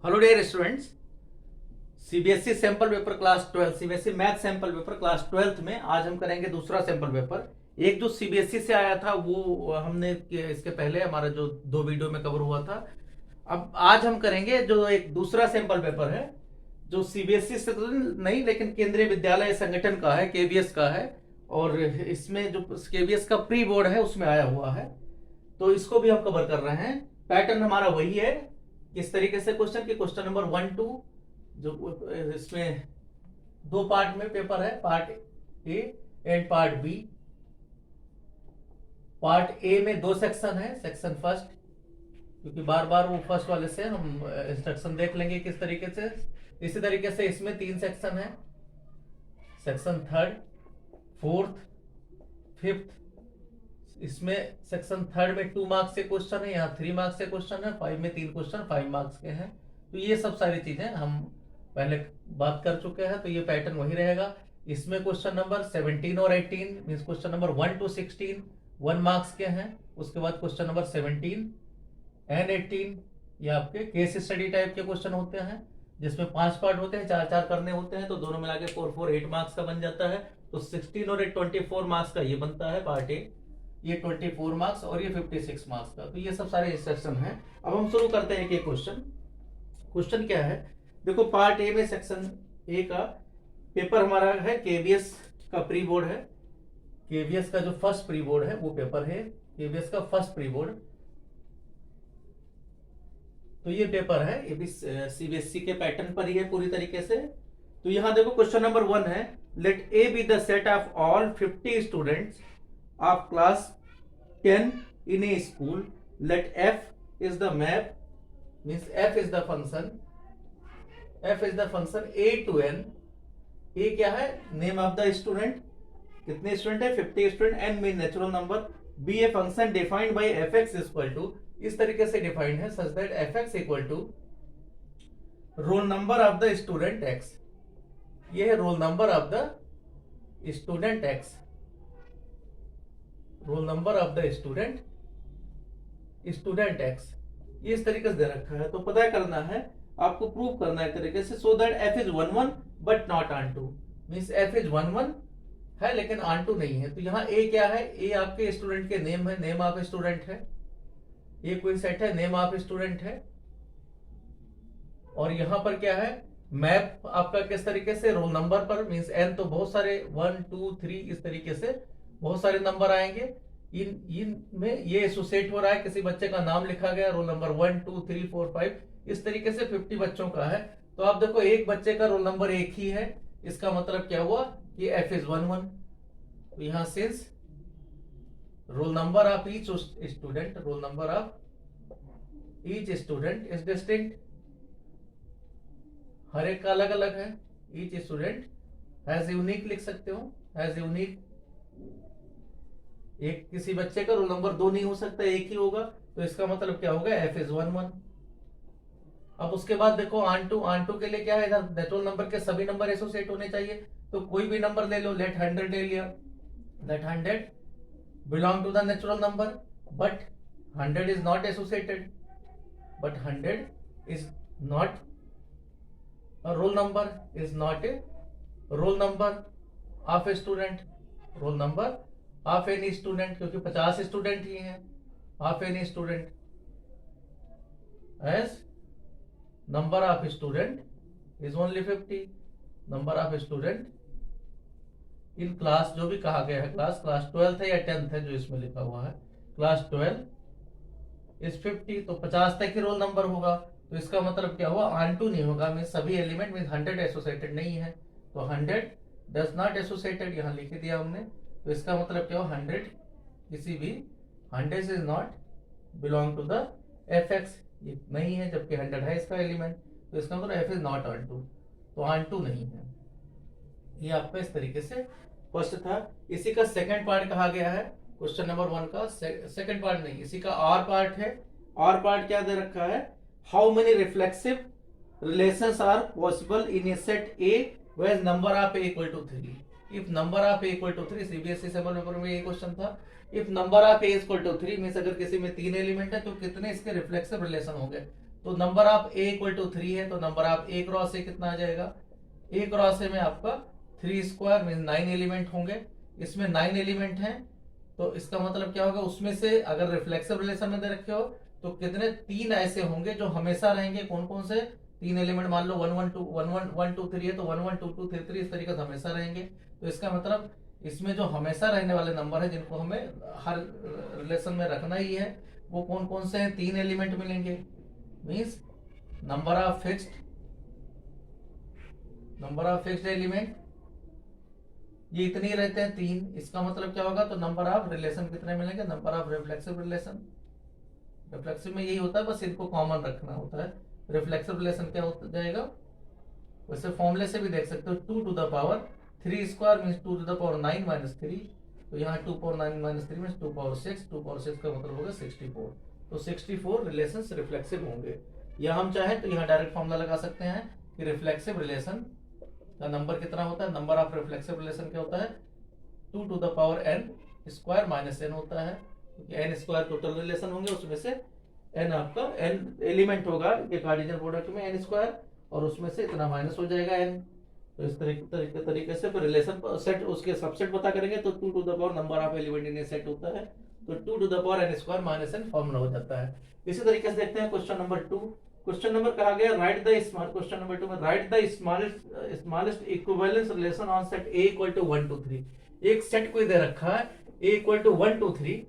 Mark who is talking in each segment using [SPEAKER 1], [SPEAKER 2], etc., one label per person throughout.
[SPEAKER 1] Hello dear students, CBSE sample paper class 12, CBSE math sample paper class 12 में आज हम करेंगे दूसरा सैंपल पेपर। एक जो सीबीएसई से आया था वो हमने इसके पहले हमारा जो दो वीडियो में कवर हुआ था। अब आज हम करेंगे जो एक दूसरा सैंपल पेपर है जो सीबीएसई से तो नहीं लेकिन केंद्रीय विद्यालय संगठन का है, केवीएस का है। और इसमें जो केवीएस का प्री बोर्ड है उसमें आया हुआ है, तो इसको भी हम कवर कर रहे हैं। पैटर्न हमारा वही है। किस तरीके से क्वेश्चन की क्वेश्चन नंबर 1 2 जो इसमें दो पार्ट में पेपर है, part A and part B. Part A में दो सेक्शन है, सेक्शन फर्स्ट, क्योंकि बार बार वो फर्स्ट वाले से हम इंस्ट्रक्शन देख लेंगे किस तरीके से। इसी तरीके से इसमें तीन सेक्शन है, सेक्शन थर्ड, फोर्थ, फिफ्थ। इसमें सेक्शन थर्ड में 2 मार्क्स के क्वेश्चन है, यहाँ 3 मार्क्स के क्वेश्चन है, 5 में 3 क्वेश्चन 5 मार्क्स के हैं। तो ये सब सारी चीजें हम पहले बात कर चुके हैं, तो ये पैटर्न वही रहेगा। इसमें क्वेश्चन नंबर 17 और 18 mean question number 1 to 16 1 marks के हैं। उसके बाद क्वेश्चन नंबर 17 एंड 18 ये आपके केस स्टडी टाइप के क्वेश्चन होते हैं, जिसमें 5 पार्ट होते हैं, 4 4 करने होते हैं, तो दोनों मिला के 4 4 8 मार्क्स का बन जाता है। तो 16 और 24 मार्क्स का ये बनता है पार्ट ए, ये 24 मार्क्स और ये 56 मार्क्स का। तो ये सब सारे इंस्ट्रक्शन हैं। अब हम शुरू करते हैं कि क्वेश्चन क्वेश्चन क्या है। देखो, पार्ट ए में सेक्शन ए का पेपर हमारा है, केवीएस का प्री बोर्ड है। केवीएस का जो फर्स्ट प्री बोर्ड है वो पेपर है, केवीएस का फर्स्ट प्री बोर्ड। तो ये पेपर है, ये भी सीबीएसई के पैटर्न पर ही है पूरी तरीके से। तो यहां देखो क्वेश्चन नंबर 1 है, let A B the set of all 50 students of class 10 in a school. Let f is the map, means f is the function a to n. a क्या है, नेम ऑफ द स्टूडेंट, कितने student है 50 student, n mean natural number, b a function defined by fx equal to, इस तरीके से defined है such that fx equal to roll number of the student x। ये है roll number of the student x, roll number of the student x। ये इस तरीके से दे रखा है, तो पता करना है आपको, प्रूव करना है तरीके से, so that f is 1 1 but not onto, means f is 1 1 है लेकिन ऑन टू नहीं है। तो यहाँ a क्या है, a आपके स्टूडेंट के नेम है, नेम ऑफ स्टूडेंट है, ये कोई सेट है, नेम ऑफ स्टूडेंट है। और यहाँ पर क्या है, मैप आपका किस तरीके से, रोल नंबर पर, मीन्स n तो बहुत सारे 1 2 3 इस तरीके से बहुत सारे नंबर आएंगे। इन में ये एसोसिएट हो रहा है, किसी बच्चे का नाम लिखा गया, रोल नंबर 1 2 3 4 5 इस तरीके से 50 बच्चों का है। तो आप देखो एक बच्चे का रोल नंबर एक ही है, इसका मतलब क्या हुआ कि f इज 1 1। तो यहां since roll number of each student, roll number of each student is distinct, हर एक का अलग अलग है। ईच स्टूडेंट हैज यूनिक लिख सकते हो, हैज यूनिक। एक किसी बच्चे का रोल नंबर 2 नहीं हो सकता, एक ही होगा, तो इसका मतलब क्या होगा, f इज 1 1। अब उसके बाद देखो ऑन टू के लिए क्या है, इधर नेचुरल नंबर के सभी नंबर एसोसिएट होने चाहिए, तो कोई भी नंबर ले लो। लेट 100 ले लिया, let 100 belong to the natural number, but 100 is not associated, but 100 is not a roll number, is not a roll number of a student, roll number of any student, क्योंकि 50 student ही हैं, of any student, as number of student is only 50, number of student in class जो भी कहा गया है, class 12th है या 10th है जो इसमें लिखा हुआ है, क्लास 12 is 50, तो 50 तक ही रोल नंबर होगा। तो इसका मतलब क्या हुआ, ऑन टू नहीं होगा, मीन सभी एलिमेंट मीन 100 एसोसिएटेड नहीं है, तो 100 डज नॉट एसोसिएटेड यहाँ लिख दिया हमने। तो इसका मतलब क्या हुआ, 100 किसी भी 100 is not belong to the fx, ये नहीं है, जबकि 100 है इसका एलिमेंट, तो इसका मतलब f is not onto, तो ऑन टू नहीं है। ये आपका इस तरीके से फर्स्ट था। इसी का सेकंड पार्ट कहा गया है, क्वेश्चन नंबर 1 का सेकंड पार्ट नहीं, इसी का और पार्ट है। और पार्ट क्या दे रखा है, how many reflexive relations are possible in a set A where number of A equal to 3। If number of A equal to 3, CBSE sample paper में ये क्वेश्चन था। If number of A equal to 3 means अगर किसी में 3 element है तो कितने इसके रिफ्लेक्सिव रिलेशन होंगे। तो number of A equal to 3 है, तो number of A cross A कितना आ जाएगा, ए क्रॉस ए में आपका 3 स्क्वायर मीन 9 एलिमेंट होंगे, इसमें 9 एलिमेंट हैं, तो इसका मतलब क्या होगा, उसमें से अगर रिफ्लेक्सिव रिलेशन में दे रखे हो तो कितने, 3 ऐसे होंगे जो हमेशा रहेंगे, कौन कौन से, 3 एलिमेंट मान लो 1 1 2 1 1 1 2 3 है, तो 1 1 2 2 3 3 इस तरीके से हमेशा रहेंगे। तो इसका मतलब इसमें जो हमेशा रहने वाले नंबर है जिनको हमें हर रिलेशन में रखना ही है, वो कौन कौन से हैं, 3 एलिमेंट मिलेंगे, means number of fixed element ये इतने ही रहते हैं 3। इसका मतलब क्या होगा, तो नंबर ऑफ रिलेशन कितने मिलेंगे, number of reflexive relation, reflexive में यही होता है, बस इनको कॉमन रखना होता है। रिफ्लेक्सिव रिलेशन क्या होता जाएगा, वैसे फॉर्मूले से भी देख सकते हो, 2 to the power 3 square means 2 to the power 9 minus 3, तो यहाँ 2 power 9 minus 3 means 2 power 6, 2 power 6 का मतलब होगा 64, तो 64 रिलेशंस रिफ्लेक्सिव होंगे। या हम चाहें तो यहाँ डायरेक्ट फॉर्मूला लगा सकते हैं कि रिफ्लेक्सिव रिलेशन का नंबर कितना होता है, नंबर ऑफ रिफ्लेक्सिव रिलेशन क्या होता है, 2 to the power n square minus n होता है, क्योंकि n स्क्वायर टोटल रिलेशन होंगे, उसमें से n आपका n एलिमेंट होगा ये कार्टेशियन प्रोडक्ट में n स्क्वायर, और उसमें से इतना माइनस हो जाएगा n। तो इस तरीके से फिर रिलेशन सेट उसके सबसेट पता करेंगे, तो 2 to the power number of element in a set होता है, तो 2 to the power n square minus n formula हो जाता है। इसी तरीके से देखते हैं क्वेश्चन नंबर 2। क्वेश्चन नंबर कहा गया write the small, question number 2 में write the smallest equivalence relation on set A equal to 1 2 3। एक सेट कोई दे रखा है ए इक्वल टू 1 2 3,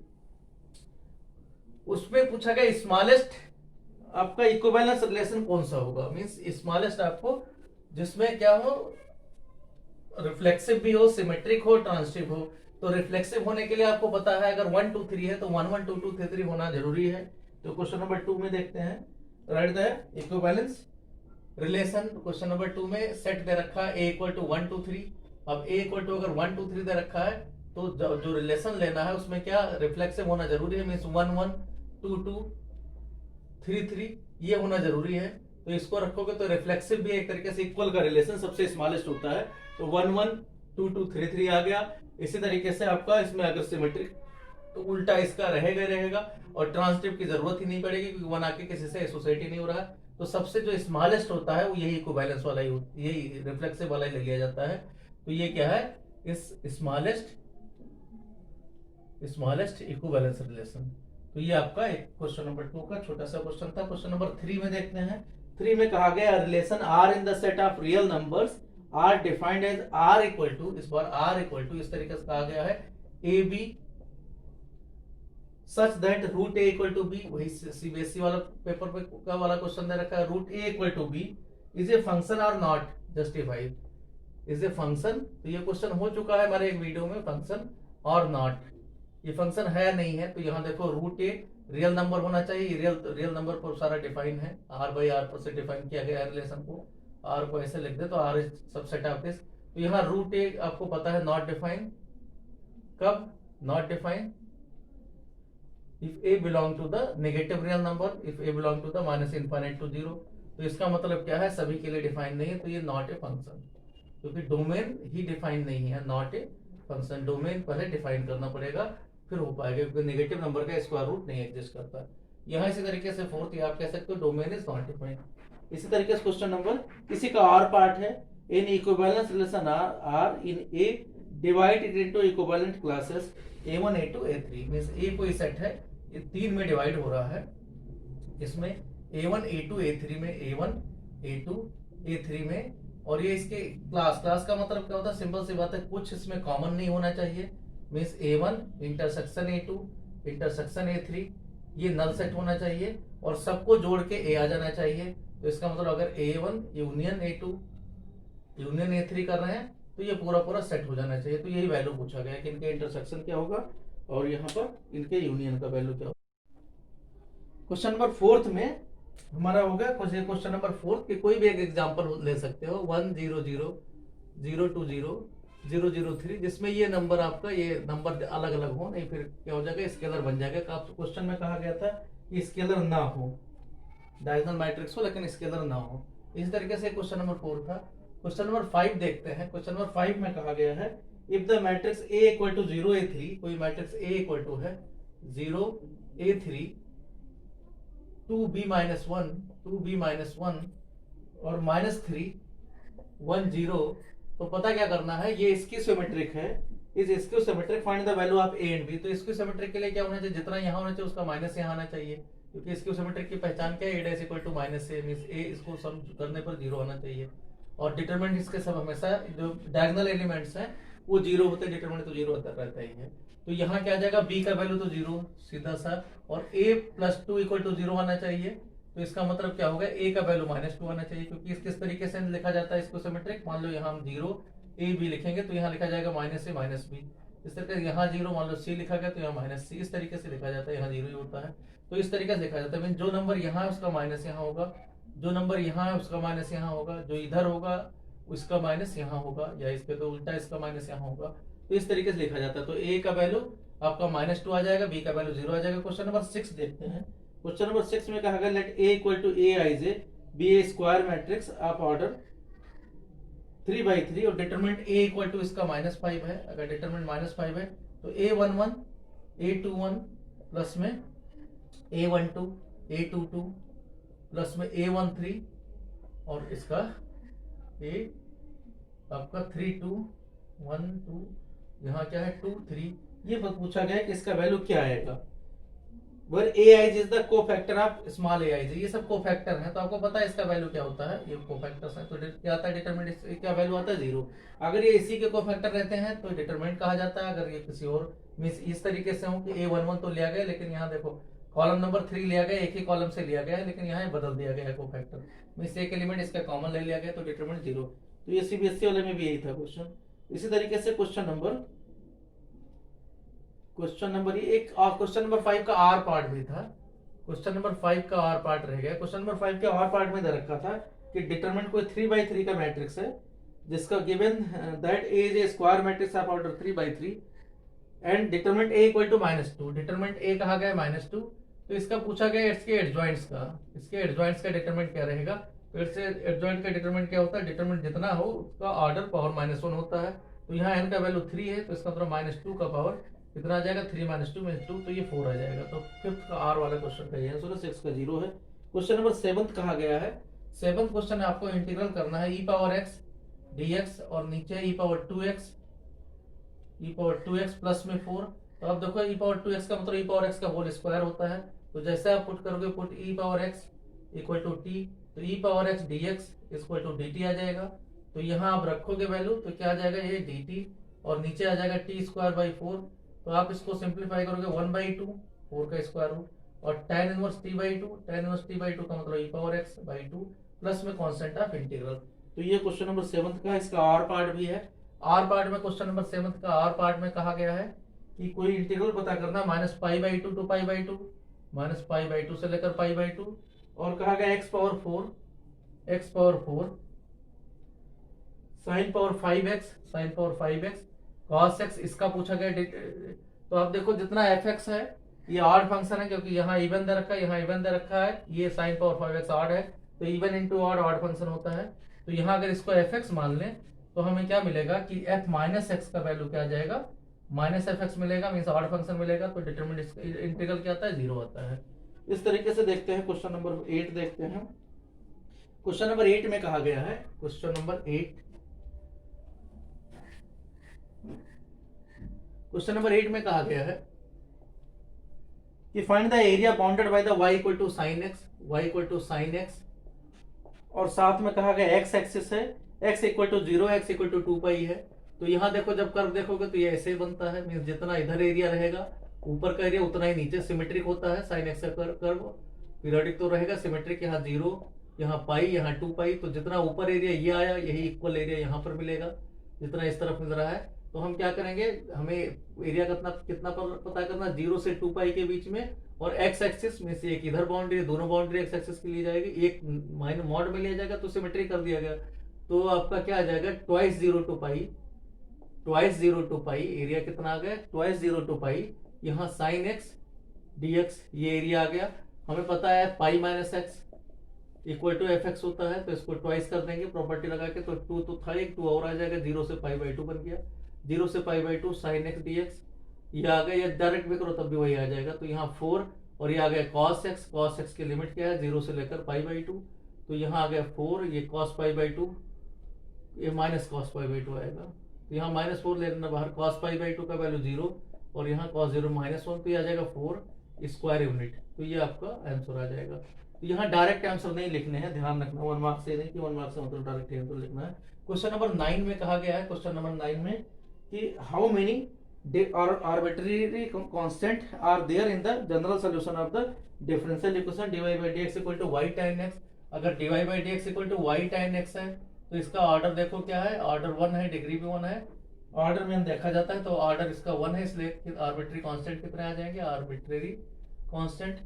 [SPEAKER 1] उसमें पूछा गया स्मॉलेस्ट आपका इक्विवेलेंस रिलेशन कौन सा होगा, मींस स्मॉलेस्ट आपको जिसमें क्या हो, रिफ्लेक्सिव भी हो, सिमेट्रिक हो, ट्रांसिटिव हो। तो रिफ्लेक्सिव होने के लिए आपको पता है अगर 1 2 3 है तो 1 1 2 2 3 3 होना जरूरी है। तो क्वेश्चन नंबर 2 में देखते हैं right the equivalence relation. Question number 2 में सेट दे रखा है ए इक्वल टू 1 2 3। अब ए इक्वल टू अगर 1 2 3 दे रखा है तो जो रिलेशन लेना है उसमें क्या रिफ्लेक्सिव होना जरूरी है, मीन्स 1 1 2 2 3 3 ये होना जरूरी है। तो इसको रखोगे तो रिफ्लेक्सिव भी एक तरीके से इक्वल का रिलेशन सबसे स्मॉलेस्ट होता है, तो 1 1 2 2 3 3 आ गया। इसी तरीके से आपका इसमें अगर सिमेट्रिक तो उल्टा इसका रहेगा और ट्रांसिटिव की जरूरत ही नहीं पड़ेगी क्योंकि वन आके किसी से एसोसिएट ही नहीं हो रहा है। तो सबसे जो स्मॉलेस्ट होता है वो यही इक्विवेलेंस वाला ही, यही रिफ्लेक्सिव वाला ही ले लिया जाता है। तो ये क्या है, इस स्मॉलेस्ट इक्विवेलेंस रिलेशन। तो ये आपका एक क्वेश्चन नंबर 2 का छोटा सा क्वेश्चन था। क्वेश्चन नंबर 3 में देखते हैं। 3 में कहा गया relation are in the set of real numbers are defined as R equal to, इस बार आर इक्वल टू इस तरीके से कहा गया है A B such that root A equal to B, वही सीबीएसई वाला पेपर पे का वाला क्वेश्चन दे रखा है, root A equal to B is a function और not justified, is a function. तो ये क्वेश्चन हो चुका है हमारे एक वीडियो में, फंक्शन और नॉट, ये फंक्शन है नहीं है। तो यहाँ देखो रूट ए रियल नंबर होना चाहिए, रियल नंबर पर सारा डिफाइन है, आर बाई आर पर से डिफाइन किया गया है रिलेशन को, आर को ऐसे लिख दे तो R is subset of this. तो यहाँ रूट ए आपको पता है नॉट डिफाइन, कब not define, if a belong to the negative real number, if a belong to the minus infinite to 0। तो इसका मतलब क्या है, सभी के लिए डिफाइन नहीं है, तो ये नॉट ए फंक्शन, क्योंकि डोमेन ही डिफाइन नहीं है, नॉट ए फंक्शन। डोमेन पहले डिफाइन करना पड़ेगा फिर हो पाएगा, क्योंकि नेगेटिव नंबर का स्क्वायर रूट नहीं एग्जिस्ट करता। यहाँ इसी तरीके से फोर्थ आप कह सकते हो डोमेन इज नॉट डिफाइन। इसी तरीके से क्वेश्चन नंबर इसी का और पार्ट है, in equivalence relation are in a divide it into equivalent classes a1 a2 a3, means A कोई सेट है ये 3 में डिवाइड हो रहा है, इसमें a1 a2 a3 में, a1 a2 a3 में, और ये इसके क्लास का मतलब क्या होता है, सिंपल सी बात है, कुछ इसमें कॉमन नहीं होना चाहिए, means a1 intersection a2 intersection a3 ये नल सेट होना चाहिए और सबको जोड़ के a आ जाना चाहिए। तो इसका मतलब अगर a1 union a2 union a3 कर रहे हैं तो ये पूरा सेट हो जाना चाहिए। तो यही वैल्यू पूछा गया कि इनके इंटरसेक्शन क्या होगा और यहाँ पर इनके यूनियन का वैल्यू क्या होगा। क्वेश्चन नंबर 4 में हमारा हो गया क्वेश्चन नंबर 4 के कोई भी एक एग्जांपल ले सकते हो, 1 0 0 0 2 0 0 0 3, जिसमें ये नंबर आपका ये नंबर अलग अलग हो, नहीं फिर क्या हो जाएगा स्केलर बन जाएगा। क्वेश्चन में कहा गया था कि स्केलर ना हो, डायगोनल मैट्रिक्स हो लेकिन स्केलर ना हो। इस तरीके से क्वेश्चन नंबर 4 था। क्वेश्चन नंबर 5 देखते हैं। क्वेश्चन नंबर 5 में कहा गया है if the matrix A equal to 0 A3, कोई मैट्रिक्स A इक्वल टू है 0 A3 2b-1 और -3 1 0, तो पता क्या करना है, ये इसकी सिमेट्रिक है, इस इसकी symmetric find the value of A and B. तो इसकी सिमेट्रिक के लिए क्या होना चाहिए, जितना यहाँ होना चाहिए उसका माइनस यहाँ आना चाहिए, क्योंकि इसकी सिमेट्रिक की पहचान क्या है, A dash equal to minus A, means A इसको सम करने पर 0 आना चाहिए। और डिटरमिनेंट इसके सब हमेशा जो डायगोनल एलिमेंट्स हैं वो 0 होते हैं, डिटरमिनेंट तो 0 होता रहता ही है। तो यहाँ क्या आ जाएगा, b का वैल्यू तो 0 सीधा सा, और a + 2 = 0 आना चाहिए। तो इसका मतलब क्या होगा, a का वैल्यू -2 आना चाहिए, क्योंकि किस तरीके से लिखा जाता है इसको सिमेट्रिक। मान लो यहाँ हम 0 a b लिखेंगे तो यहाँ लिखा जाएगा -a -b। इस तरीके से यहाँ 0 मान लो c लिखा गया तो यहाँ -c, इस तरीके से लिखा जाता है, यहाँ 0 ही होता है। तो इस तरीके से लिखा जाता है, जो नंबर यहाँ है उसका माइनस यहाँ होगा, जो नंबर यहाँ है उसका माइनस यहाँ होगा, जो इधर होगा उसका माइनस यहाँ होगा, या इसके तो उल्टा इसका माइनस यहाँ होगा। तो इस तरीके से लिखा जाता है। तो a का वैल्यू आपका -2 आ जाएगा, b का वैल्यू 0 आ जाएगा। क्वेश्चन नंबर 6 देखते हैं। क्वेश्चन नंबर 6 में कहा गया let a = aij be a square matrix of order 3/3 और डिटरमिनेंट a = इसका -5 है। अगर डिटरमिनेंट -5 है तो a11 a21 प्लस में a12 a22 प्लस में a13 और इसका a आपका 3 2 1 2, यहाँ क्या है 2 3। ये पूछा गया है कि इसका वैल्यू क्या आएगा। where aij is the cofactor of small aij, ये सब कोफैक्टर हैं, तो आपको पता है इसका वैल्यू क्या होता है, ये कोफैक्टर्स हैं। तो क्या आता है डिटरमिनेंट, क्या वैल्यू आता है 0। अगर ये इसी के कोफैक्टर रहते हैं तो डिटरमिनेंट कहा जाता है। अगर ये किसी और मींस इस तरीके से हो कि a11 तो लिया गया, लेकिन यहाँ देखो कॉलम नंबर 3 लिया गया, एक ही कॉलम से लिया गया है, लेकिन यहाँ बदल दिया गया है कोफैक्टर, मींस एक एलिमेंट इसका कॉमन ले लिया गया तो डिटरमिनेंट 0। तो ये सीबीएसई वाले में भी यही था क्वेश्चन। इसी तरीके से क्वेश्चन नंबर एक क्वेश्चन नंबर 5 का आर पार्ट भी था। क्वेश्चन नंबर 5 का आर पार्ट रह गया। क्वेश्चन नंबर 5 के आर पार्ट में दे रखा था कि डिटरमिनेंट कोई 3/3 का मैट्रिक्स है, जिसका given that A is a square matrix of order 3/3 and determinant a = -2। Determinant a कहा गया -2, तो इसका पूछा गया इसके एडजॉइंट्स का। इसके एडजॉइंट्स का डिटरमिनेंट क्या रहेगा, तो इससे एडजॉइंट का डिटरमिनेंट क्या होता है, डिटरमिनेंट जितना हो उसका ऑर्डर पावर -1 होता है। तो यहाँ n का वैल्यू 3 है, तो इसका मतलब -2 का पावर कितना आ जाएगा, 3 - 2 - 2, तो ये 4 आ जाएगा। तो 5th का आर वाला क्वेश्चन का ये आंसर है। 6 का 0 है। क्वेश्चन नंबर 7 कहा गया है। 7th क्वेश्चन आपको इंटीग्रल करना है e⁻x dx और नीचे e⁻2x प्लस में 4। तो अब देखो e⁻2x का मतलब e⁻x का होल स्क्वायर होता है। तो जैसे आप पुट करोगे पुट e⁻x = t, तो e⁻x dx = dt आ जाएगा। तो यहाँ आप रखोगे वैल्यू तो क्या आ जाएगा, ये dt और नीचे आ जाएगा t²/4। तो आप इसको सिंप्लीफाई करोगे 1/2 4 का स्क्वायर रूट और tan inverse t/2, tan inverse t/2 का मतलब e⁻x/2 प्लस में कांस्टेंट ऑफ इंटीग्रल। तो ये क्वेश्चन नंबर 7 का, इसका आर पार्ट भी है। आर पार्ट में क्वेश्चन नंबर 7 का आर पार्ट में कहा गया है कि कोई इंटीग्रल पता करना -π/2 to π/2, -π/2 से लेकर π/2, और कहा गया x⁴ sin⁵x cos x, इसका पूछा गया। तो आप देखो जितना fx है ये ऑड फंक्शन है, क्योंकि यहाँ इवन दे रखा है, यहाँ इवन दे रखा है, ये sin⁵x ऑड है, तो इवन इंटू ऑड फंक्शन होता है। तो यहाँ अगर इसको fx मान लें तो हमें क्या मिलेगा कि f-x का वैल्यू क्या आ जाएगा, -fx मिलेगा, मींस ऑड फंक्शन मिलेगा। तो डिटरमिनेंट इंटीग्रल क्या आता है, 0 आता है। इस तरीके से देखते हैं। क्वेश्चन नंबर 8 देखते हैं। क्वेश्चन नंबर 8 में कहा गया है, क्वेश्चन नंबर 8 में कहा गया है कि find the area bounded by the y = sin x, और साथ में कहा गया x एक्सिस है, x = 0 x = 2π है। तो यहाँ देखो जब कर्व देखोगे तो ये ऐसे बनता है, मींस जितना इधर एरिया रहेगा ऊपर का एरिया उतना ही नीचे सिमेट्रिक होता है। sin x का कर्व पीरियोडिक तो रहेगा, सिमेट्रिक, यहाँ 0 यहाँ पाई यहाँ 2π। तो जितना ऊपर एरिया ये आया यही इक्वल एरिया यहाँ पर मिलेगा जितना इस तरफ मिल रहा है। तो हम क्या करेंगे, हमें एरिया कितना पता करना, 0 से 2π के बीच में, और x एक्सिस में से एक इधर बाउंड्री, दोनों बाउंड्री x एक्सिस की ली जाएगी, एक माइनस मॉड में लिया जाएगा तो सिमेट्री कर दिया गया। तो आपका क्या आ जाएगा, 2/0 to π, एरिया कितना आ गया 2/0 to π। यहाँ sin x dx ये एरिया आ गया। हमें पता है π-x = fx होता है, तो इसको ट्वाइस कर देंगे प्रॉपर्टी लगा के। तो 2 तो था, एक 2 और आ जाएगा, 0 से π/2 बन गया, 0 से π/2 sin x dx ये आ गया, या डायरेक्ट भी करो तब भी वही आ जाएगा। तो यहाँ 4 और ये आ गया cos x, cos x की लिमिट क्या है 0 से लेकर π/2, तो यहाँ आ गया 4, ये cos π/2, ये माइनस cos π/2 आएगा, तो यहाँ -4 ले लेना बाहर, cos π/2 का वैल्यू 0 और यहाँ cos 0 -1, तो ये आ जाएगा 4 स्क्वायर यूनिट, तो ये आपका आंसर आ जाएगा। तो यहाँ डायरेक्ट आंसर नहीं लिखने हैं, ध्यान रखना, 1 मार्क्स से नहीं कि 1 मार्क्स से मतलब डायरेक्ट आंसर लिखना है। क्वेश्चन नंबर 9 में कहा गया है, क्वेश्चन नंबर 9 में कि how many arbitrary constant are there in the general solution of the differential equation dy by dx equal to y tan x। अगर dy by dx equal to y tan x है तो इसका order देखो क्या है, order 1 है, degree भी 1 है, ऑर्डर में देखा जाता है तो ऑर्डर इसका 1 है, इसलिए आर्बिट्री कांस्टेंट कितने आ जाएंगे, आर्बिट्रेरी कांस्टेंट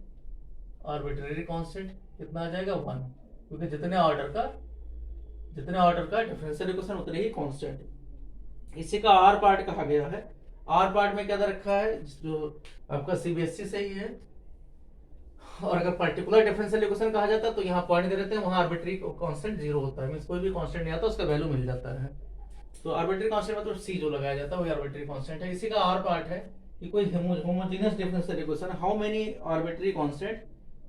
[SPEAKER 1] कितना आ जाएगा 1, क्योंकि जितने ऑर्डर का डिफरेंशियल इक्वेशन उतने ही कांस्टेंट। इसी का आर पार्ट कहा गया है। आर पार्ट में क्या रखा है, जो आपका सीबीएसई से ही है, और अगर पर्टिकुलर डिफरेंशियल इक्वेशन कहा जाता है तो यहाँ पॉइंट दे देते हैं, वहां आर्बिट्री कांस्टेंट 0 होता है, मींस कोई भी कांस्टेंट नहीं आता, उसका वैल्यू मिल जाता है। तो आर्बिट्री कांस्टेंट मतलब सी जो लगाया जाता है वही आर्बिट्री कांस्टेंट है। इसी का आर पार्ट है कि कोई homogeneous differential equation, how many arbitrary constant,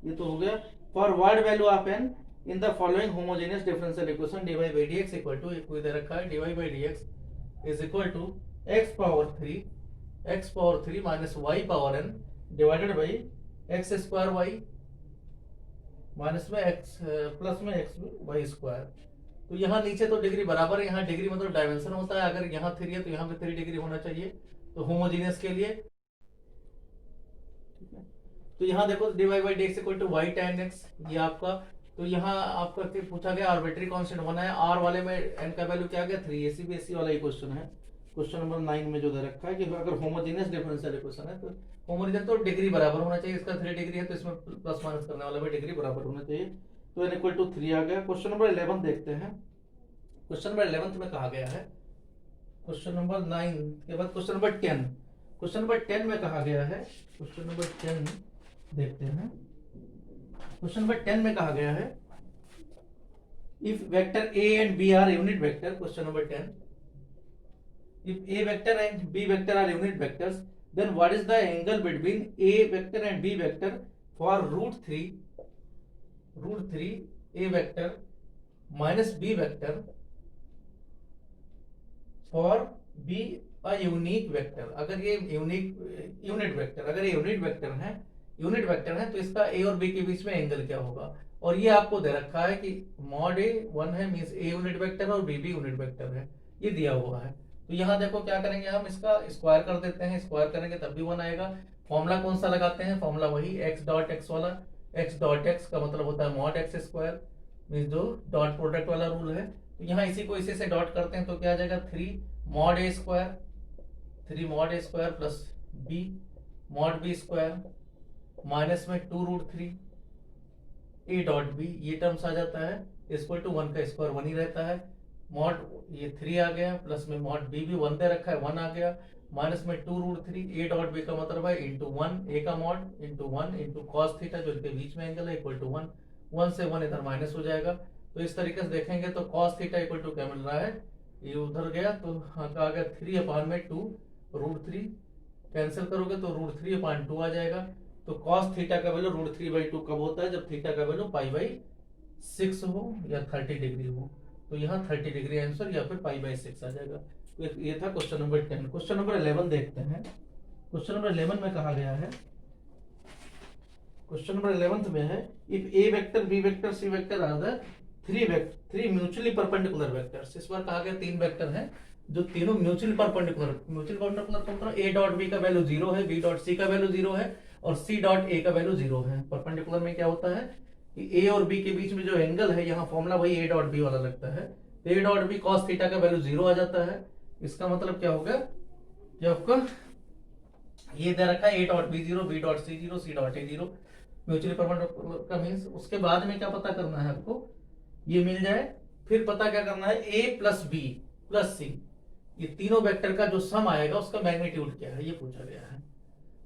[SPEAKER 1] ये तो हो गया, for word value of n in the following homogeneous differential equation dy by dx equal to, एक दे रखा है dy by dx is equal to x power 3 minus y power n divided by x square y minus में x plus में x y square. तो यहाँ नीचे तो डिग्री बराबर है, यहाँ डिग्री मतलब डायमेंशन होता है, अगर यहाँ 3 है तो यहाँ पे 3 डिग्री होना चाहिए, तो होमोजेनियस के लिए। तो यहाँ देखो dy by dx equal to y tan x, ये आपका, तो यहाँ आपका पूछा गया आर्बिट्री कांस्टेंट 1 है, r वाले में n का वैल्यू क्या गया 3, एसी वाला ही क्वेश्चन है। क्वेश्चन नंबर 9 में जो दे रखा है कि अगर होमोजेनियस डिफरेंशियल इक्वेशन है तो होमोजेनियस तो डिग्री बराबर होना चाहिए, इसका 3 डिग्री है तो इसमें प्लस माइनस करने वाला भी डिग्री बराबर होना चाहिए, तो n इक्वल टू 3 आ गया। क्वेश्चन नंबर 11 देखते हैं। क्वेश्चन नंबर 11 में कहा गया है, क्वेश्चन नंबर 9 के बाद क्वेश्चन नंबर 10, क्वेश्चन नंबर 10 में कहा गया है, क्वेश्चन नंबर 10 देखते हैं। क्वेश्चन नंबर 10 में कहा गया है if vector a and b are unit vector, question number 10, if a vector and b vector are unit vectors then what is the angle between a vector and b vector for root 3 a vector minus b vector for b a unique vector। अगर ये unit vector है तो इसका a और b के बीच में angle क्या होगा, और ये आपको दे रखा है कि मॉड a 1 है, मींस a यूनिट वेक्टर है और b भी यूनिट वेक्टर है, ये दिया हुआ है। तो यहाँ देखो क्या करेंगे, हम इसका स्क्वायर कर देते हैं, स्क्वायर करेंगे तब भी 1 आएगा। फॉर्मूला कौन सा लगाते हैं, फॉर्मूला वही x डॉट x वाला, x डॉट x का मतलब होता है मॉड x स्क्वायर, मींस जो डॉट प्रोडक्ट वाला रूल है। तो यहाँ इसी को इसी से डॉट करते हैं तो क्या आ जाएगा 3 mod a square plus b mod b square minus में 2 रूट 3 a डॉट b, ये टर्म्स आ जाता है, इक्वल टू 1 का स्क्वायर 1 ही रहता है, मॉड ये 3 आ गया, प्लस में मॉड b भी 1 दे रखा है 1 आ गया, माइनस में 2 रूट 3 a डॉट b का मतलब है इंटू 1 a का mod into 1 into cos theta जो इनके बीच में एंगल है इक्वल टू 1 से 1 इधर माइनस हो जाएगा। तो इस तरीके से देखेंगे तो कॉस थीटा इक्वल टू क्या मिल रहा है, ये उधर गया तो आ गया 3/2 रूट 3, कैंसिल करोगे तो रूट 3/2 आ जाएगा। तो कॉस थीटा का वैल्यू रूट 3/2 कब होता है, जब थीटा का वैल्यू π/6 हो या 30 डिग्री हो, तो यहाँ 30 डिग्री आंसर या फिर π/6 आ जाएगा। तो ये था क्वेश्चन नंबर 10। क्वेश्चन नंबर 11 देखते हैं। क्वेश्चन नंबर 11 में कहा गया है, क्वेश्चन नंबर 11 में है if a vector b vector c vector are the three mutually perpendicular vectors. इस बार कहा गया 3 वेक्टर हैं जो तीनों म्यूचुअली परपेंडिकुलर का मतलब a डॉट b का वैल्यू 0 है, b डॉट c का वैल्यू 0 है और c डॉट a का वैल्यू 0 है। परपेंडिकुलर में क्या होता है कि a और b के बीच में जो एंगल है, यहाँ फॉर्मूला वही a डॉट b वाला लगता है, a dot b cos theta का वैल्यू 0 आ जाता है। इसका मतलब क्या होगा कि आपका ये दे रखा है a dot b 0, b dot c 0, c dot a 0, mutually perpendicular का मींस। उसके बाद में क्या पता करना है आपको, ये मिल जाए, फिर पता क्या करना है a plus b plus c, ये तीनों वेक्टर का जो सम आएगा उसका मैग्नीट्यूड क्या है ये पूछा गया है।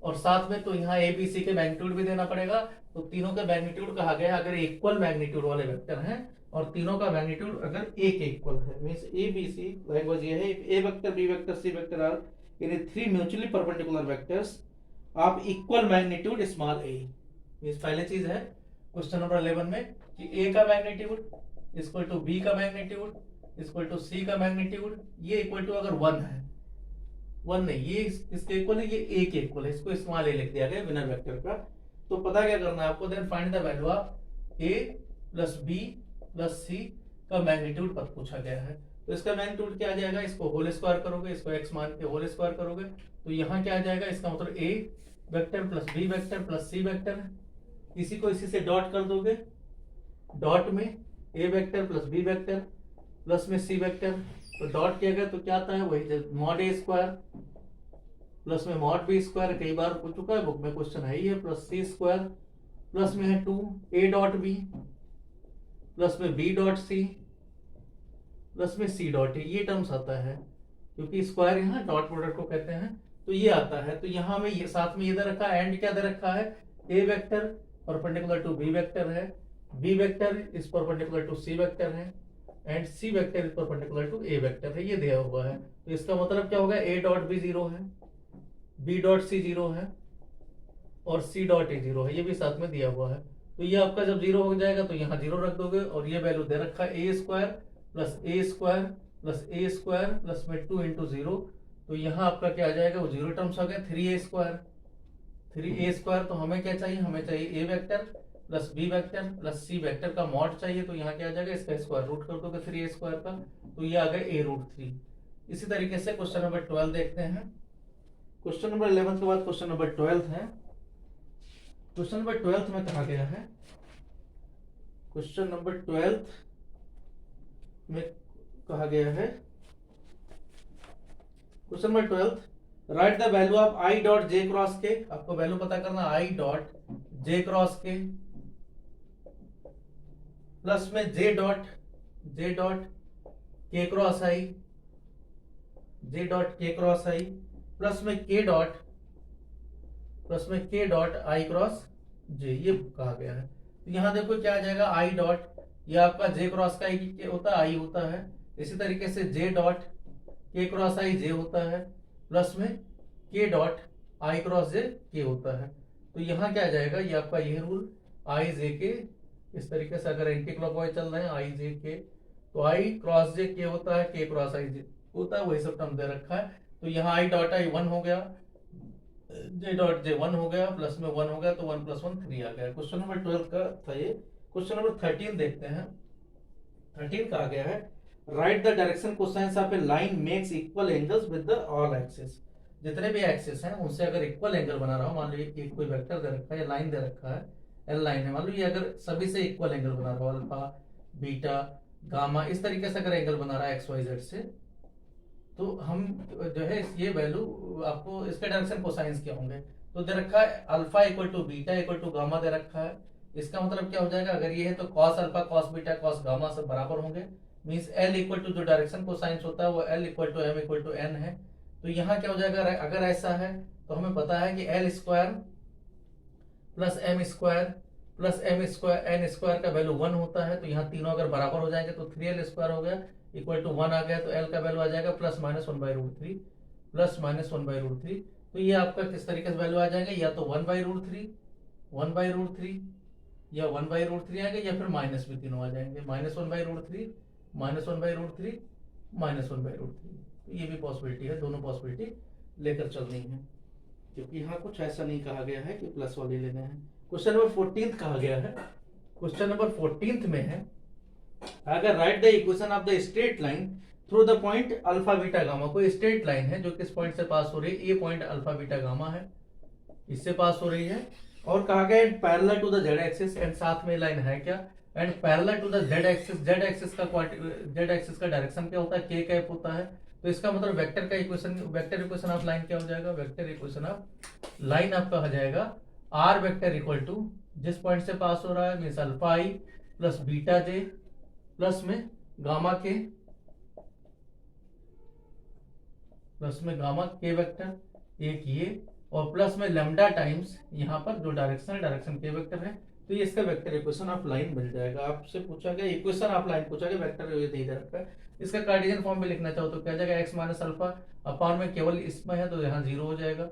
[SPEAKER 1] और साथ में तो यहाँ ए बी सी के मैग्नीट्यूड भी देना पड़ेगा। तो तीनों का मैग्नीट्यूड कहा गया अगर इक्वल मैग्नीट्यूड वाले वेक्टर हैं और तीनों का मैग्नीट्यूड अगर ए के इक्वल है, means A B C, language ये है A vector B vector C vector are in 3 mutually perpendicular vectors of equal magnitude small A. ये पहले चीज है क्वेश्चन नंबर 11 में कि ए का मैग्नीट्यूड इक्वल टू बी का मैग्नीट्यूड इक्वल टू सी का मैग्नीट्यूड, ये इक्वल टू अगर 1 है, 1 नहीं, ये इसके इक्वल है, ये ए के इक्वल है, इसको स्मॉल ए लिख दिया गया विनर वेक्टर का। तो पता क्या करना है आपको, then find the value of A plus B plus C का मैग्नीट्यूड पर पूछा गया है। तो इसका मैग्नीट्यूड क्या आ जाएगा, इसको होल स्क्वायर करोगे, इसको एक्स मान के होल स्क्वायर करोगे, तो यहाँ क्या आ जाएगा, इसका मतलब A vector plus B vector plus C vector, इसी को इसी से डॉट कर दोगे, डॉट में A vector plus B vector plus में सी वेक्टर, तो डॉट किया गया तो क्या आता है वही मॉड ए स्क्वायर प्लस में मॉड बी स्क्वायर, कई बार पूछ चुका है बुक में, क्वेश्चन है ही है, प्लस सी स्क्वायर प्लस में है 2 ए डॉट बी प्लस में बी डॉट सी प्लस में सी डॉट ए, ये टर्म्स आता है क्योंकि स्क्वायर यहाँ डॉट प्रोडक्ट को कहते हैं, तो ये आता है। तो यहाँ में ये साथ में ये दे रखा है, एंड क्या दे रखा है, A vector perpendicular to B vector है, B vector is perpendicular to C vector है, and C vector is perpendicular to A vector है, ये दिया हुआ है। तो इसका मतलब क्या होगा, ए डॉट बी 0 है, बी डॉट सी 0 है और सी डॉट ए 0 है, ये भी साथ में दिया हुआ है। तो ये आपका जब 0 हो जाएगा तो यहाँ 0 रख दोगे, और ये वैल्यू दे रखा है ए स्क्वायर प्लस ए स्क्वायर प्लस ए स्क्वायर प्लस में 2 इंटू 0, तो यहाँ आपका क्या आ जाएगा, वो 0 टर्म्स आ गया, 3a स्क्वायर, 3a स्क्वायर। तो हमें क्या चाहिए, हमें चाहिए A vector plus B vector plus C vector का मॉड चाहिए, तो यहाँ क्या आ जाएगा, इसका स्क्वायर रूट कर दोगे 3a स्क्वायर का, तो ये आ गया a√3। इसी तरीके से क्वेश्चन नंबर 12 देखते हैं। क्वेश्चन नंबर 11 के बाद क्वेश्चन नंबर 12 है। क्वेश्चन नंबर 12 में कहा गया है, क्वेश्चन नंबर 12 में कहा गया है, question number 12, right the value of I dot J cross के, आपको वैल्यू पता करना, आई डॉट जे क्रॉस के प्लस में जे डॉट के क्रॉस आई, जे डॉट के क्रॉस आई प्लस में के डॉट आई क्रॉस जे, ये कहा गया है। तो यहाँ देखो क्या आ जाएगा, आई डॉट, ये आपका जे क्रॉस का आई होता है, आई होता है, इसी तरीके से जे डॉट के क्रॉस आई जे होता है प्लस में के डॉट आई क्रॉस जे के होता है। तो यहाँ क्या आ जाएगा, ये आपका ये रूल आई जे के, इस तरीके से अगर एंटी क्लॉकवाइज चल रहे हैं आई जे के, तो आई क्रॉस जे के होता है, के क्रॉस आई जे होता है, वही सब टर्म दे रखा है। तो यहाँ आई डॉट आई 1 हो गया, जे डॉट जे 1 हो गया, प्लस में 1 हो गया, तो 1 + 1 3 आ गया। क्वेश्चन नंबर 12 का था ये। क्वेश्चन नंबर 13 देखते हैं। 13 कहा गया है, right the direction cosines of A line makes equal angles with the all axis. जितने भी एक्सिस हैं उनसे अगर इक्वल एंगल बना रहा हूं, मान लो ये कोई वेक्टर दे रखा है या लाइन दे रखा है, एल लाइन है, मान लो ये अगर सभी से इक्वल एंगल बना रहा हूं, अल्फा बीटा गामा, इस तरीके से अगर एंगल बना रहा है एक्स वाई जेड से, तो हम जो है ये वैल्यू आपको इसके डायरेक्शन कोसाइंस क्या होंगे, तो दे रखा है alpha equal to beta equal to gamma दे रखा है। इसका मतलब क्या हो जाएगा, अगर ये है तो cos alpha cos beta cos gamma सब बराबर होंगे, मींस एल इक्वल टू जो डायरेक्शन कोसाइंस होता है वो L equal to M equal to N है। तो यहाँ क्या हो जाएगा, अगर ऐसा है तो हमें पता है कि L square plus M square N square का वैल्यू 1 होता है, तो यहाँ तीनों अगर बराबर हो जाएंगे तो 3l स्क्वायर हो गया इक्वल टू 1 आ गया, तो एल का वैल्यू आ जाएगा प्लस माइनस 1/√3 प्लस माइनस 1/√3। तो ये आपका किस तरीके से वैल्यू आ जाएंगे, या तो 1/√3 या 1/√3 आएंगे, या फिर माइनस भी तीनों आ जाएंगे, -1/√3 -1/√3 -1/√3। तो ये भी पॉसिबिलिटी है, दोनों पॉसिबिलिटी लेकर चलनी है, क्योंकि यहाँ कुछ ऐसा नहीं कहा गया है कि प्लस वाले लेने हैं। क्वेश्चन नंबर 14 कहा गया है। क्वेश्चन नंबर 14 में है, अगर right the equation of the straight line through the point alpha beta gamma, कोई स्ट्रेट लाइन है जो किस पॉइंट से पास हो रही है, ये पॉइंट अल्फा बीटा गामा है, इससे पास हो रही है, और कहा गया parallel to the Z axis, and साथ में लाइन है क्या, and parallel to the Z axis, Z axis का डायरेक्शन क्या होता है, के कैप होता है। तो इसका मतलब वेक्टर का equation, vector equation of line क्या हो जाएगा, वेक्टर इक्वेशन ऑफ लाइन आपका हो जाएगा आर वेक्टर इक्वल टू जिस पॉइंट से पास हो रहा है मीन्स अल्फा आई प्लस बीटा जे प्लस में गामा के वेक्टर एक ये, और प्लस में लैम्डा टाइम्स यहाँ पर जो डायरेक्शन के वेक्टर है, तो ये इसका वेक्टर इक्वेशन ऑफ लाइन बन जाएगा। आपसे पूछा गया इक्वेशन ऑफ लाइन, पूछा गया वेक्टर ये दे रखा है, इसका कार्टेशियन फॉर्म में लिखना चाहो तो क्या जाएगा, एक्स माइनस अल्फा अपॉन में केवल इसमें है तो यहाँ 0 हो जाएगा,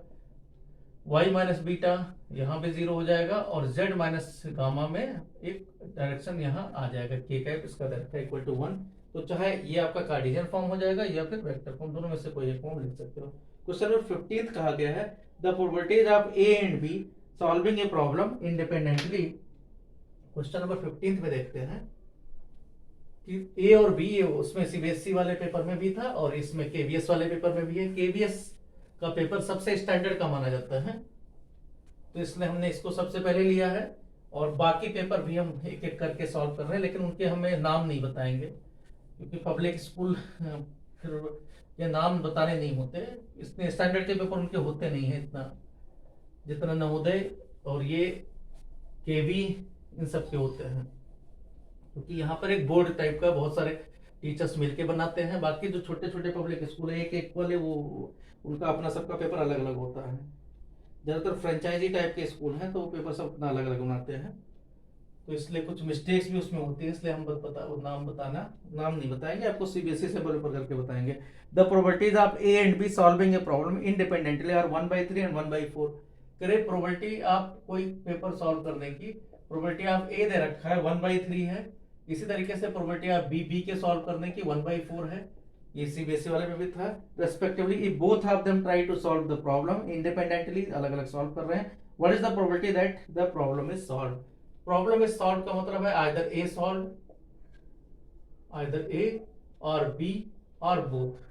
[SPEAKER 1] y माइनस बीटा यहाँ पे 0 हो जाएगा, और z माइनस गामा में एक डायरेक्शन यहाँ आ जाएगा, k कैप इसका डायरेक्शन इक्वल टू 1। तो चाहे ये आपका कार्टेशियन फॉर्म हो जाएगा या फिर वेक्टर फॉर्म, दोनों में से कोई एक फॉर्म लिख सकते हो। क्वेश्चन नंबर 15 कहा गया है the probabilities of A and B solving a problem independently. Question number 15 में देखते हैं कि ए और बी, उसमें सीबीएसई वाले पेपर में भी था और इसमें केवीएस वाले पेपर में भी है। केवीएस का पेपर सबसे स्टैंडर्ड का माना जाता है, तो इसलिए हमने इसको सबसे पहले लिया है, और बाकी पेपर भी हम एक एक करके सॉल्व कर रहे हैं, लेकिन उनके हमें नाम नहीं बताएंगे क्योंकि पब्लिक स्कूल फिर ये नाम बताने नहीं होते, इसमें स्टैंडर्ड के पेपर उनके होते नहीं है इतना जितना नवोदय और ये केवी इन सब के होते हैं, क्योंकि यहाँ पर एक बोर्ड टाइप का बहुत सारे टीचर्स मिलके बनाते हैं। बाकी जो छोटे छोटे पब्लिक स्कूल है एक एक वाले, वो उनका अपना सबका पेपर अलग अलग होता है। ज़्यादातर फ्रेंचाइजी टाइप के स्कूल हैं तो वो पेपर सब अपना अलग अलग बनाते हैं, तो इसलिए कुछ मिस्टेक्स भी उसमें होती है, इसलिए हम नाम नहीं बताएंगे, आपको सीबीएसई से बराबर करके बताएंगे। The probabilities of A and B solving a problem independently are 1/3 and 1/4। करे प्रोबेबिलिटी आप कोई पेपर सॉल्व करने की, प्रोबेबिलिटी ऑफ ए दे रखा है 1/3 है, इसी तरीके से प्रोबेबिलिटी ऑफ बी के सॉल्व करने की 1/4 है, ये सीबीएसई वाले में भी था। Respectively if both of them try to solve the problem independently, अलग अलग सॉल्व कर रहे हैं, what is the probability that the problem is solve. Problem is solve का मतलब है either A solve, either A और बी और बोथ।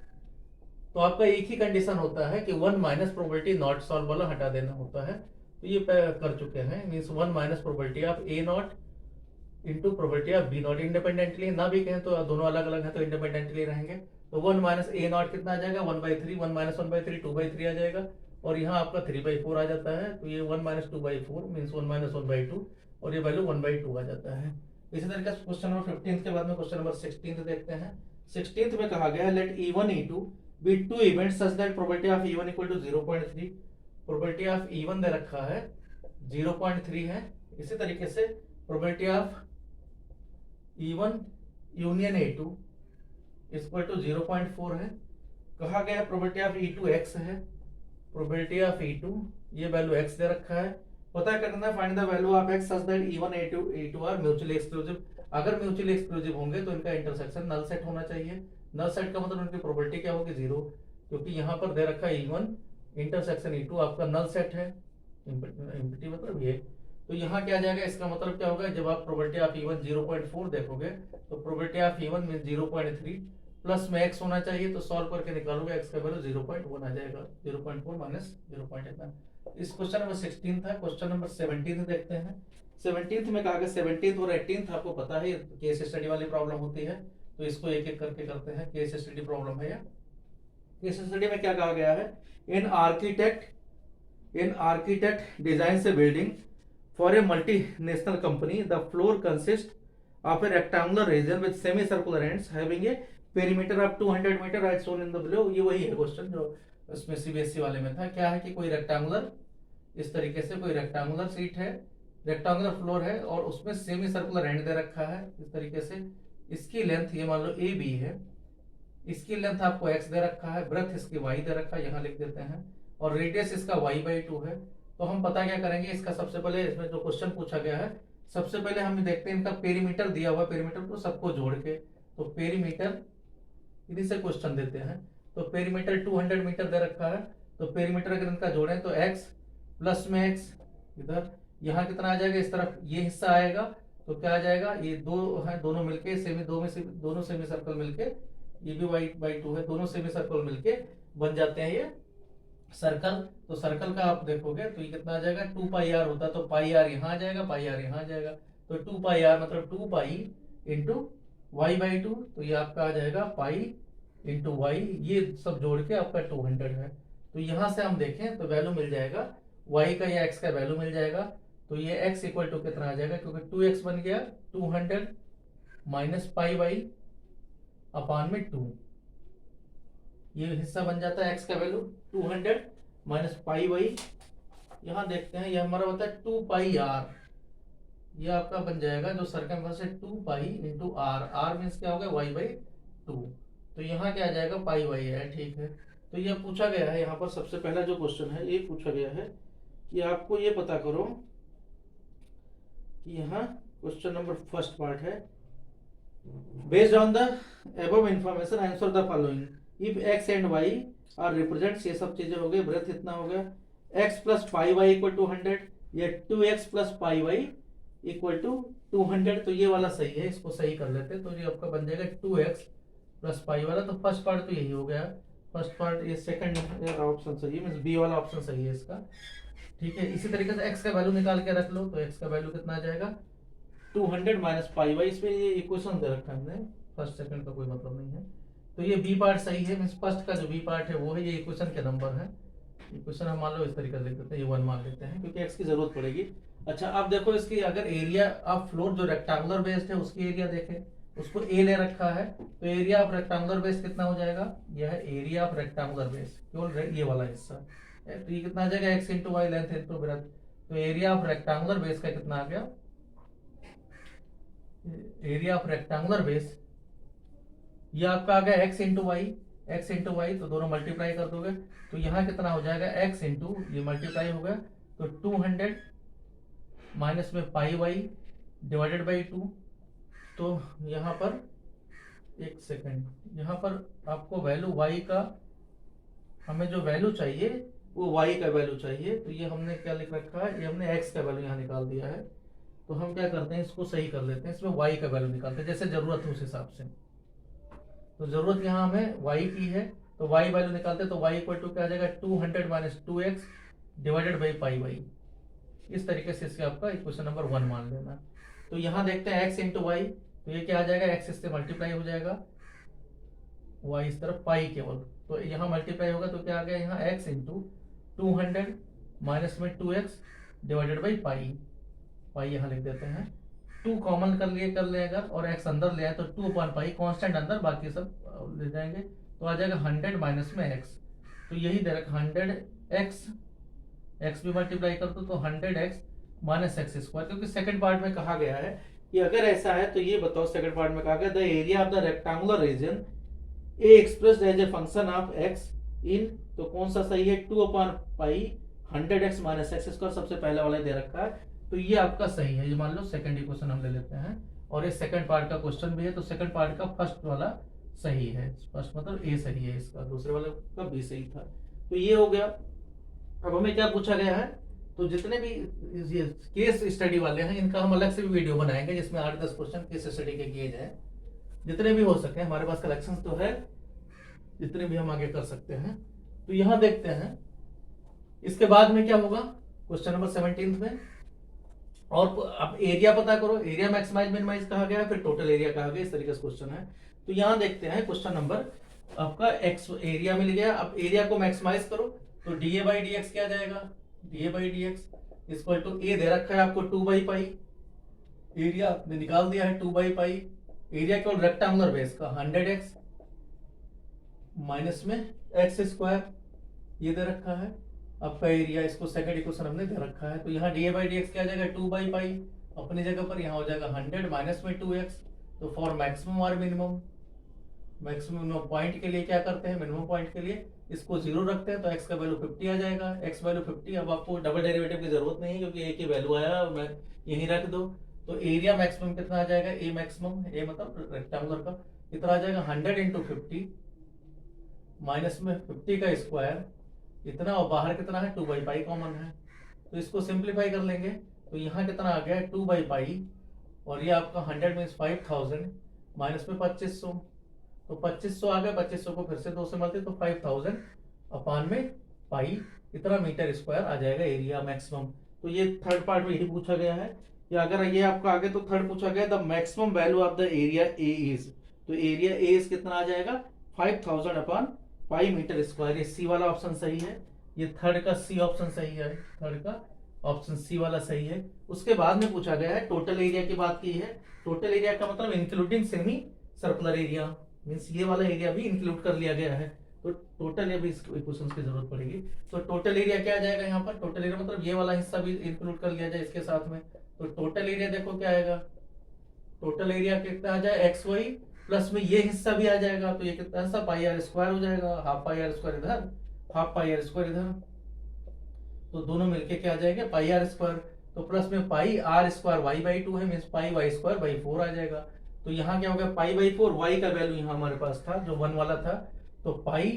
[SPEAKER 1] तो आपका एक ही कंडीशन होता है कि 1 माइनस प्रोबेबिलिटी नॉट सॉल्व वाला हटा देना होता है, तो ये कर चुके हैं, means 1 minus probability of A not into probability of B not independently, ना भी कहें तो दोनों अलग अलग है तो इंडिपेंडेंटली रहेंगे। तो 1 माइनस ए नॉट कितना आ जाएगा 1/3, 1 माइनस 1/3 2/3 आ जाएगा, और यहाँ आपका 3/4 आ जाता है, तो ये 1 माइनस 2/4 मीन्स 1 माइनस 1/2, और ये वैल्यू 1/2 आ जाता है। इसी तरीके से क्वेश्चन नंबर 15 के बाद में क्वेश्चन नंबर 16 देखते हैं। 16 में कहा गया है let E1 E2 be two events such that probability of E1 equal to 0.3। Probability of E1 दे रखा है 0.3 है, इसी तरीके से probability of E1 union E2 equal to 0.4 है। कहा गया प्रोबेबिलिटी ऑफ E2 x है, प्रोबेबिलिटी ऑफ E2 ये वैल्यू x दे रखा है, पता करना है find the value of x such that E1 E2 are mutually exclusive. अगर म्यूचुअली एक्सक्लूसिव होंगे तो इनका इंटरसेक्शन नल सेट होना चाहिए। नल सेट का मतलब उनकी प्रोबेबिलिटी क्या होगी 0, क्योंकि यहाँ पर दे रखा है E1 इंटरसेक्शन E2 आपका नल सेट है, इम्पिटी मतलब ये। तो यहाँ क्या आ जाएगा, इसका मतलब क्या होगा, जब आप प्रोबेबिलिटी ऑफ E1 0.4 देखोगे तो probability of E1 mean 0.3 plus में x होना चाहिए, तो सॉल्व करके निकालोगे x का वैल्यू 0.1 आ जाएगा, 0.4 माइनस 0.1। इस क्वेश्चन नंबर 16 था। क्वेश्चन नंबर 17 देखते हैं। 17 में कहा गया 17 और 18 आपको पता है केस स्टडी वाली प्रॉब्लम होती है, तो इसको एक एक करके करते हैं। केस स्टडी प्रॉब्लम है, केस स्टडी में क्या कहा गया है, इन आर्किटेक्ट डिजाइन से building for a multinational company the floor consist of a rectangular region with semicircular ends having a perimeter of 200 meter as shown in the below। ये वही है क्वेश्चन जो उसमें सीबीएसई वाले में था। क्या है कि कोई रेक्टेंगुलर, इस तरीके से कोई रेक्टेंगुलर सीट है, रेक्टेंगुलर फ्लोर है, और उसमें सेमी सर्कुलर एंड दे रखा है इस तरीके से। इसकी लेंथ ये मान लो ए बी है, इसकी लेंथ आपको x दे रखा है, ब्रेथ इसकी y दे रखा है, यहाँ लिख देते हैं, और रेडियस इसका y/2 है। तो हम पता क्या करेंगे, इसका सबसे पहले इसमें जो क्वेश्चन पूछा गया है, सबसे पहले हम देखते हैं इनका पेरीमीटर दिया हुआ, पेरीमीटर को सबको जोड़ के, तो पेरीमीटर इन्हीं से क्वेश्चन देते हैं। तो पेरीमीटर 200 मीटर दे रखा है, तो पेरीमीटर अगर इनका जोड़ें तो x प्लस में x इधर, यहाँ कितना आ जाएगा, इस तरफ ये हिस्सा आएगा, तो क्या आ जाएगा, ये दो है, दोनों मिलके दोनों सेमी सर्कल मिलके, ये भी y/2 है, दोनों सेमी सर्कल मिलके बन जाते हैं ये सर्कल। तो सर्कल का आप देखोगे तो ये कितना आ जाएगा, 2πr होता, तो πr यहाँ आ जाएगा, πr यहाँ आ जाएगा, तो 2πr मतलब 2π इंटू y/2, तो ये आपका आ जाएगा पाई इंटू वाई, ये सब जोड़ के आपका 200 है। तो यहाँ से हम देखें तो वैल्यू मिल जाएगा y का या x का वैल्यू मिल जाएगा, तो ये x इक्वल टू कितना आ जाएगा, क्योंकि 2x बन गया 200 माइनस πy अपान में 2, ये हिस्सा बन जाता है x का वैल्यू 200 माइनस πy। यहाँ देखते हैं ये हमारा होता है 2πr, ये आपका बन जाएगा जो सर्कमफरेंस है 2π इंटू r मीन्स क्या होगा y/2, तो यहाँ क्या आ जाएगा πy है, ठीक है। तो ये पूछा गया है यहाँ पर सबसे पहला जो क्वेश्चन है ये पूछा गया है
[SPEAKER 2] कि आपको ये पता करो कि यहाँ क्वेश्चन नंबर फर्स्ट पार्ट है, based on the above information answer the following if X and Y are represents, ये सब चीजें हो गई, वृत्त इतना हो गया, X plus pi Y equal to 100 या 2x plus pi Y equal to 200, तो ये वाला सही है, इसको सही कर लेते हैं। तो ये आपका बन जाएगा 2x प्लस पाई वाला, तो फर्स्ट पार्ट तो यही हो गया, फर्स्ट पार्ट, ये सेकंड ऑप्शन सही है, मींस बी वाला ऑप्शन सही है इसका। ठीक है, इसी तरीके से x का वैल्यू निकाल के रख लो, तो x का वैल्यू कितना आ जाएगा 200 माइनस पाई वाई, इसमें ये इक्वेशन दे रखा है हमने, फर्स्ट सेकंड का कोई मतलब नहीं है। तो ये बी पार्ट सही है, मींस फर्स्ट का जो बी पार्ट है वो है, ये इक्वेशन के नंबर है। इक्वेशन हम मान लो इस तरीके से लिख देते हैं, ये 1 मान लेते हैं क्योंकि x की जरूरत पड़ेगी। अच्छा अब देखो इसकी अगर एरिया ऑफ फ्लोर जो रेक्टेंगुलर बेस्ड है उसकी एरिया देखें, उसको a ले रखा है, तो एरिया ऑफ रेक्टेंगुलर बेस कितना हो जाएगा, यह है एरिया ऑफ रेक्टेंगुलर बेस, केवल ये वाला हिस्सा, तो ये कितना आ जाएगा x into Y, length into breadth, तो एरिया ऑफ रेक्टेंगुलर बेस का कितना आ गया, एरिया ऑफ रेक्टेंगुलर बेस ये आपका आ गया x into Y, X into Y, तो दोनों मल्टीप्लाई कर दोगे, तो यहाँ कितना हो जाएगा x इंटू ये मल्टीप्लाई हो गया, तो 200 माइनस में पाई वाई डिवाइडेड बाई 2, तो यहाँ पर एक सेकेंड, यहाँ पर आपको वैल्यू y का, हमें जो वैल्यू चाहिए वो y का वैल्यू चाहिए, तो ये हमने क्या लिख रखा है, ये हमने x का वैल्यू यहाँ निकाल दिया है। तो हम क्या करते हैं, इसको सही कर लेते हैं, इसमें y का वैल्यू निकालते हैं जैसे जरूरत है उस हिसाब से। तो जरूरत यहाँ हमें y की है, तो y वैल्यू निकालते हैं, तो y इक्वल टू क्या आ जाएगा 200 minus 2x divided by pi Y, इस तरीके से इसके आपका इक्वेशन नंबर 1 मान लेना। तो यहाँ देखते हैं x इंटू वाई, तो ये क्या आ जाएगा, x इससे मल्टीप्लाई हो जाएगा, y इस तरफ पाई केवल, तो यहाँ मल्टीप्लाई होगा, तो क्या आ गया यहाँ x इंटू 200 माइनस में 2x डिवाइडेड बाई पाई, पाई यहाँ लिख देते हैं, 2 कॉमन कर ले अगर, और x अंदर ले आए तो 2 अपॉन पाई, कांस्टेंट अंदर, बाकी सब ले जाएंगे, तो आ जाएगा 100 माइनस में x, तो यही दे रखा 100x, x भी मल्टीप्लाई कर दो तो 100x माइनस एक्स स्क्वायर, क्योंकि सेकंड पार्ट में कहा गया है कि अगर ऐसा है तो ये बताओ, सेकंड पार्ट में कहा गया the area of the rectangular region a expressed as a function of x in, तो कौन सा सही है 2 upon pi 100x minus X square, सबसे पहले वाला दे रखा है, तो ये आपका सही है, ये मान लो सेकंड इक्वेशन हम ले लेते हैं, और ये सेकंड पार्ट का क्वेश्चन भी है, तो सेकंड पार्ट का फर्स्ट वाला सही है, फर्स्ट मतलब ए सही है इसका, दूसरे वाले का बी सही था, तो ये हो गया। अब हमें क्या पूछा गया है, तो जितने भी ये केस स्टडी वाले हैं इनका हम अलग से भी वीडियो बनाएंगे, जिसमें 8-10 क्वेश्चन केस स्टडी के किए जाए, जितने भी हो सके, हमारे पास कलेक्शन तो है, जितने भी हम आगे कर सकते हैं। तो यहां देखते हैं इसके बाद में क्या होगा क्वेश्चन नंबर 17 में, और अब एरिया पता करो, एरिया मैक्सिमाइज मिनिमाइज कहा गया है, फिर टोटल एरिया कहा गया, इस तरीके से क्वेश्चन है। तो यहां देखते हैं क्वेश्चन नंबर आपका एक्स एरिया मिल गया, अब एरिया को मैक्सिमाइज करो, तो डीए बाई डी एक्स क्या जाएगा, D A by D X equal to A दे रखा है आपको 2 बाई पाई, एरिया आपने निकाल दिया है 2 बाई पाई, एरिया केवल रेक्टेंगुलर बेस का 100x माइनस में एक्स स्क्वायर ये दे रखा है आपका एरिया, इसको सेकंड इक्वेशन हमने दे रखा है। तो यहाँ डी बाई डी एक्स क्या आ जाएगा 2 बाई पाई अपनी जगह पर, यहाँ हो जाएगा 100 माइनस में 2x, तो फॉर मैक्सिमम और मिनिमम, मैक्सिमम पॉइंट के लिए क्या करते हैं, मिनिमम पॉइंट के लिए इसको 0 रखते हैं, तो x का वैल्यू 50 आ जाएगा, x वैल्यू 50, अब आपको डबल डेरिवेटिव की जरूरत नहीं है क्योंकि एक ही वैल्यू आया, मैं यही रख दो, तो एरिया मैक्सिमम कितना आ जाएगा, ए मैक्सिमम, ए मतलब रेक्टेंगुलर का कितना आ जाएगा 100 इंटू 50 माइनस में 50 का स्क्वायर इतना, और बाहर कितना है 2 बाई पाई कॉमन है, तो इसको सिंप्लीफाई कर लेंगे, तो यहाँ कितना आ गया 2 बाई पाई, और ये आपका 100 मीन्स 5000 माइनस में 2500, तो 2500 आ गया, 2500 को फिर से 2 से मल्टी, तो 5000 अपान में पाई इतना मीटर स्क्वायर आ जाएगा एरिया मैक्सिमम। तो ये थर्ड पार्ट में यही पूछा गया है, या अगर ये आपका आगे तो थर्ड पूछा गया the maximum value of the area A is, तो एरिया ए इज कितना आ जाएगा 5000 अपान पाई मीटर स्क्वायर, ये सी वाला ऑप्शन सही है, ये थर्ड का सी ऑप्शन सही है, थर्ड का ऑप्शन सी वाला सही है। उसके बाद में पूछा गया है टोटल एरिया की बात की है, टोटल एरिया का मतलब including semi circular area, means ये वाला एरिया भी इंक्लूड कर लिया गया है, तो टोटल ये भी इक्वेशंस की जरूरत पड़ेगी। तो टोटल एरिया क्या आ जाएगा यहाँ पर, टोटल एरिया मतलब ये वाला हिस्सा भी इंक्लूड कर लिया जाए इसके साथ में, तो टोटल एरिया देखो क्या आएगा, टोटल एरिया कितना आ जाए एक्स वाई प्लस में ये हिस्सा भी आ जाएगा, तो ये कितना सा पाई आर स्क्वायर हो जाएगा, हाफ पाई आर स्क्वायर इधर, हाफ पाई आर स्क्वायर इधर, तो दोनों मिलके क्या आ जाएंगे पाई आर स्क्वायर, तो प्लस में pi R square Y by 2 है, means pi Y square by 4 आ जाएगा। तो यहाँ क्या हो गया पाई बाई 4, वाई का वैल्यू यहाँ हमारे पास था जो 1 वाला था, तो पाई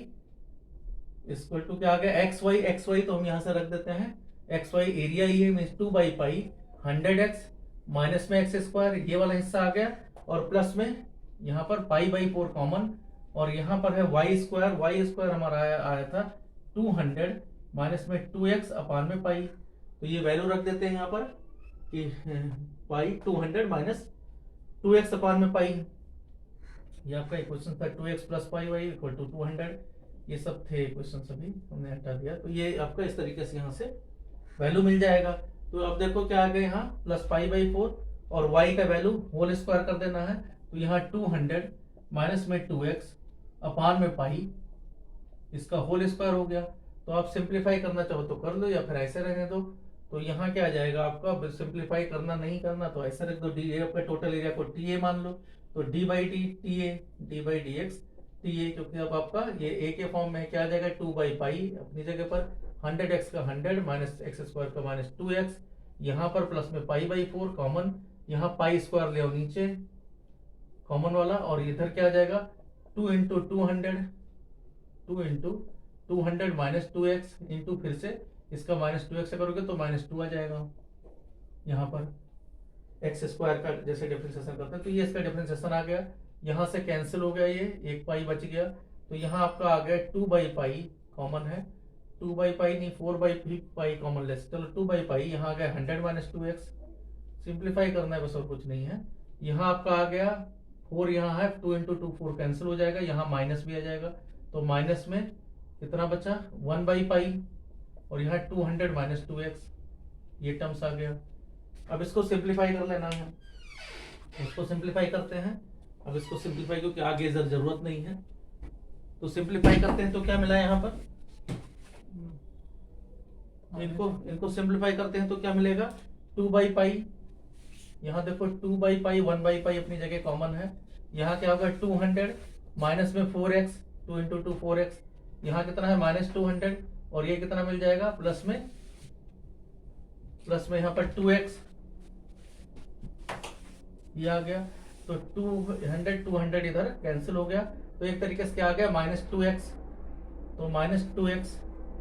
[SPEAKER 2] इक्वल टू क्या आ गया एक्स वाई तो हम यहाँ से रख देते हैं एक्स वाई एरिया ही है, means 2 by pi 100x minus में एक्स स्क्वायर ये वाला हिस्सा आ गया, और प्लस में यहाँ पर पाई बाई 4 कॉमन, और यहाँ पर है वाई स्क्वायर हमारा आया था 200 माइनस में 2x अपान में पाई, तो ये वैल्यू रख देते हैं यहाँ पर कि पाई 200 माइनस 2x अपान में पाई, ये आपका इक्वेशन था 2x plus pi Y equal to 200, ये सब थे इक्वेशन सभी हमने हटा दिया, तो ये आपका इस तरीके से यहाँ से वैल्यू मिल जाएगा। तो अब देखो क्या आ गया यहाँ प्लस पाई बाई 4 और y का वैल्यू होल स्क्वायर कर देना है, तो यहाँ 200 माइनस में 2x अपान में पाई इसका होल स्क्वायर हो गया। तो आप सिंप्लीफाई करना चाहो तो कर लो या फिर ऐसे रहने दो, तो यहाँ क्या आ जाएगा आपका, सिंप्लीफाई करना नहीं करना तो ऐसे रख दो, डी आपका टोटल एरिया को टी ए मान लो, तो D by T T A D by D x T A, क्योंकि अब आपका ये ए के फॉर्म में क्या आ जाएगा 2 बाई पाई अपनी जगह पर 100x का 100 माइनस एक्स स्क्वायर का माइनस 2x, यहाँ पर प्लस में पाई बाई 4 कॉमन, यहाँ पाई स्क्वायर ले आओ नीचे कॉमन वाला, और इधर क्या आ जाएगा 2 इंटू 200 माइनस 2x इंटू फिर से इसका माइनस 2x से करोगे तो माइनस 2 आ जाएगा, यहाँ पर एक्स स्क्वायर का जैसे डिफरेंशिएशन करते हैं, तो ये इसका डिफरेंशिएशन आ गया, यहाँ से कैंसिल हो गया, ये एक पाई बच गया, तो यहाँ आपका आ गया 2 बाई पाई कॉमन है, 2 बाई पाई नहीं 4 बाई पाई कॉमन लेस, चलो 2 बाई पाई यहाँ आ गया 100 माइनस 2x, सिंप्लीफाई करना है बस और कुछ नहीं है। यहाँ आपका आ गया 4, यहाँ है 2 इंटू 2 4 कैंसिल हो जाएगा, यहाँ माइनस भी आ जाएगा, तो माइनस में कितना बचा 1 बाई पाई, और यहाँ 200 माइनस 2x ये टर्म्स आ गया। अब इसको सिंप्लीफाई कर लेना है, इसको सिंप्लीफाई करते हैं, अब इसको सिंप्लीफाई क्योंकि आगे जरूरत नहीं है, तो सिंप्लीफाई करते हैं तो क्या मिला यहाँ पर, इनको सिंप्लीफाई करते हैं तो क्या मिलेगा 2 बाई पाई, यहाँ देखो 2 बाई पाई 1 बाई पाई अपनी जगह कॉमन है, यहाँ क्या होगा 200 माइनस में 4x 2 इंटू 2 4x, यहाँ कितना है माइनस 200, और ये कितना मिल जाएगा प्लस में यहाँ पर 2x ये आ गया, तो 200 इधर कैंसिल हो गया, तो एक तरीके से क्या आ गया माइनस 2x, तो माइनस 2x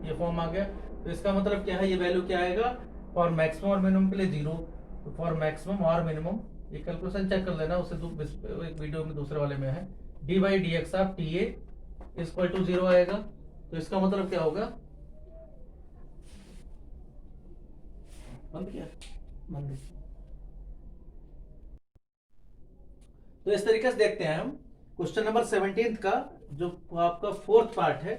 [SPEAKER 2] ये फॉर्म आ गया, तो इसका मतलब क्या है ये वैल्यू क्या आएगा फॉर मैक्सिमम और मिनिमम के लिए 0, तो फॉर मैक्सिमम और मिनिमम ये कैलकुलेशन चेक कर लेना, उसे एक वीडियो में दूसरे वाले में है, D by D X of T A equal to 0 आएगा, तो इसका मतलब क्या होगा बंद किया बंद। तो इस तरीके से देखते हैं हम क्वेश्चन नंबर 17 का जो आपका फोर्थ पार्ट है,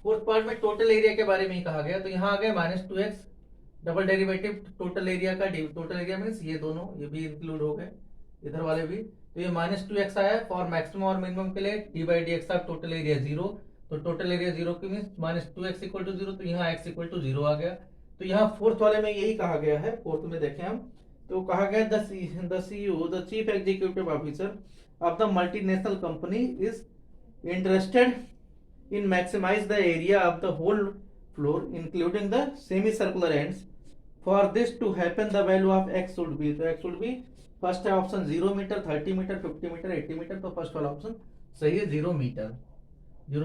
[SPEAKER 2] फोर्थ पार्ट में टोटल एरिया के बारे में ही कहा गया, तो यहाँ आ गया minus 2x double derivative total area का, टोटल एरिया मीन्स ये दोनों ये भी इंक्लूड हो गए इधर वाले भी, तो ये माइनस 2x आया फॉर मैक्सिमम और मिनिमम के लिए, D by D X of total area 0, तो टोटल एरिया 0 की means minus 2x equal to 0, तो यहाँ x इक्वल टू 0 आ गया, तो यहाँ फोर्थ वाले में यही कहा गया है, फोर्थ में देखें हम तो कहा गया the CEO the chief executive officer of the multinational company is interested in maximize the area of the whole floor including the semicircular ends. For this to happen the value of x should be, तो x should be first है option 0 metre 30 metre 50 metre 80 metre, तो first वाला option सही है 0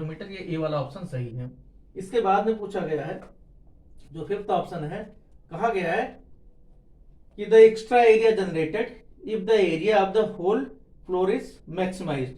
[SPEAKER 2] metre ये ए वाला option सही है। इसके बाद में पूछा गया है जो फिफ्थ ऑप्शन है, कहा गया है कि the extra area generated if the area of the whole floor is maximised,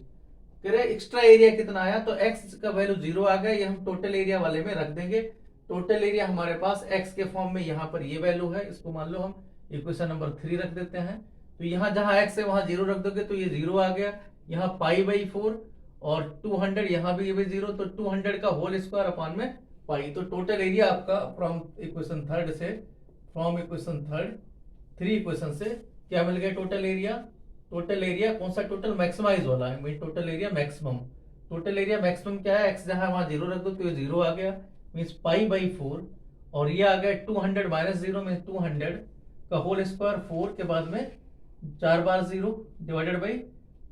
[SPEAKER 2] कह रहे एक्स्ट्रा एरिया कितना आया, तो x का वैल्यू 0 आ गया, ये हम टोटल एरिया वाले में रख देंगे, टोटल एरिया हमारे पास x के फॉर्म में यहाँ पर ये वैल्यू है, इसको मान लो हम इक्वेशन नंबर 3 रख देते हैं, तो यहाँ जहां x है वहां 0 रख दोगे तो ये 0 आ गया, यहाँ पाई बाई 4 और 200 यहाँ भी ये भी 0, तो 200 का होल स्क्वायर अपान में पाई, तो टोटल एरिया आपका फ्रॉम इक्वेशन थर्ड 3 इक्वेशन से क्या मिल गया टोटल एरिया कौन सा टोटल मैक्सिमाइज वाला है, टोटल एरिया मैक्सिमम क्या है, x जहां वहां 0 रख दो तो ये 0 आ गया, मीन्स पाई बाई 4, और ये आ गया 200 माइनस 0 मीन्स 200 का होल स्क्वायर 4 के बाद में 4 बार 0 डिवाइडेड बाई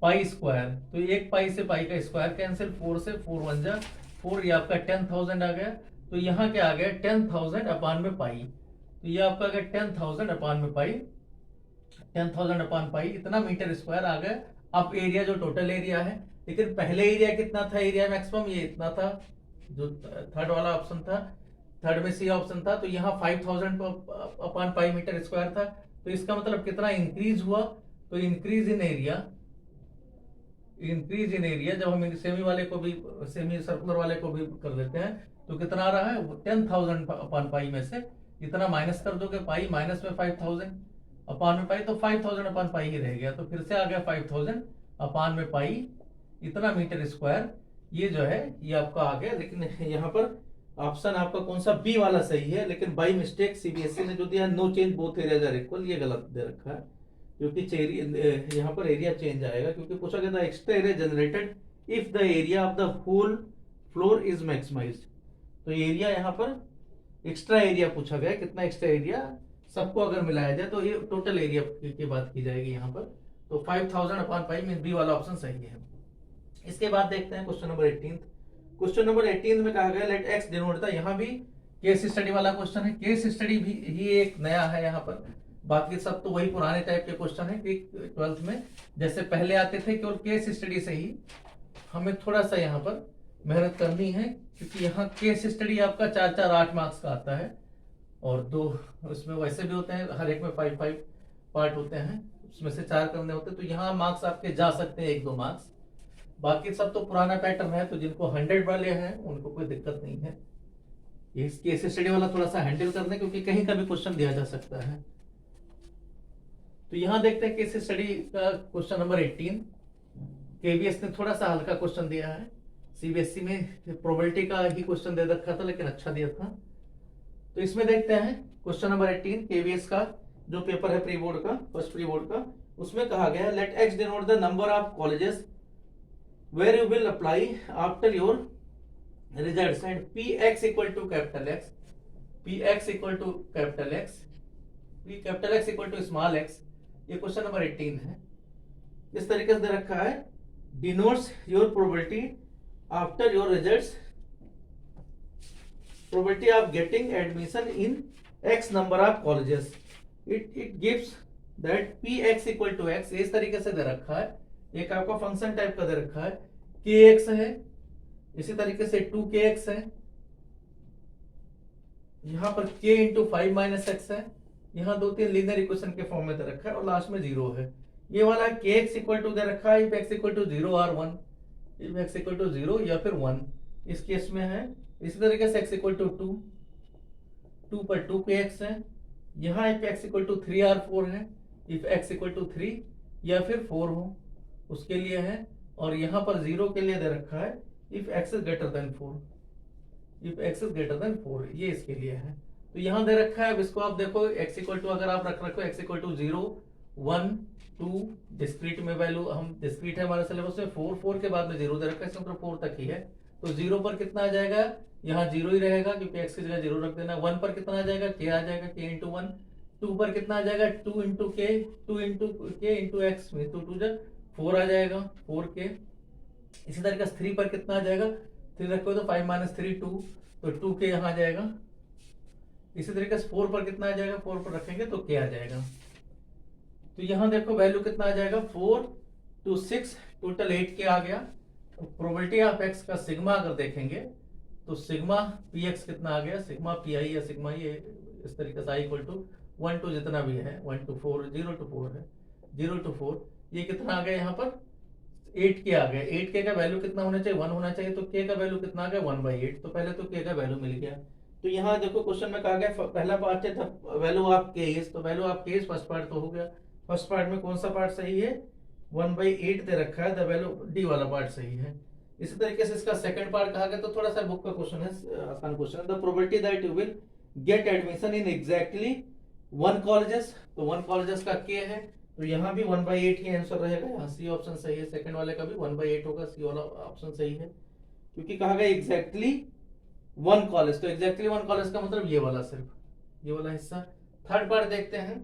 [SPEAKER 2] पाई स्क्वायर, तो एक पाई से पाई का स्क्वायर कैंसिल, 4 से 4 1 जा 4, ये आपका 10,000 आ गया, तो यहाँ क्या आ गया 10,000 अपान में पाई, तो ये आपका आ गया 10,000 अपान में पाई, 10,000 अपान पाई इतना मीटर स्क्वायर आ गया। अब एरिया जो टोटल एरिया है, लेकिन पहले एरिया कितना था, एरिया मैक्सिमम ये इतना था, जो थर्ड वाला ऑप्शन था, थर्ड में सी ऑप्शन था, तो यहाँ 5,000 अपान पाई मीटर स्क्वायर था। तो इसका मतलब कितना इंक्रीज हुआ, तो increase in area, increase in area जब हम सेमी वाले को भी, सेमी सर्कुलर वाले को भी कर देते हैं, तो कितना आ रहा है 10,000 अपान पाई में से इतना माइनस कर दोगे, पाई माइनस में 5,000 अपान में पाई, तो 5,000 अपान पाई ही रह गया, तो फिर से आ गया 5,000 अपान में पाई इतना मीटर स्क्वायर, ये जो है ये आपका आ गया। लेकिन यहाँ पर ऑप्शन आपका कौन सा, बी वाला सही है, लेकिन बाई मिस्टेक सीबीएसई ने जो दिया no change both areas are equal, ये गलत दे रखा है, क्योंकि यहाँ पर एरिया चेंज आएगा, क्योंकि पूछा गया था extra area generated if the area of the whole floor is maximised, तो एरिया यहाँ पर एक्स्ट्रा एरिया पूछा गया, कितना एक्स्ट्रा एरिया, सबको अगर मिलाया जाए तो ये टोटल एरिया की बात की जाएगी यहाँ पर। तो 5,000 अपान पाई में बी वाला ऑप्शन सही है। इसके बाद देखते हैं क्वेश्चन नंबर 18। क्वेश्चन नंबर 18 में कहा गया लेट एक्स डिनोट था, यहाँ भी केस स्टडी वाला क्वेश्चन है, केस स्टडी भी ही एक नया है यहाँ पर, बाकी सब तो वही पुराने टाइप के क्वेश्चन है कि 12th में जैसे पहले आते थे, केवल केस स्टडी से ही हमें थोड़ा सा यहाँ पर मेहनत करनी है, क्योंकि यहाँ केस स्टडी आपका 4-4 8 मार्क्स का आता है, और 2 उसमें वैसे भी होते हैं, हर एक में 5-5 पार्ट होते हैं, उसमें से 4 करने होते हैं, तो यहाँ मार्क्स आपके जा सकते हैं 1-2 मार्क्स, बाकी सब तो पुराना पैटर्न है, तो जिनको 100 वाले हैं उनको कोई दिक्कत नहीं है। ये केस स्टडी वाला थोड़ा सा हैंडल करने, क्योंकि कहीं का भी क्वेश्चन दिया जा सकता है। तो यहाँ देखते हैं केस स्टडी का क्वेश्चन नंबर 18। केवीएस ने थोड़ा सा हल्का क्वेश्चन दिया है, सीबीएसई में प्रोबेबिलिटी का ही क्वेश्चन दे रखा था, लेकिन अच्छा दिया था। तो इसमें देखते हैं क्वेश्चन नंबर 18 केवीएस का जो पेपर है प्री बोर्ड का, फर्स्ट प्री बोर्ड का, उसमें कहा गया है let X denote the number of colleges where you will apply after your results and P X equal to capital X, P X equal to capital X, P capital X equal to small X, ये question number 18 है। इस तरीके से दे रखा है denotes your probability after your results, probability of getting admission in X number of colleges, it gives that P X equal to X, इस तरीके से दे रखा है, एक आपका फंक्शन टाइप का दे रखा है, के एक्स है, इसी तरीके से 2kx है, यहां पर k इंटू 5 माइनस एक्स है, यहाँ 2-3 लीनियर इक्वेशन के फॉर्म में दे रखा है, और लास्ट में 0 है। ये वाला kx इक्वल टू दे रखा है इफ x इक्वल टू 0 और 1, इफ x इक्वल टू 0 या फिर 1 इस केस में है। इसी तरीके से x इक्वल टू 2 पर 2kx है, यहाँ इफ x इक्वल टू 3 और 4 है, इफ x इक्वल टू 3 या फिर 4 हो उसके लिए है, और यहाँ पर 0 के लिए दे रखा है if x is greater then 4, if x is greater then 4, ये इसके लिए है। तो यहाँ दे रखा है, अब इसको आप देखो x इक्वल टू अगर आप रख रखो x इक्वल टू 0 1 2 डिस्क्रीट में वैल्यू, हम डिस्क्रीट है हमारे सिलेबस में, 4 के बाद में 0 दे रखा है, इसका मतलब 4 तक ही है, तो 0 पर कितना आ जाएगा, यहाँ 0 ही रहेगा क्योंकि x की जगह 0 रख देना। 1 पर कितना आ जाएगा, k आ जाएगा, k इंटू 1। 2 पर कितना आ जाएगा, 2 into k, 2 into k into x में, तो 2 जब 4 आ जाएगा 4k। इसी तरीके से 3 पर कितना आ जाएगा, 3 रखो तो 5 माइनस 3 2, तो 2k यहाँ आ जाएगा। इसी तरीके से 4 पर कितना आ जाएगा, 4 पर रखेंगे तो k आ जाएगा। तो यहाँ देखो वैल्यू कितना आ जाएगा, 4 2 6 टोटल 8k आ गया। तो प्रोबेबिलिटी ऑफ x का सिग्मा अगर देखेंगे तो सिग्मा px कितना आ गया, सिग्मा pi या सिग्मा ये इस तरीके से i इक्वल टू 1 to जितना भी है 1 to 4 0 to 4 है, 0 to 4 ये कितना आ गया, यहाँ पर 8k आ गया। 8k का वैल्यू कितना होना चाहिए, 1 होना चाहिए, तो k का वैल्यू कितना आ गया 1/8, तो पहले तो k का वैल्यू मिल गया। तो यहाँ देखो क्वेश्चन में कहा गया पहला पार्ट है वैल्यू ऑफ k इज, तो value of k is first part तो हो गया। फर्स्ट पार्ट में कौन सा पार्ट सही है, 1/8 दे रखा है, द वैल्यू डी वाला पार्ट सही है। इसी तरीके से इसका सेकंड पार्ट कहा गया, तो थोड़ा सा बुक का क्वेश्चन है, आसान क्वेश्चन है, the probability that you will get admission in exactly 1 colleges, तो 1 कॉलेजेस का k है, तो यहाँ भी 1/8 ही आंसर रहेगा, यहाँ सी ऑप्शन सही है, सेकंड वाले का भी 1/8 होगा, सी वाला ऑप्शन सही है, क्योंकि कहा गया एग्जैक्टली 1 कॉलेज, तो एग्जैक्टली 1 कॉलेज का मतलब ये वाला, सिर्फ ये वाला हिस्सा। थर्ड पार्ट देखते हैं,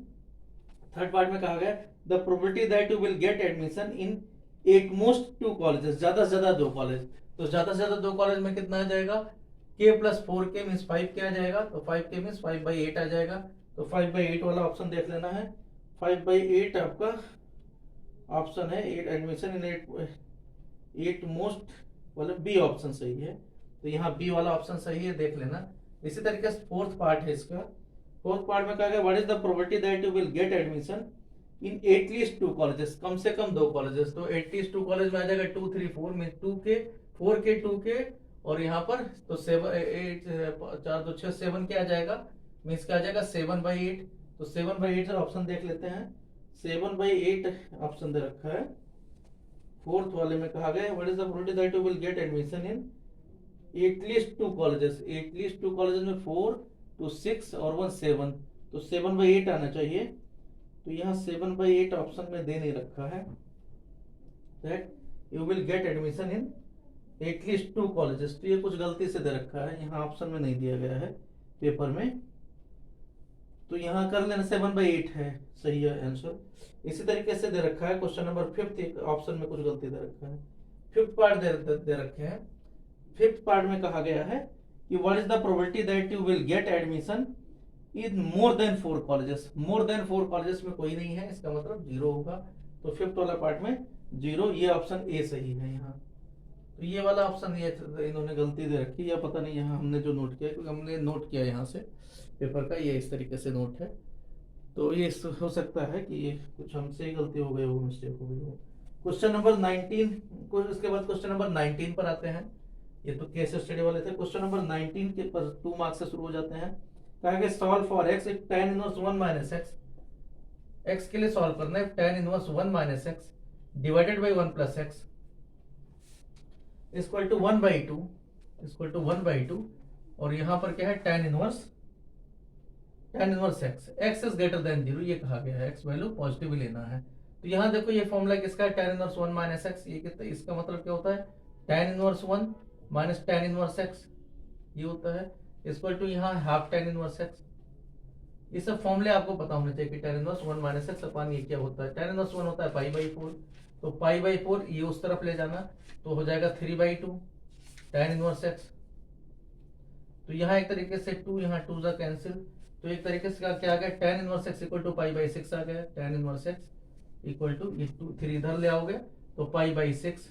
[SPEAKER 2] थर्ड पार्ट में कहा गया the probability that you will get admission in at most 2 colleges, ज्यादा से ज्यादा 2 कॉलेज, तो ज्यादा से ज्यादा 2 कॉलेज में कितना आ जाएगा, k plus 4k means 5k आ जाएगा, तो 5k मीन्स 5/8 आ जाएगा। तो 5/8 वाला ऑप्शन देख लेना है। 5/8 आपका ऑप्शन है, 8 एडमिशन इन 8 मोस्ट, मतलब बी ऑप्शन सही है। तो यहाँ बी वाला ऑप्शन सही है, देख लेना। इसी तरीके से फोर्थ पार्ट है इसका। फोर्थ पार्ट में कहा गया what is the probability that you will get admission in at least 2 colleges, कम से कम 2 कॉलेजेस। तो एटलीस्ट 2 कॉलेज में आ जाएगा 2 3 4 में 2k 4k 2k, और यहाँ पर तो 7 8 4 2 6 7 क्या आ जाएगा, मीन्स क्या आ जाएगा 7/8। तो 7/8 से ऑप्शन देख लेते हैं। 7/8 ऑप्शन दे रखा है। फोर्थ वाले में कहा गया what is the probability that you will get admission in at least 2 colleges. At least 2 colleges में 4 2 6 और 1 7, तो 7/8 आना चाहिए। तो यहाँ 7/8 ऑप्शन में दे नहीं रखा है that you will get admission in at least 2 colleges. तो ये कुछ गलती से दे रखा है, यहाँ ऑप्शन में नहीं दिया गया है पेपर में। तो यहाँ कर लेना 7/8 है, सही है आंसर। इसी तरीके से दे रखा है क्वेश्चन नंबर 5, ऑप्शन में कुछ गलती दे रखा है। फिफ्थ पार्ट दे रखे हैं। फिफ्थ पार्ट में कहा गया है कि what is the probability that you will get admission in more than 4 colleges. More than 4 colleges में कोई नहीं है, इसका मतलब 0 होगा। तो फिफ्थ वाला पार्ट में 0, ये ऑप्शन ए सही है यहाँ। तो ये वाला ऑप्शन ये इन्होंने गलती दे रखी, या पता नहीं यहाँ हमने जो नोट किया, क्योंकि हमने नोट किया यहाँ से पेपर का, ये इस तरीके से नोट है। तो ये हो सकता है कि ये कुछ हमसे ही गलती हो गई हो, मिस्टेक हो गई हो। क्वेश्चन नंबर 19 को, इसके बाद क्वेश्चन नंबर 19 पर आते हैं। ये तो केस स्टडी वाले थे। क्वेश्चन नंबर 19 के पर 2 मार्क्स से शुरू हो जाते हैं। कहा गया solve for x if tan inverse 1 minus x। x के लिए सॉल्व करना है, tan inverse 1 minus x divided by 1 plus x equal to 1/2, equal to 1/2। और यहाँ पर क्या है, tan inverse x, x is greater than 0, ये कहा गया है। x वैल्यू पॉजिटिव लेना है। तो यहाँ देखो ये फॉर्मूला किसका है, tan इनवर्स 1 माइनस x। ये कितना, इसका मतलब क्या होता है, tan inverse 1 minus tan inverse x, ये होता है इक्वल टू यहाँ हाफ tan इनवर्स x। ये सब फॉर्मूले आपको पता होने चाहिए कि tan इनवर्स 1 माइनस x अपन ये क्या होता है। tan इनवर्स 1 होता है π/4, तो π/4 ये उस तरफ ले जाना, तो हो जाएगा 3/2 tan इनवर्स x। तो यहाँ एक तरीके से 2, यहाँ 2 जा कैंसिल, तो एक तरीके से क्या आ गया, tan inverse x equal to π/6 आ गया। tan inverse x equal to ये 2 3 इधर ले आओगे तो π/6।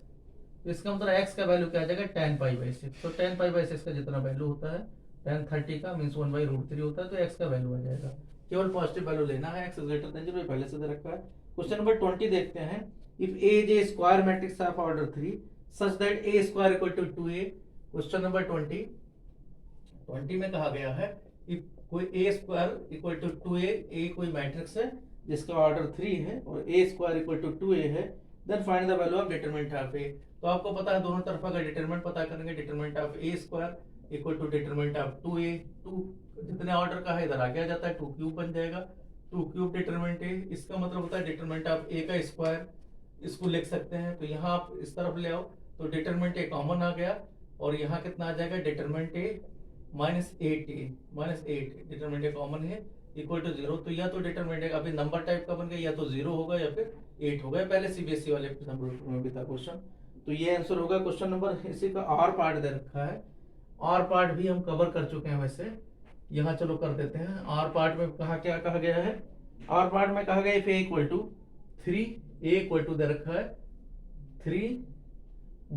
[SPEAKER 2] तो इसका मतलब x का वैल्यू क्या आ जाएगा, tan π/6। तो tan π/6 का जितना वैल्यू होता है tan 30 का मीन्स 1/√3 होता है, तो x का वैल्यू आ जाएगा। केवल पॉजिटिव वैल्यू लेना है, x इज ग्रेटर देन 0, पहले से दे रखा है। क्वेश्चन नंबर 20 देखते हैं। If A is a square matrix of order 3 such that A square equal to 2A। Question number 20 में कहा गया है if कोई A square equal to 2A, A कोई मैट्रिक्स है जिसका ऑर्डर 3 है और A square equal to 2A है, then find the value of determinant of A। तो आपको पता है दोनों तरफा का डिटरमिनेंट पता करेंगे, determinant of A square equal to determinant of 2A। 2 जितने ऑर्डर का है इधर आगे आ जाता है, 2 क्यूब बन जाएगा, 2 क्यूब डिटरमिनेंट A। इसका मतलब होता है डिटरमिनेंट ऑफ A का स्क्वायर, इसको लिख सकते हैं। तो यहाँ आप इस तरफ ले आओ तो डिटरमिनेंट A कॉमन आ गया, और यहाँ कितना आ जाएगा, determinant A -8 determinant A common है इक्वल टू 0। तो या तो डिटरमिनेंट अभी नंबर टाइप का बन गया, या तो 0 होगा या फिर 8 होगा। पहले CBSE वाले नंबर में भी था क्वेश्चन। तो ये आंसर होगा क्वेश्चन नंबर। इसी का और पार्ट दे रखा है, और पार्ट भी हम कवर कर चुके हैं वैसे, यहाँ चलो कर देते हैं। और पार्ट में कहा क्या कहा गया है, और पार्ट में कहा गया if A equal to 3, A equal to दे रखा है 3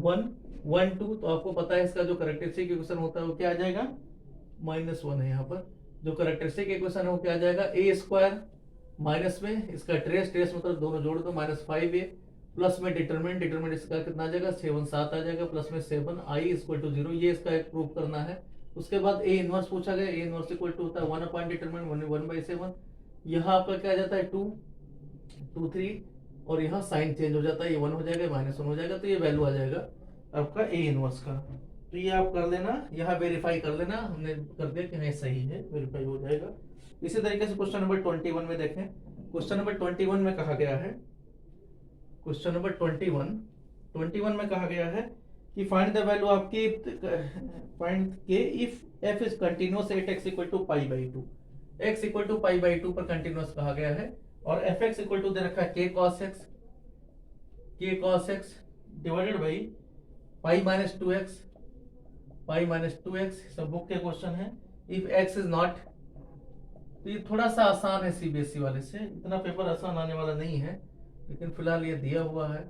[SPEAKER 2] 1 1 2। तो आपको पता है इसका जो कैरेक्टरिस्टिक इक्वेशन होता है वो क्या आ जाएगा, -1 है। यहाँ पर जो कैरेक्टरिस्टिक इक्वेशन है वो क्या आ जाएगा, A स्क्वायर माइनस में इसका ट्रेस मतलब दोनों जोड़ दो, -5A प्लस में डिटरमिनेंट इसका कितना आ जाएगा, 7 आ जाएगा, प्लस में 7 I इक्वल टू 0। ये इसका एक प्रूव करना है। उसके बाद A इनवर्स पूछा गया, A इनवर्स इक्वल टू होता है 1 अपॉन डिटरमिनेंट 1/7। यहाँ आपका क्या आ जाता है 2 2 3, और यहाँ साइन चेंज हो जाता है, ये 1 हो जाएगा, -1 हो जाएगा, तो ये वैल्यू आ जाएगा आपका A इनवर्स का। तो ये आप कर लेना, यहाँ वेरीफाई कर लेना, हमने कर दिया कि हाँ सही है, वेरीफाई हो जाएगा। इसी तरीके से क्वेश्चन नंबर 21 में देखें। क्वेश्चन नंबर 21 में कहा गया है, क्वेश्चन नंबर 21 में कहा गया है कि find the value of K, find K if f is continuous at x equal to π/2। x equal to π/2 पर कंटीन्यूअस कहा गया है, और fx इक्वल टू दे रखा है k cos x divided by π - 2x pi minus 2x, सब book के क्वेश्चन है। इफ x इज नॉट, तो ये थोड़ा सा आसान है सीबीएसई वाले से, इतना पेपर आसान आने वाला नहीं है, लेकिन फिलहाल ये दिया हुआ है,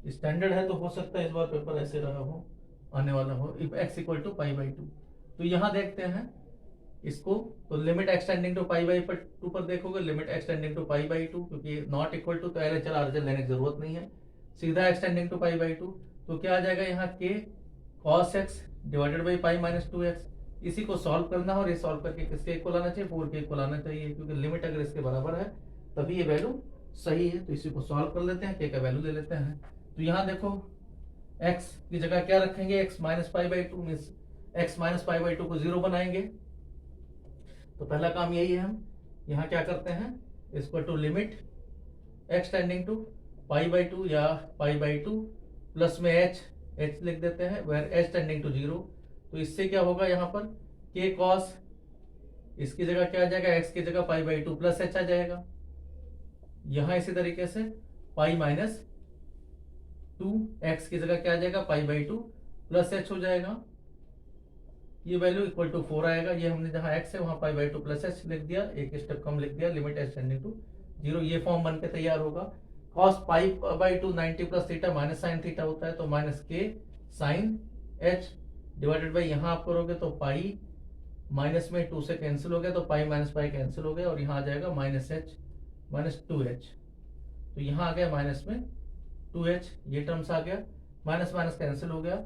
[SPEAKER 2] स्टैंडर्ड है, तो हो सकता है इस बार पेपर ऐसे रहा हो, आने वाला हो। If x equal to pi by 2, तो यहाँ देखते हैं इसको, तो limit extending to pi by 2 पर देखोगे, limit extending to pi by 2, क्योंकि नॉट इक्वल टू तो LHL RHL लेने की जरूरत नहीं है, सीधा एक्सटेंडिंग टू पाई बाई 2, तो क्या आ जाएगा यहाँ k cos x divided by pi minus 2x। इसी को सॉल्व करना है, और ये सॉल्व करके किसके इक्वल आना चाहिए, 4 के इक्वल आना चाहिए, क्योंकि लिमिट अगर इसके बराबर है तभी ये वैल्यू सही है। तो इसी को सॉल्व कर लेते हैं, k का वैल्यू ले लेते हैं। तो यहाँ देखो x की जगह क्या रखेंगे, x minus pi by 2 means x minus pi by 2 को 0 बनाएंगे। तो पहला काम यही है, हम यहाँ क्या करते हैं, equal to limit x tending to pi by 2 या पाई बाई 2 प्लस में h लिख देते हैं, वेयर h टेंडिंग टू 0। तो इससे क्या होगा, यहाँ पर k cos, इसकी जगह क्या आ जाएगा, x की जगह पाई बाई 2 प्लस h आ जाएगा। यहाँ इसी तरीके से पाई माइनस 2 x की जगह क्या आ जाएगा, पाई बाई 2 प्लस h हो जाएगा। ये वैल्यू इक्वल टू 4 आएगा, ये हमने जहाँ x है वहाँ पाई बाई 2 प्लस h लिख दिया, एक स्टेप कम लिख दिया, लिमिट h टेंडिंग टू 0, ये फॉर्म बन के तैयार होगा। cos pi by 2 90 plus theta minus sine theta होता है, तो minus k sine h divided by, यहाँ आप करोगे तो पाई माइनस में 2 से कैंसिल हो गया, तो पाई माइनस पाई कैंसिल हो गया, और यहाँ आ जाएगा माइनस h माइनस 2h, तो यहाँ आ गया माइनस में 2h, ये टर्म्स आ गया, माइनस माइनस कैंसिल हो गया।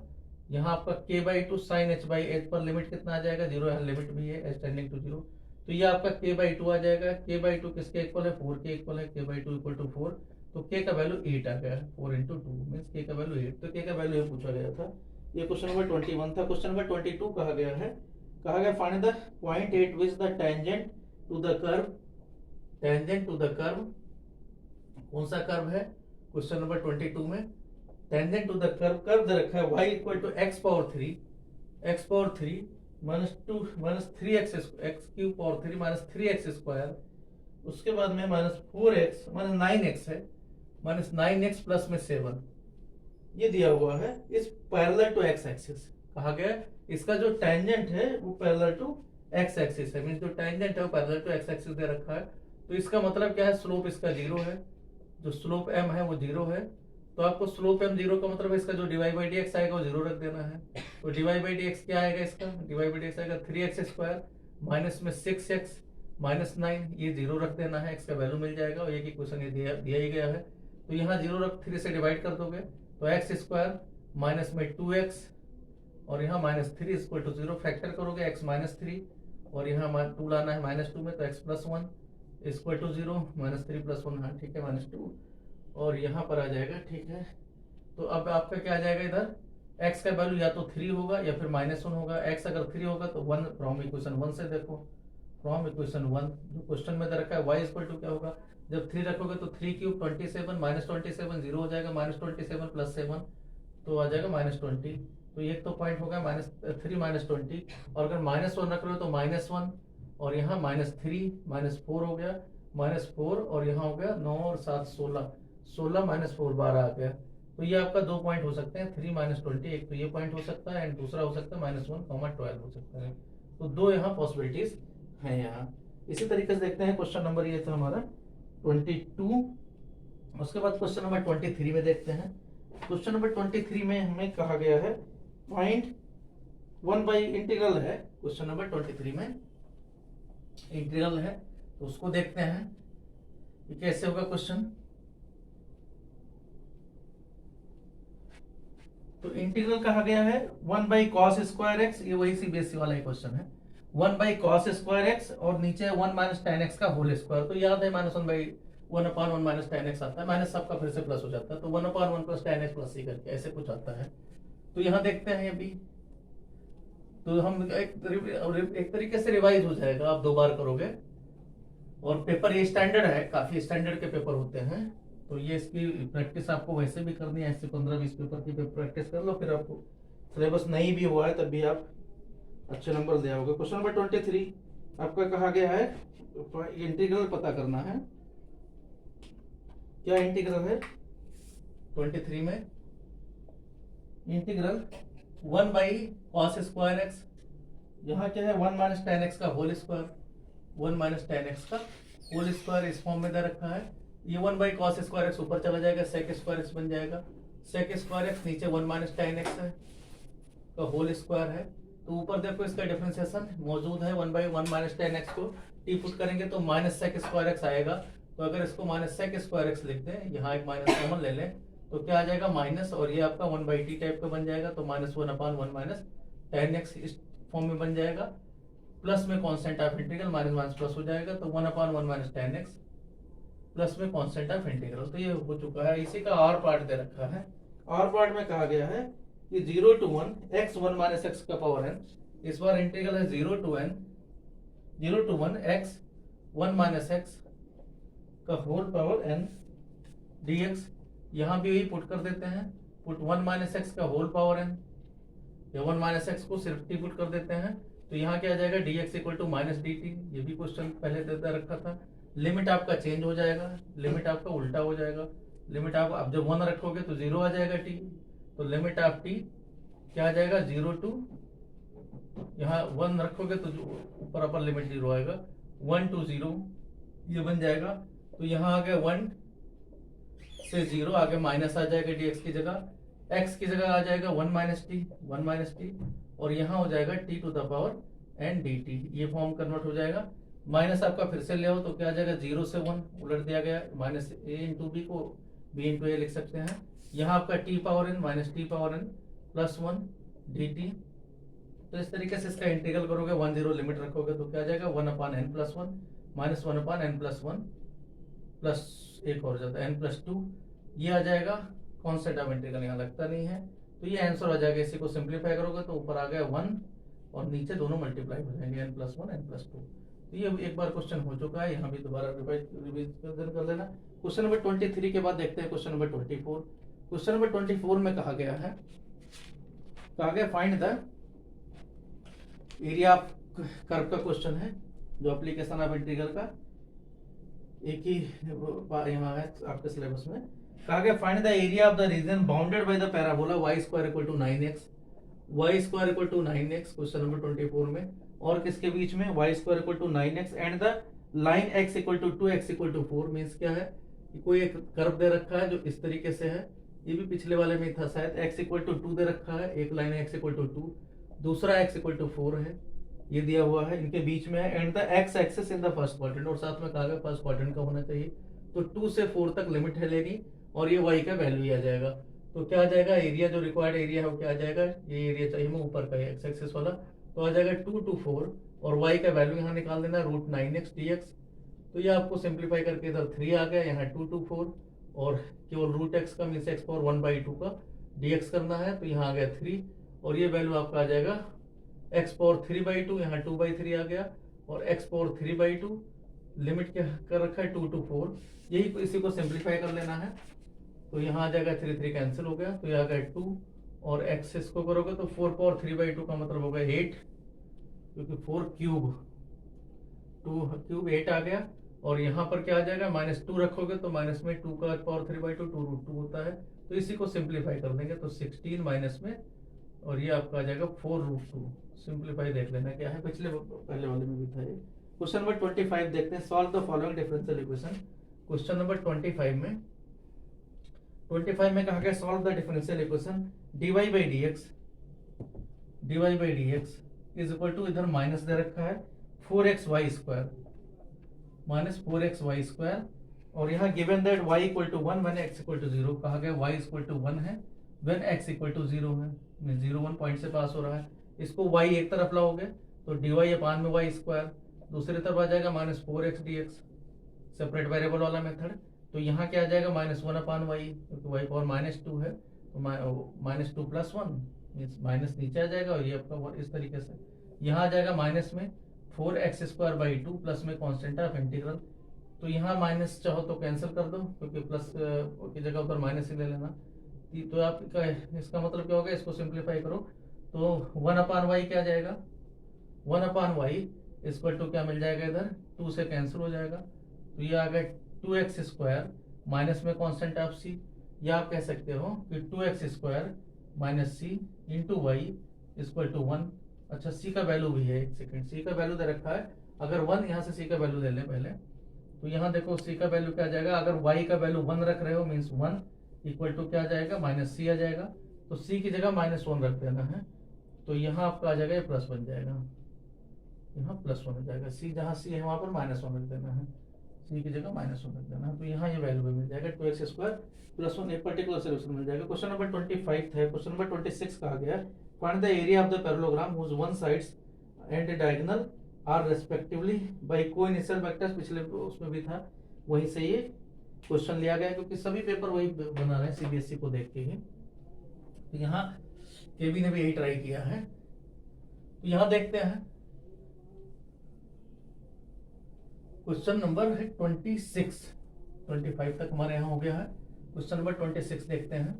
[SPEAKER 2] यहाँ आपका k by 2 sine h by h पर लिमिट कितना आ जाएगा, 0, यहाँ लिमिट भी है h टेंडिंग टू 0, तो ये आपका k बाई 2 आ जाएगा। k बाई 2 किसके इक्वल है, 4 के इक्वल है, k बाई 2 इक्वल टू 4, तो k का वैल्यू 8 आ गया, 4 इंटू 2 मीन्स k का वैल्यू 8, तो k का वैल्यू ये पूछा गया था। ये क्वेश्चन नंबर 21 था। क्वेश्चन नंबर 22 कहा गया है, कहा गया find the point at which the tangent to the curve, tangent to the curve, कौन सा कर्व है क्वेश्चन नंबर 22 में, tangent to the curve, curve दे रखा है y equal to x power 3 minus 2 minus 3x x cube power 3 minus 3x square, उसके बाद में माइनस 4x माइनस 9x है, माइनस 9x प्लस में 7, ये दिया हुआ है, इस पैरेलल टू x एक्सिस। कहा गया इसका जो टेंजेंट है वो पैरेलल टू x एक्सिस है, मींस जो टेंजेंट है वो पैरेलल टू x एक्सिस दे रखा है, तो इसका मतलब क्या है, स्लोप इसका 0 है, जो स्लोप m है वो 0 है, तो आपको स्लोप m 0 का मतलब इसका जो dy बाई dx आएगा वो 0 रख देना है। तो dy बाई dx क्या आएगा, इसका dy बाई dx आएगा 3x स्क्वायर माइनस में 6x माइनस 9, ये 0 रख देना है, x का वैल्यू मिल जाएगा, और ये की क्वेश्चन ये दिया ही गया है, तो यहाँ 0 रख 3 से डिवाइड कर दोगे, तो x स्क्वायर माइनस में 2x, और यहाँ माइनस 3 इक्वल टू 0, फैक्टर करोगे x माइनस 3, और यहाँ 2 लाना है माइनस 2 में, तो x plus 1 equal to 0, minus 3 plus 1, हाँ ठीक है माइनस 2, और यहाँ पर आ जाएगा, ठीक है। तो अब आपका क्या आ जाएगा, इधर x का वैल्यू या तो 3 होगा या फिर माइनस 1 होगा, x अगर 3 होगा तो 1 फ्रॉम इक्वेशन 1 से देखो, फ्रॉम इक्वेशन 1 जो क्वेश्चन में दे रखा है y इक्वल टू क्या होगा, जब 3 रखोगे तो 3 क्यूब 27 माइनस 27 0 हो जाएगा, माइनस 27 प्लस 7 तो आ जाएगा माइनस 20, तो ये तो पॉइंट होगा माइनस 3 माइनस 20, और अगर माइनस 1 रख रहे हो तो माइनस 1, और यहाँ माइनस 3 माइनस 4 हो गया, माइनस 4, और यहाँ हो गया 9 और 7 16 माइनस 4 12 आ गया। तो ये आपका 2 पॉइंट हो सकते हैं, 3 माइनस 20, एक तो ये पॉइंट हो सकता है, एंड दूसरा हो सकता है माइनस 1 12 हो सकता है, तो 2 यहाँ पॉसिबिलिटीज हैं यहाँ। इसी तरीके से देखते हैं क्वेश्चन नंबर, ये था हमारा 22, उसके बाद क्वेश्चन नंबर 23 में देखते हैं। क्वेश्चन नंबर 23 में हमें कहा गया है पॉइंट 1 बाई इंटीग्रल है, क्वेश्चन नंबर 23 में इंटीग्रल है, तो उसको देखते हैं कि कैसे होगा क्वेश्चन। तो इंटीग्रल कहा गया है 1 बाई कॉस स्क्वायर एक्स, ये वही सीबीएसई वाला क्वेश्चन है, 1 बाई कॉस स्क्वायर एक्स, और नीचे 1 माइनस टेन एक्स का होल स्क्वायर, तो याद है minus 1 by 1 upon 1 minus tan x आता है, माइनस सबका फिर से प्लस हो जाता है, तो 1 upon 1 plus ten X plus C करके ऐसे कुछ आता है। तो यहाँ देखते हैं अभी, तो हम एक तरीके से रिवाइज हो जाएगा, आप 2 बार करोगे, और पेपर ये स्टैंडर्ड है, काफी स्टैंडर्ड के पेपर होते हैं, तो ये इसकी प्रैक्टिस आपको वैसे भी करनी है, ऐसे 15-20 पेपर की प्रैक्टिस कर लो, फिर आपको सिलेबस नहीं भी हुआ है तब भी आप अच्छे नंबर ले आओगे। क्वेश्चन नंबर 23 आपका कहा गया है इंटीग्रल पता करना है, क्या इंटीग्रल है 23 में, integral
[SPEAKER 1] 1 by cos square X, यहाँ क्या है 1 माइनस टेन एक्स का whole square, 1 minus tan X का होल स्क्वायर इस फॉर्म में दे रखा है। ये 1 बाई कॉस स्क्वायर एक्स ऊपर चला जाएगा, सेक स्क्वायर एक्स बन जाएगा, सेक स्क्वायर एक्स नीचे 1 माइनस टेन एक्स है का होल स्क्वायर है। तो ऊपर देखो इसका डिफरेंशिएशन मौजूद है, 1 बाई 1 माइनस टेन एक्स को टी पुट करेंगे तो माइनस सेक स्क्वायर एक्स आएगा। तो अगर इसको माइनस सेक स्क्वायर एक्स लिख दें, यहाँ एक माइनस कॉमन ले लें, तो क्या आ जाएगा माइनस, और ये आपका 1 बाई टी टाइप का बन जाएगा, तो माइनस 1 अपान 1 माइनस टेन एक्स इस फॉर्म में बन जाएगा। प्लस में constant of integral, minus minus plus हो जाएगा, तो 1 अपान 1 माइनस टेन एक्स प्लस में कांस्टेंट ऑफ इंटीग्रल। तो ये हो चुका है। इसी का और पार्ट दे रखा है। और पार्ट में कहा गया है कि 0 to 1 x 1 माइनस एक्स का पावर n, इस बार इंटीग्रल है 0 to 1 x 1 माइनस एक्स का होल पावर n dx। यहाँ भी यही पुट कर देते हैं, पुट 1 माइनस एक्स का होल पावर n, या 1 माइनस एक्स को सिर्फ t पुट कर देते हैं, तो यहाँ क्या आ जाएगा dx equal to minus D T. ये भी क्वेश्चन पहले देता रखा था। लिमिट आपका चेंज हो जाएगा, लिमिट आपका उल्टा हो जाएगा, लिमिट आप अब जब 1 रखोगे तो 0 आ जाएगा t, तो लिमिट ऑफ t क्या आ जाएगा 0 टू, यहाँ 1 रखोगे तो ऊपर अपर लिमिट 0 आएगा, 1 to 0 ये बन जाएगा। तो यहाँ आ गया 1 से 0 आगे माइनस आ जाएगा dx की जगह, x की जगह आ जाएगा 1 माइनस टी, और यहाँ हो जाएगा t to the power n dt। ये फॉर्म कन्वर्ट हो जाएगा। माइनस आपका फिर से ले आओ तो क्या आ जाएगा 0 से 1 उलट दिया गया, माइनस a इंटू बी को b इंटू ए लिख सकते हैं। यहाँ आपका t power n minus T power n plus 1 dt। तो इस तरीके से इसका इंटीग्रल करोगे, 1 0 लिमिट रखोगे तो क्या आ जाएगा 1 अपान n प्लस 1 माइनस 1 अपान n प्लस 1 प्लस एक और जाता है n प्लस 2, ये आ जाएगा। कॉन्सेप्ट ऑफ इंटीग्रल यहाँ लगता नहीं है, तो ये आंसर आ जाएगा। इसी को सिंप्लीफाई करोगे तो ऊपर आ गया 1 और नीचे दोनों मल्टीप्लाई हो जाएंगे, n प्लस 1 n प्लस 2। तो ये एक बार क्वेश्चन हो चुका है, यहाँ भी दोबारा रिवीजन कर लेना। क्वेश्चन नंबर 23 के बाद देखते हैं क्वेश्चन नंबर 24। क्वेश्चन नंबर 24 में कहा गया find the area of curve का क्वेश्चन है, जो एप्लीकेशन ऑफ इंटीग्रल का एक ही यहाँ है आपके सिलेबस में। कहा गया find the area of the region bounded by the parabola y square equal to 9x, y square equal to 9x question number 24 में, और किसके बीच में y square equal to 9x and the line x equal to 2x equal to 4। Means क्या है कि कोई एक कर्व दे रखा है जो इस तरीके से है, ये भी पिछले वाले में था शायद, x इक्वल टू 2 दे रखा है, एक लाइन x इक्वल टू 2, दूसरा x इक्वल टू 4 है, ये दिया हुआ है, इनके बीच में है, and the x axis in the first quadrant, और साथ में कहा गया फर्स्ट क्वाड्रेंट का होना चाहिए। तो 2 से 4 तक लिमिट है लेनी, और ये y का वैल्यू आ जाएगा। तो क्या आ जाएगा एरिया, जो रिक्वायर्ड एरिया है वो क्या आ जाएगा, ये एरिया चाहिए हमें ऊपर का x एक्सिस वाला, तो आ जाएगा 2 to 4, और y का वैल्यू यहाँ निकाल देना √9x dx। तो ये आपको सिंप्लीफाई करके इधर 3 आ गया, यहाँ 2 to 4, और केवल √x का मीन्स x पावर 1/2 का dx करना है, तो यहाँ आ गया 3, और ये वैल्यू आपका आ जाएगा x पावर 3/2, यहाँ 2/3 आ गया, और x पावर 3/2 लिमिट क्या कर रखा है 2 to 4, यही इसी को सिंप्लीफाई कर लेना है। तो यहाँ आ जाएगा 3 3 कैंसिल हो गया, तो ये आ गया 2, और x इसको करोगे तो 4 पावर 3/2 का मतलब होगा 8, क्योंकि 4 क्यूब 2 क्यूब 8 आ गया, और यहाँ पर क्या आ जाएगा -2 रखोगे तो माइनस में 2 का पावर 3/2 2√2 होता है, तो इसी को सिंप्लीफाई कर देंगे तो 16 माइनस में, और ये आपका आ जाएगा 4√2। सिंप्लीफाई देख लेना क्या है, पहले वाले में भी था ये। क्वेश्चन नंबर 25 देखते हैं, solve the following differential equation. Question number 25 में कहा गया solve the differential equation dy by dx is equal to, इधर माइनस दे रखा है 4xy square minus 4xy square, और यहाँ given that y equal to 1 when x equal to 0, कहा गया y इक्वल टू 1 है व्हेन x इक्वल टू 0 है, 0 1 पॉइंट से पास हो रहा है। इसको y एक तरफ लाओगे तो dy अपान में y स्क्वायर, दूसरी तरफ आ जाएगा -4x dx, सेपरेट वेरिएबल वाला मेथड। तो यहाँ क्या आ जाएगा -1 अपान y, क्योंकि y पावर -2 है, तो -2 प्लस 1 माइनस नीचे आ जाएगा, और ये आपका इस तरीके से यहाँ आ जाएगा माइनस में 4x स्क्वायर बाई 2 प्लस में कांस्टेंट ऑफ इंटीग्रल। तो यहाँ माइनस चाहो तो कैंसिल कर दो, क्योंकि प्लस की जगह ऊपर माइनस ही ले लेना। तो आपका इसका मतलब क्या होगा, इसको सिंप्लीफाई करो तो 1 अपान वाई क्या जाएगा, 1 अपान वाई इक्वल टू क्या मिल जाएगा, इधर 2 से कैंसिल हो जाएगा, तो ये आ गया 2x स्क्वायर माइनस में कांस्टेंट ऑफ c, या आप कह सकते हो कि 2x square
[SPEAKER 2] minus C into Y equal to 1। अच्छा सी का वैल्यू भी है, एक सेकेंड, सी का वैल्यू दे रखा है, अगर 1 यहाँ से सी का वैल्यू ले लें पहले, तो यहाँ देखो सी का वैल्यू क्या आ जाएगा, अगर वाई का वैल्यू 1 रख रहे हो मीन्स 1 इक्वल टू क्या आ जाएगा, माइनस सी आ जाएगा। तो सी की जगह -1 रख देना है, तो यहाँ आपका आ जाएगा, ये प्लस बन जाएगा, यहाँ +1 हो जाएगा। सी जहाँ सी है वहाँ पर -1 रख देना है, सी की जगह -1 रख देना है, तो यहाँ ये वैल्यू भी मिल जाएगा 2x² + 1, एक पर्टिकुलर सोल्यूशन मिल जाएगा। क्वेश्चन नंबर 25 था। क्वेश्चन नंबर 26 कहा गया find the area of the parallelogram whose one sides and diagonal are respectively by coinitial vectors. पिछले उसमें भी था, वहीं से ये क्वेश्चन लिया गया, क्योंकि सभी पेपर वही बना रहे हैं सीबीएसई को देख के ही। तो यहाँ केबी ने भी यही ट्राई किया है। तो यहाँ देखते हैं क्वेश्चन नंबर है 26, 25 तक हमारे यहाँ हो गया है। क्वेश्चन नंबर 26 देखते हैं।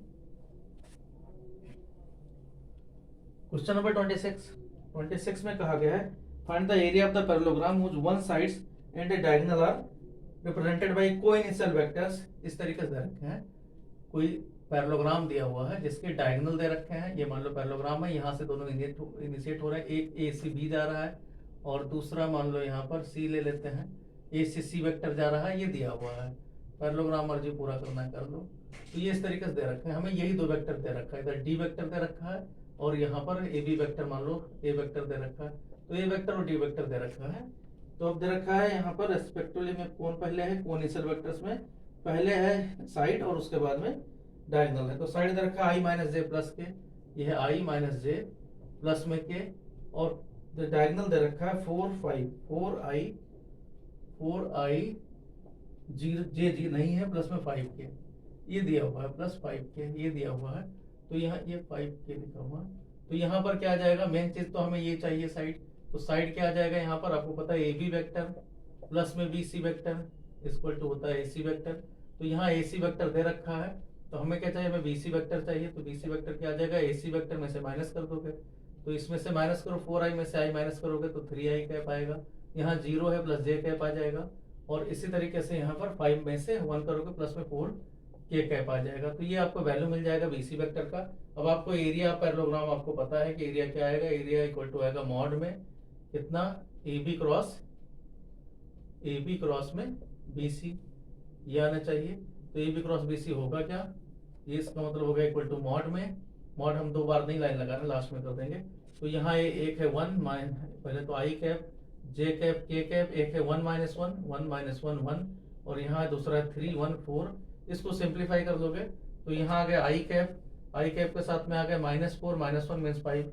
[SPEAKER 2] क्वेश्चन नंबर 26 में कहा गया है find the area of the parallelogram which one sides and a diagonal are represented by coinitial vectors. इस तरीके से रखे हैं, कोई पैरेललोग्राम दिया हुआ है जिसके डायगोनल दे रखे हैं, ये मान लो पैरेललोग्राम है, यहाँ से दोनों इनिशिएट हो रहे हैं, एक ए से बी जा रहा है और दूसरा मान लो यहाँ पर सी ले लेते हैं, ए से सी वेक्टर जा रहा है, ये दिया हुआ है। पैरेललोग्राम मर्जी पूरा करना है कर लो। तो ये इस तरीके से दे रखे हैं, हमें यही दो वेक्टर दे रखा है, इधर डी वेक्टर दे रखा है और यहाँ पर ए बी वेक्टर मान लो ए वेक्टर दे रखा है, तो ए वेक्टर और डी वेक्टर दे रखा है। तो अब दे रखा है यहाँ पर रेस्पेक्टिवली में कौन पहले है, कोनिशियल वेक्टर्स में पहले है साइड और उसके बाद में डायगोनल है। तो साइड दे रखा है i - j प्लस के, ये है i - j प्लस में के, और डायगोनल दे रखा है 4 5 4i j नहीं है प्लस में 5 के, ये दिया हुआ है, प्लस 5 के ये दिया हुआ है, तो यहाँ ये 5 के लिखा हुआ है। तो यहाँ पर क्या आ जाएगा, मेन चीज तो हमें ये चाहिए साइड, तो साइड क्या आ जाएगा यहाँ पर, आपको पता है ए बी वेक्टर प्लस में B C vector equal to होता है ए सी वेक्टर। तो यहाँ ए सी वेक्टर दे रखा है, तो हमें क्या चाहिए, हमें बी सी वेक्टर चाहिए, तो बी सी वेक्टर क्या आ जाएगा, ए सी वेक्टर में से माइनस कर दोगे, तो इसमें से माइनस करो, 4i में से i माइनस करोगे तो 3i कैप आएगा, यहाँ 0 है प्लस j कैप आ जाएगा, और इसी तरीके से यहाँ पर 5 में से 1 करोगे प्लस में 4 के कैप आ जाएगा। तो ये आपको वैल्यू मिल जाएगा बीसी वेक्टर का। अब आपको एरिया पैरेललोग्राम आपको पता है कि एरिया क्या आएगा, एरिया इक्वल टू आएगा मॉड में कितना, ए बी क्रॉस में बी सी, ये आना चाहिए। तो A B cross B C होगा क्या, ये इसका मतलब होगा इक्वल टू मॉड में, मॉड हम 2 बार नहीं लाइन लगा रहे, लास्ट में कर देंगे। तो यहाँ एक है 1 पहले तो आई कैप जे कैप के कैप, एक है 1 - 1 1 और यहाँ दूसरा है 3 1 4। इसको सिंप्लीफाई कर दोगे तो यहाँ आ गया आई कैप के साथ में आ गया -4 -1 मीन्स 5,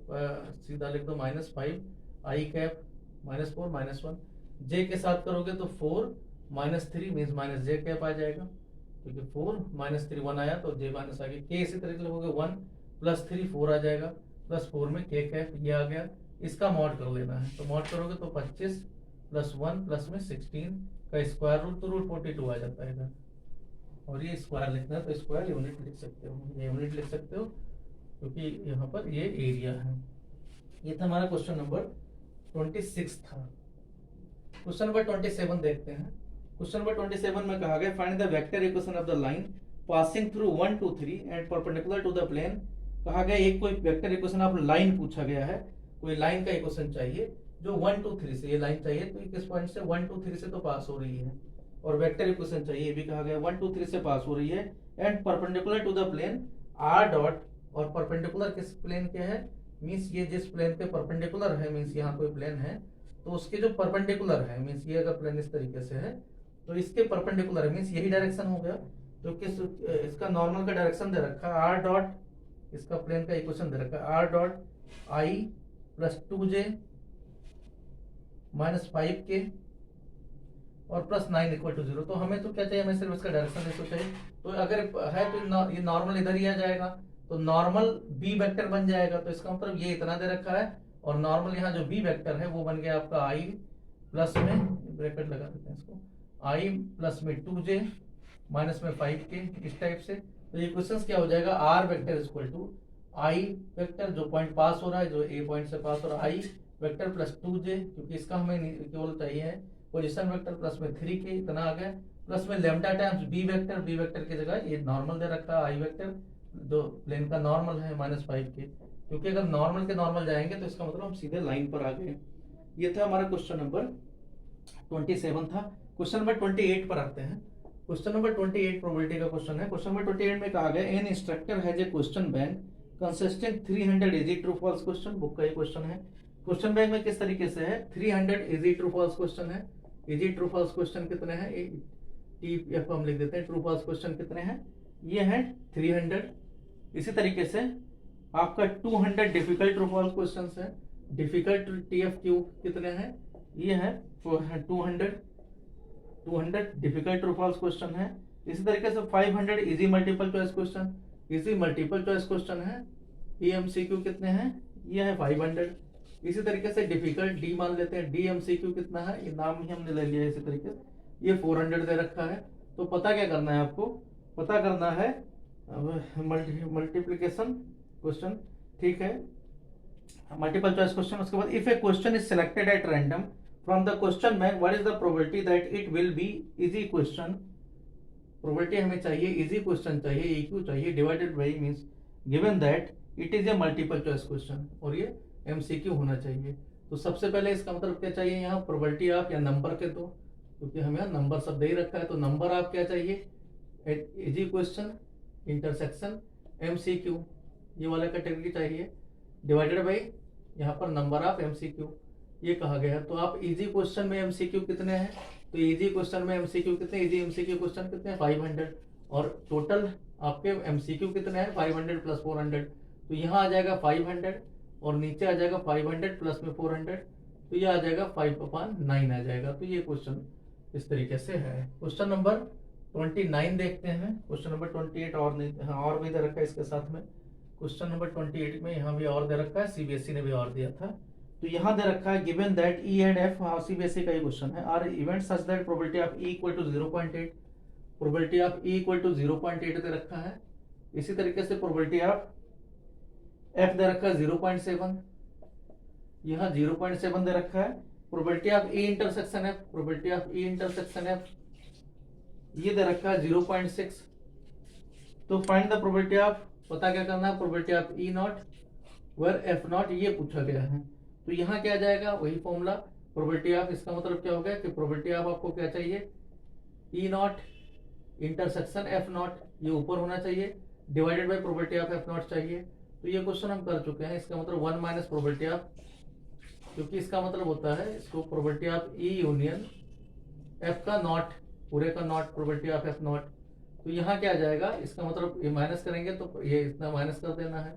[SPEAKER 2] सीधा लिख दो -5 आई कैप -4 -1। जे के साथ करोगे तो 4 -3 मीन्स -j कैप आ जाएगा, क्योंकि 4 -3 1 आया तो j माइनस आ गया। के इसी तरीके लिखोगे 1 + 3 4 आ जाएगा, प्लस 4 में के कैप ये आ गया। इसका मॉड कर लेना है, तो मॉड करोगे तो 25 + 1 प्लस में 16 का स्क्वायर रूट, तो रूट 42 आ जाता है इधर, और ये स्क्वायर लिखना है तो स्क्वायर यूनिट लिख सकते हो, ये यूनिट लिख सकते हो क्योंकि यहाँ पर ये एरिया है। ये था हमारा क्वेश्चन नंबर 26 था। क्वेश्चन नंबर 27 देखते हैं। क्वेश्चन नंबर 27 में कहा गया find the vector equation of the line passing through 1 2 3 and perpendicular to the plane. कहा गया एक कोई वेक्टर इक्वेशन ऑफ लाइन पूछा गया है, कोई लाइन का इक्वेशन चाहिए जो 1 2 3 से, ये लाइन चाहिए तो किस पॉइंट से 1 2 3 से तो पास हो रही है, और वेक्टर इक्वेशन चाहिए, ये भी कहा गया 1 2 3 से पास हो रही है, and perpendicular to the plane r dot, और परपेंडिकुलर किस प्लेन के है, मींस ये जिस प्लेन के परपेंडिकुलर है, मींस यहाँ कोई प्लेन है तो उसके जो परपेंडिकुलर है, मींस ये अगर प्लेन इस तरीके से है तो इसके परपेंडिकुलर है, मींस यही डायरेक्शन हो गया, तो किस इसका नॉर्मल का डायरेक्शन दे रखा है r डॉट, इसका प्लेन का इक्वेशन दे रखा है r dot i + 2j - 5k और +9 = 0। तो हमें तो क्या चाहिए, हमें सिर्फ इसका डायरेक्शन रेशो चाहिए। तो अगर है तो ये नॉर्मल इधर ही आ जाएगा, तो नॉर्मल बी वेक्टर बन जाएगा, तो इसका मतलब ये इतना दे रखा है, और नॉर्मल यहाँ जो बी वेक्टर है वो बन गया आपका i प्लस में, ब्रैकेट लगा देते हैं इसको, i प्लस में 2j माइनस में 5k, इस टाइप से। तो ये क्वेश्चन क्या हो जाएगा, r vector equal to i vector जो पॉइंट पास हो रहा है, जो a पॉइंट से पास हो रहा है, i वेक्टर प्लस 2j, क्योंकि इसका हमें केवल चाहिए है पोजीशन वेक्टर, प्लस में 3k इतना आ गया, प्लस में लैम्डा टाइम्स बी वेक्टर की जगह ये नॉर्मल दे रखा है i वेक्टर जो प्लेन का नॉर्मल है -5 के, क्योंकि अगर नॉर्मल के नॉर्मल जाएंगे तो इसका मतलब हम सीधे लाइन पर आ गए। ये था हमारा क्वेश्चन नंबर 27 था। क्वेश्चन नंबर 28 पर आते हैं। क्वेश्चन नंबर 28 प्रोबेबिलिटी का क्वेश्चन है। क्वेश्चन नंबर 28 में कहा गया an instructor has a question bank consisting 300 easy true false question. Book का ये क्वेश्चन है। क्वेश्चन बैंक में किस तरीके से है, 300 इजी ट्रू फॉल्स क्वेश्चन है। इजी ट्रू फॉल्स क्वेश्चन कितने हैं, TF हम लिख देते हैं। ट्रू फॉल्स क्वेश्चन कितने हैं, ये है 300। इसी तरीके से आपका 200 डिफिकल्ट ट्रू फॉल्स क्वेश्चन है। डिफिकल्ट TFQ कितने हैं, ये है 200 डिफिकल्ट ट्रू फॉल्स क्वेश्चन है। इसी तरीके से 500 easy multiple choice question, easy multiple choice question है। EMCQ कितने हैं, ये है 500। इसी तरीके से डिफिकल्ट D मान लेते हैं, DMCQ कितना है, ये नाम ही हमने ले लिया। इसी तरीके से ये 400 दे रखा है। तो पता क्या करना है आपको, पता करना है मल्टीप्लिकेशन क्वेश्चन, ठीक है, मल्टीपल चॉइस क्वेश्चन। उसके बाद if A question is selected at random from the question bank what is the probability that it will be easy question. Probability हमें चाहिए इजी क्वेश्चन चाहिए, EQ चाहिए, divided by means given that it is a multiple choice question और ये MCQ होना चाहिए। तो सबसे पहले इसका मतलब क्या चाहिए, यहाँ प्रोबेबिलिटी आप या नंबर के दो, क्योंकि हमें यहाँ नंबर सब दे ही रखा है। तो नंबर आप क्या चाहिए, इजी क्वेश्चन, इंटरसेक्शन, MCQ, ये वाला कैटेगरी चाहिए, डिवाइडेड बाई यहाँ पर नंबर ऑफ MCQ ये कहा गया है। तो आप इजी क्वेश्चन में MCQ कितने हैं, तो इजी क्वेश्चन में MCQ कितने, इजी MCQ क्वेश्चन कितने हैं 500, और टोटल आपके MCQ कितने हैं 500 प्लस 400। तो यहाँ आ जाएगा 500 और नीचे आ जाएगा 500 प्लस में 400, तो ये आ जाएगा 5/9 आ जाएगा। तो ये क्वेश्चन इस तरीके से है। क्वेश्चन नंबर 29 देखते हैं। क्वेश्चन नंबर 28 और नहीं, हाँ और भी दे रखा है इसके साथ में। क्वेश्चन नंबर 28 में यहाँ भी और दे रखा है, CBSE ने भी और दिया था। तो यहाँ दे रखा है given that E and F, हाँ CBSE का ही क्वेश्चन है, are event such that probability of E equal to 0.8, probability of E equal to 0.8 दे रखा है। इसी तरीके से प्रोबेबिलिटी ऑफ F दे रखा है 0.7, यहाँ 0.7 दे रखा है। Probability of E intersection F, probability of E intersection F ये दे रखा है 0.6। तो फाइंड द प्रोबेबिलिटी ऑफ, पता क्या करना है, probability of E not where F not, ये पूछा गया है। तो यहाँ क्या जाएगा, वही फॉर्मूला, प्रोबेबिलिटी ऑफ, इसका मतलब क्या हो गया कि प्रोबेबिलिटी ऑफ आपको क्या चाहिए, E not intersection F not, ये ऊपर होना चाहिए, divided by probability of F not चाहिए। तो ये क्वेश्चन हम कर चुके हैं। इसका मतलब 1 माइनस प्रोबेबिलिटी ऑफ, क्योंकि इसका मतलब होता है इसको probability of E union F का नॉट, पूरे का not, probability of F not. तो यहाँ क्या आ जाएगा, इसका मतलब ये माइनस करेंगे तो ये इतना माइनस कर देना है,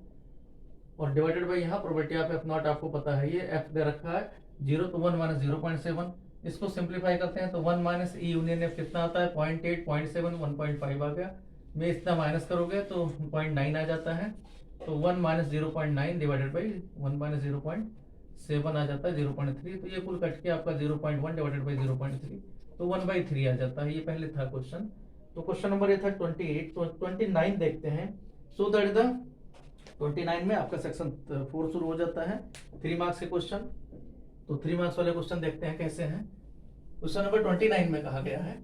[SPEAKER 2] और डिवाइडेड बाई यहाँ प्रोबेबिलिटी ऑफ F नॉट आपको पता है, ये F दे रखा है 0, तो 1 माइनस 0.7। इसको सिंप्लीफाई करते हैं तो 1 माइनस E यूनियन F कितना आता है 0.8, 0.7, 1.5 आ गया। में इतना माइनस करोगे तो 0.9 आ जाता है। तो 1 माइनस 0.9 डिवाइडेड बाई 1 माइनस 0.7 आ जाता है 0.3। तो ये कुल कट के आपका 0.1 डिवाइडेड बाई 0.3, तो 1/3 आ जाता है। ये पहले था क्वेश्चन। तो क्वेश्चन नंबर ये था 28। तो 29 देखते हैं। सो दैट द 29 में आपका सेक्शन 4 शुरू हो जाता है, 3 मार्क्स के क्वेश्चन। तो 3 मार्क्स वाले क्वेश्चन देखते हैं कैसे हैं। क्वेश्चन नंबर 29 में कहा गया है,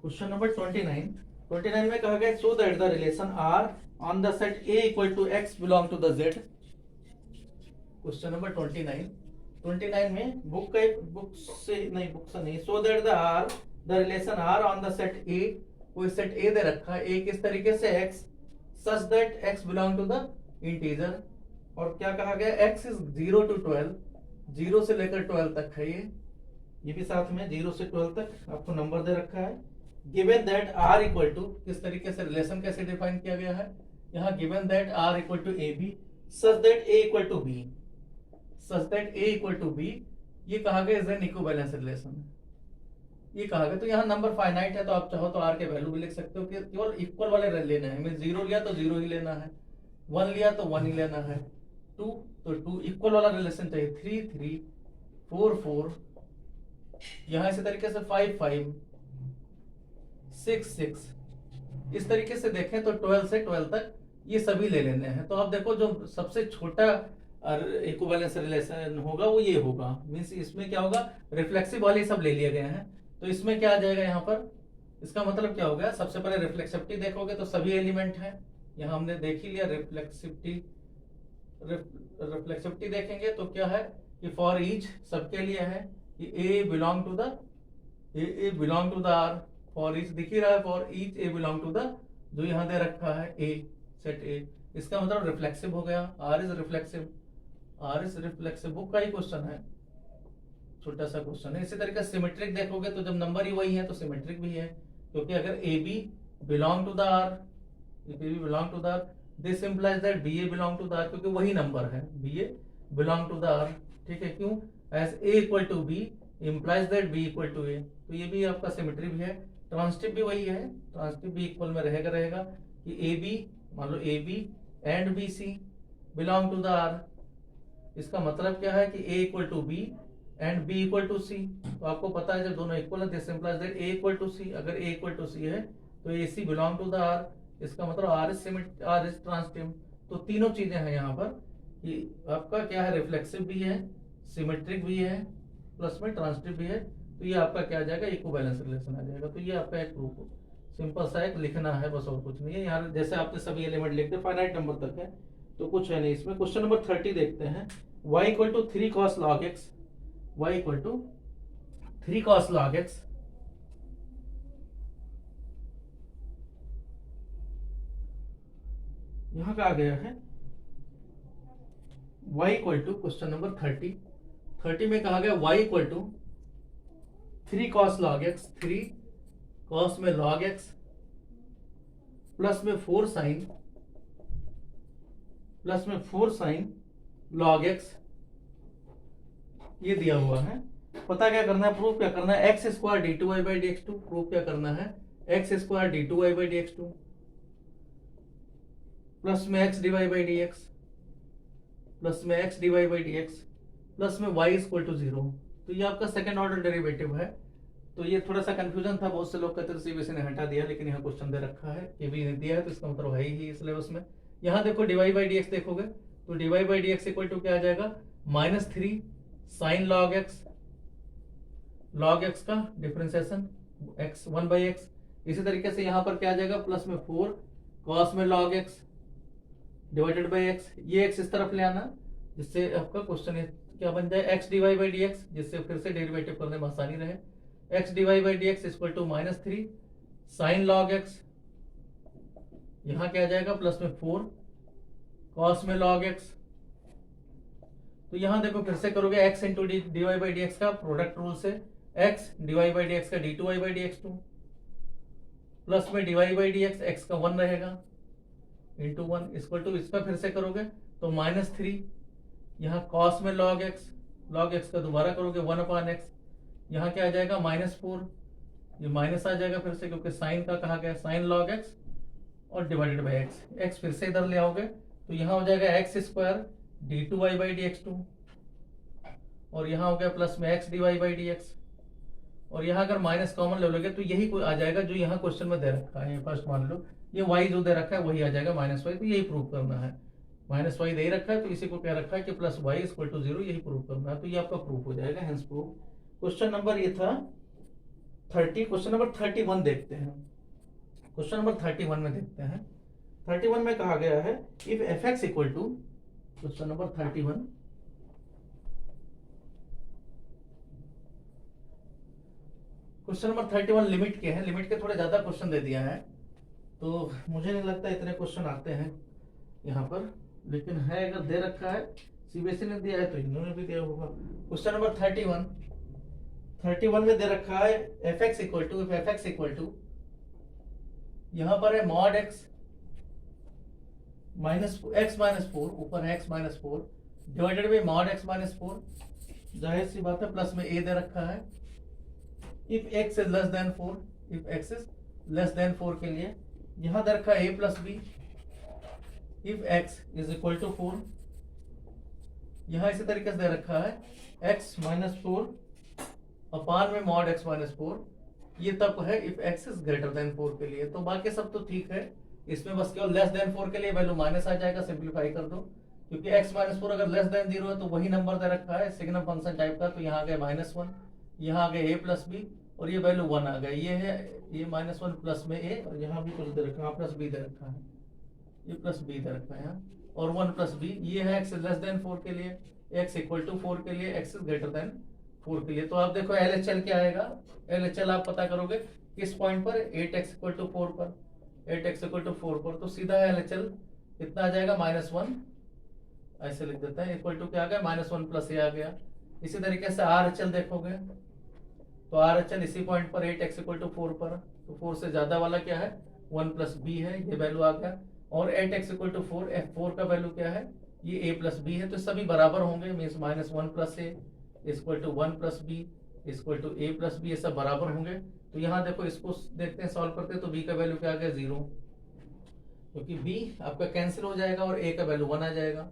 [SPEAKER 2] क्वेश्चन नंबर 29 में कहा गया so that the relation R on the set A equal to X belong to the Z। Question number 29 में बुक से नहीं, so that the relation R on the set A, कोई सेट A दे रखा है, A किस तरीके से X, such that X belong to the integer. और क्या कहा गया, X इज 0 to 12, 0 से लेकर 12 तक है। ये भी साथ में 0 से 12 तक आपको नंबर दे रखा है। Given that R equal to, किस तरीके से रिलेशन कैसे डिफाइन किया गया है, यहाँ given that R equal to AB such that A equal to B, such that A equal to B, ये कहा गया इज एन इक्विवेलेंस रिलेशन, ये कहा गया। तो यहाँ नंबर फाइनाइट है, तो आप चाहो तो R के वैल्यू भी लिख सकते हो कि केवल इक्वल वाले लेने हैं। हमें 0 लिया तो 0 ही लेना है, 1 लिया तो 1 ही लेना है, 2 तो 2 इक्वल वाला रिलेशन चाहिए, 3 3, 4 4, यहाँ इसी तरीके से 5 5, 6 6, इस तरीके से देखें तो 12 से 12 तक ये सभी ले लेने हैं। तो आप देखो जो सबसे छोटा
[SPEAKER 1] और इक्विवेलेंस रिलेशन होगा वो ये होगा, मीन्स इसमें क्या होगा, रिफ्लेक्सिव वाले सब ले लिए गए हैं। तो इसमें क्या आ जाएगा यहाँ पर, इसका मतलब क्या हो गया, सबसे पहले रिफ्लेक्सिविटी देखोगे तो सभी एलिमेंट है, यहाँ हमने देख ही लिया रिफ्लेक्सिविटी। रिफ्लेक्सिविटी देखेंगे तो क्या है कि फॉर ईच सबके लिए है कि A belong to the R, for each दिख ही रहा है, for each A belong to the, जो यहाँ दे रखा है ए, सेट ए, इसका मतलब रिफ्लेक्सिव हो गया, आर इज रिफ्लेक्सिव, बुक का ही क्वेश्चन है, छोटा सा क्वेश्चन है। इसी तरीके से सिमेट्रिक देखोगे तो जब नंबर ही वही है तो सिमेट्रिक भी है, क्योंकि अगर A B belong to the R, if A belong to the R, this implies that BA belong to the R, क्योंकि वही नंबर है, BA belong to the R, ठीक है, क्यों, as A equal to B implies that B equal to A, तो ये भी आपका सिमेट्री भी है। ट्रांसिटिव भी वही है, ट्रांसिटिव भी इक्वल में रहेगा कि AB, मान लो AB and BC belong to the R, इसका मतलब क्या है कि A equal to B and B equal to C, तो आपको पता है जब दोनों इक्वल है this implies that A equal to C, अगर A equal to C है तो AC belong to the R, इसका मतलब आर इज ट्रांसिटिव। तो तीनों चीजें हैं यहाँ पर कि आपका क्या है, रिफ्लेक्सिव भी है, सिमेट्रिक भी है, प्लस में ट्रांसिटिव भी है, तो ये आपका क्या आ जाएगा, इक्विवेलेंस रिलेशन आ जाएगा। तो ये आपका एक प्रूफ सिंपल सा एक लिखना है, बस और कुछ नहीं है। यहाँ जैसे आपने सभी एलिमेंट लिख दिए, फाइनाइट नंबर तक है तो कुछ है नहीं इसमें। क्वेश्चन नंबर 30 देखते हैं, y equal to 3 cos log x, y equal to 3 cos log x, यहां का आ गया है y equal to, question number 30 में कहा गया y equal to 3 cos log x, 3 cos में log x प्लस में 4 sin log x, ये दिया हुआ है। पता क्या करना है, प्रूफ क्या करना है, X square D two Y by D X two, proof क्या करना है, X square D two Y by D X two plus में X D Y by D X plus में X D Y by D X plus में Y equal to 0। तो ये आपका second order derivative है। तो ये थोड़ा सा कंफ्यूजन था, बहुत से लोग कहते थे सीबीएसई ने हटा दिया, लेकिन यहाँ क्वेश्चन दे रखा है, ये भी दिया है, तो इसका मतलब है ही सिलेबस में। यहाँ देखो डिवाई बाई डी एक्स देखोगे तो D Y by D X equal to क्या आ जाएगा, -3 साइन लॉग एक्स का डिफरेंशिएशन x 1/x। इसी तरीके से यहाँ पर क्या आ जाएगा, प्लस में 4 cos में log x divided by x, ये x इस तरफ ले आना, जिससे आपका क्वेश्चन क्या बन जाए, x divide by D X, जिससे फिर से डेरिवेटिव करने में आसानी रहे, x divide by D X equal to -3 sine log x, यहाँ क्या आ जाएगा, प्लस में 4 cos में log x। तो यहाँ देखो फिर से करोगे x into D Y by D X का प्रोडक्ट रूल से, x divide by D X का D two Y by D X two plus में divide by D X, X का 1 रहेगा इंटू 1 इक्वल टू, इसका फिर से करोगे तो -3, यहाँ cos में log x का दोबारा करोगे 1/x, यहाँ क्या आ जाएगा -4, ये माइनस आ जाएगा फिर से क्योंकि साइन का कहा गया, साइन log x और डिवाइडेड बाई x फिर से इधर ले आओगे तो यहाँ हो जाएगा X square D two Y by D X two, और यहाँ हो गया प्लस में X D Y by D X, और यहाँ अगर माइनस कॉमन ले लोगे तो यही आ जाएगा जो यहाँ क्वेश्चन में दे रखा है। फर्स्ट मान लो ये y जो दे रखा है वही आ जाएगा -y, तो यही प्रूव करना है, -y दे रखा है तो इसी को क्या रखा है कि प्लस y इक्वल टू 0, यही प्रूव करना है, तो ये आपका प्रूफ हो जाएगा, हेंस प्रूफ। क्वेश्चन नंबर ये था 30। क्वेश्चन नंबर 31 देखते हैं, क्वेश्चन नंबर 31 में देखते हैं, 31 में कहा गया है if fx equal to, question number 31, question number 31 limit के हैं, लिमिट के थोड़े ज्यादा क्वेश्चन दे दिया है, तो मुझे नहीं लगता इतने क्वेश्चन आते हैं यहाँ पर, लेकिन है अगर दे रखा है, सीबीएसई ने दिया है तो इन्होंने भी दिया होगा। क्वेश्चन नंबर 31 में दे रखा है fx equal to, if fx equal to, यहाँ पर है मॉड x -4, ऊपर है x -4 divided by mod x -4, जाहिर सी बात है प्लस में a दे रखा है, if x is less than 4, if x is less than 4 के लिए यहाँ दे रखा है a plus b, if x is equal to 4, यहाँ इसी तरीके से दे रखा है x -4 अपान में मॉड x -4, ये तब है if x is greater then 4 के लिए। तो बाकी सब तो ठीक है, इसमें बस केवल लेस देन 4 के लिए वैल्यू माइनस आ जाएगा, सिंप्लीफाई कर दो क्योंकि x माइनस फोर अगर लेस देन जीरो है तो वही नंबर दे रखा है सिग्नम फंक्शन टाइप का, तो यहाँ आ गया -1, यहाँ आ गया a प्लस बी, और ये वैल्यू 1 आ गया। ये है ये -1 प्लस में a, और यहाँ भी कुछ दे रखा है प्लस बी दे रखा है, ये प्लस बी दे रखा है यहाँ, और 1 प्लस बी। ये है x लेस देन 4 के लिए, x इक्वल टू 4 के लिए, x ग्रेटर देन 4 के लिए। तो आप देखो LHL क्या आएगा, LHL आप पता करोगे किस पॉइंट पर, 8x इक्वल टू 4 पर, 8x इक्वल टू 4 पर। तो सीधा LHL कितना आ जाएगा -1, ऐसे लिख देते हैं, इक्वल टू क्या आ गया -1 प्लस a आ गया। इसी तरीके से RHL देखोगे तो RHL इसी पॉइंट पर 8x इक्वल टू 4 पर, तो 4 से ज्यादा वाला क्या है 1 प्लस b है, ये वैल्यू आ गया। और 8x इक्वल टू 4, f4 का वैल्यू क्या है, ये a प्लस b है, तो सभी बराबर होंगे, means -1 plus a equal to 1 plus b equal to a plus b, ये सब बराबर होंगे। तो यहाँ देखो इसको देखते हैं सॉल्व करते हैं, तो b का वैल्यू क्या आ गया 0, क्योंकि b आपका कैंसिल हो जाएगा और a का वैल्यू 1 आ जाएगा।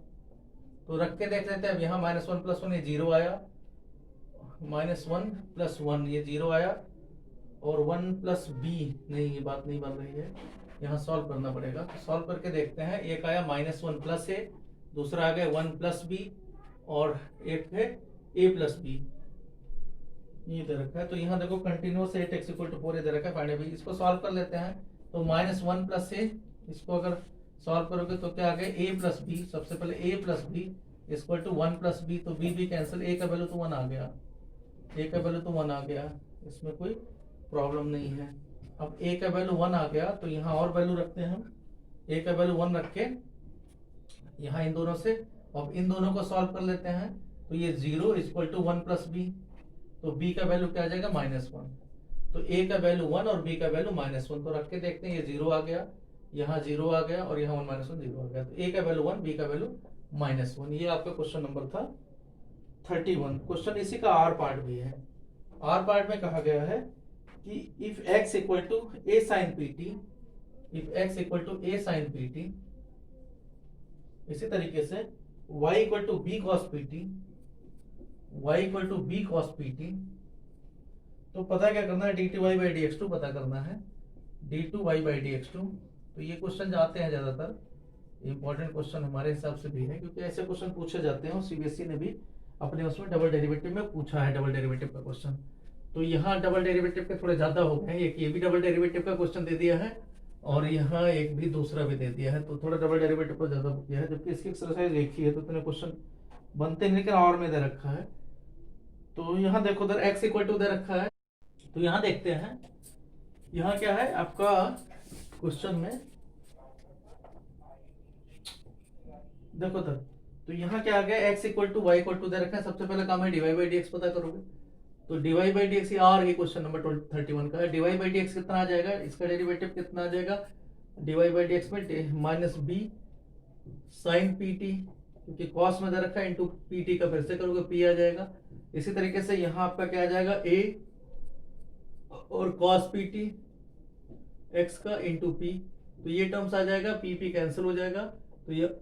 [SPEAKER 1] तो रख के देख लेते हैं, अब यहाँ -1 प्लस 1 ये 0 आया, -1 प्लस 1 ये 0 आया, और 1 प्लस b नहीं, ये बात नहीं बन रही है, यहाँ सॉल्व करना पड़ेगा। तो सॉल्व करके देखते हैं, एक आया -1 प्लस a, दूसरा आ गया 1 प्लस b, और एक है a प्लस b, ये दे रखा है। तो यहाँ देखो कंटिन्यूअस 8x इक्वल टू 4 दे रखा है, फाइंड b। इसको सॉल्व कर लेते हैं, तो -1 प्लस a, इसको अगर सॉल्व करोगे तो क्या आ गया a प्लस b, सबसे पहले a plus b equal to 1 plus b, तो b कैंसिल, a का वैल्यू तो 1 आ गया, a का वैल्यू तो 1 आ गया, इसमें कोई प्रॉब्लम नहीं है। अब a का वैल्यू 1 आ गया, तो यहाँ और वैल्यू रखते हैं हम, a का वैल्यू 1 रख के यहाँ इन दोनों से, अब इन दोनों को सॉल्व कर लेते हैं, तो ये 0 इक्वल टू 1 प्लस b, तो b का वैल्यू क्या आ जाएगा -1, तो a का वैल्यू 1 और b का वैल्यू -1, तो रख के देखते हैं, ये 0 आ गया, यहाँ 0 आ गया, और यहाँ 1 -1 0 आ गया, तो a का वैल्यू 1, b का वैल्यू -1। ये आपका क्वेश्चन नंबर था 31। क्वेश्चन इसी का आर पार्ट भी है। आर पार्ट में कहा गया है कि if x equal to a sin pt, if x equal to a sin pt, इसी तरीके से y equal to b cos pt, y equal to b cos pt, तो पता क्या करना है, dy by dx2 पता करना है, d2y by dx2। तो ये क्वेश्चन जाते हैं ज्यादातर, इंपॉर्टेंट क्वेश्चन हमारे हिसाब से भी है, क्योंकि ऐसे क्वेश्चन पूछे जाते हैं, और सीबीएसई ने भी अपने उसमें डबल डेरिवेटिव में पूछा है, डबल डेरिवेटिव का क्वेश्चन। तो यहाँ डबल डेरिवेटिव के थोड़े ज्यादा हो गए, एक ये भी डबल डेरिवेटिव का क्वेश्चन दे दिया है, और यहाँ एक भी दूसरा भी दे दिया है, तो थोड़ा डबल डेरिवेटिव को ज्यादा किया है, जबकि इसकी एक्सरसाइज एक ही है, तो इतने क्वेश्चन बनते नहीं, लेकिन और में दे रखा है। तो यहाँ देखो उधर x इक्वल टू दे रखा है, तो यहाँ देखते हैं, यहाँ क्या है आपका क्वेश्चन में, देखो तो यहाँ क्या आ गया, x equal to Y equal to दे रखा है। सबसे पहले काम है dy बाई dx पता करोगे, तो dy बाई dx, आर ये क्वेश्चन नंबर 31 का है, dy बाई dx कितना आ जाएगा, इसका डेरिवेटिव कितना आ जाएगा, dy बाई dx में माइनस b साइन pt, क्योंकि कॉस में दे रखा है, इंटू pt का फिर से करोगे p आ जाएगा। इसी तरीके से यहाँ आपका क्या आ जाएगा, a और cos pt x का इंटू p, तो ये टर्म्स आ जाएगा, p कैंसिल हो जाएगा, तो ये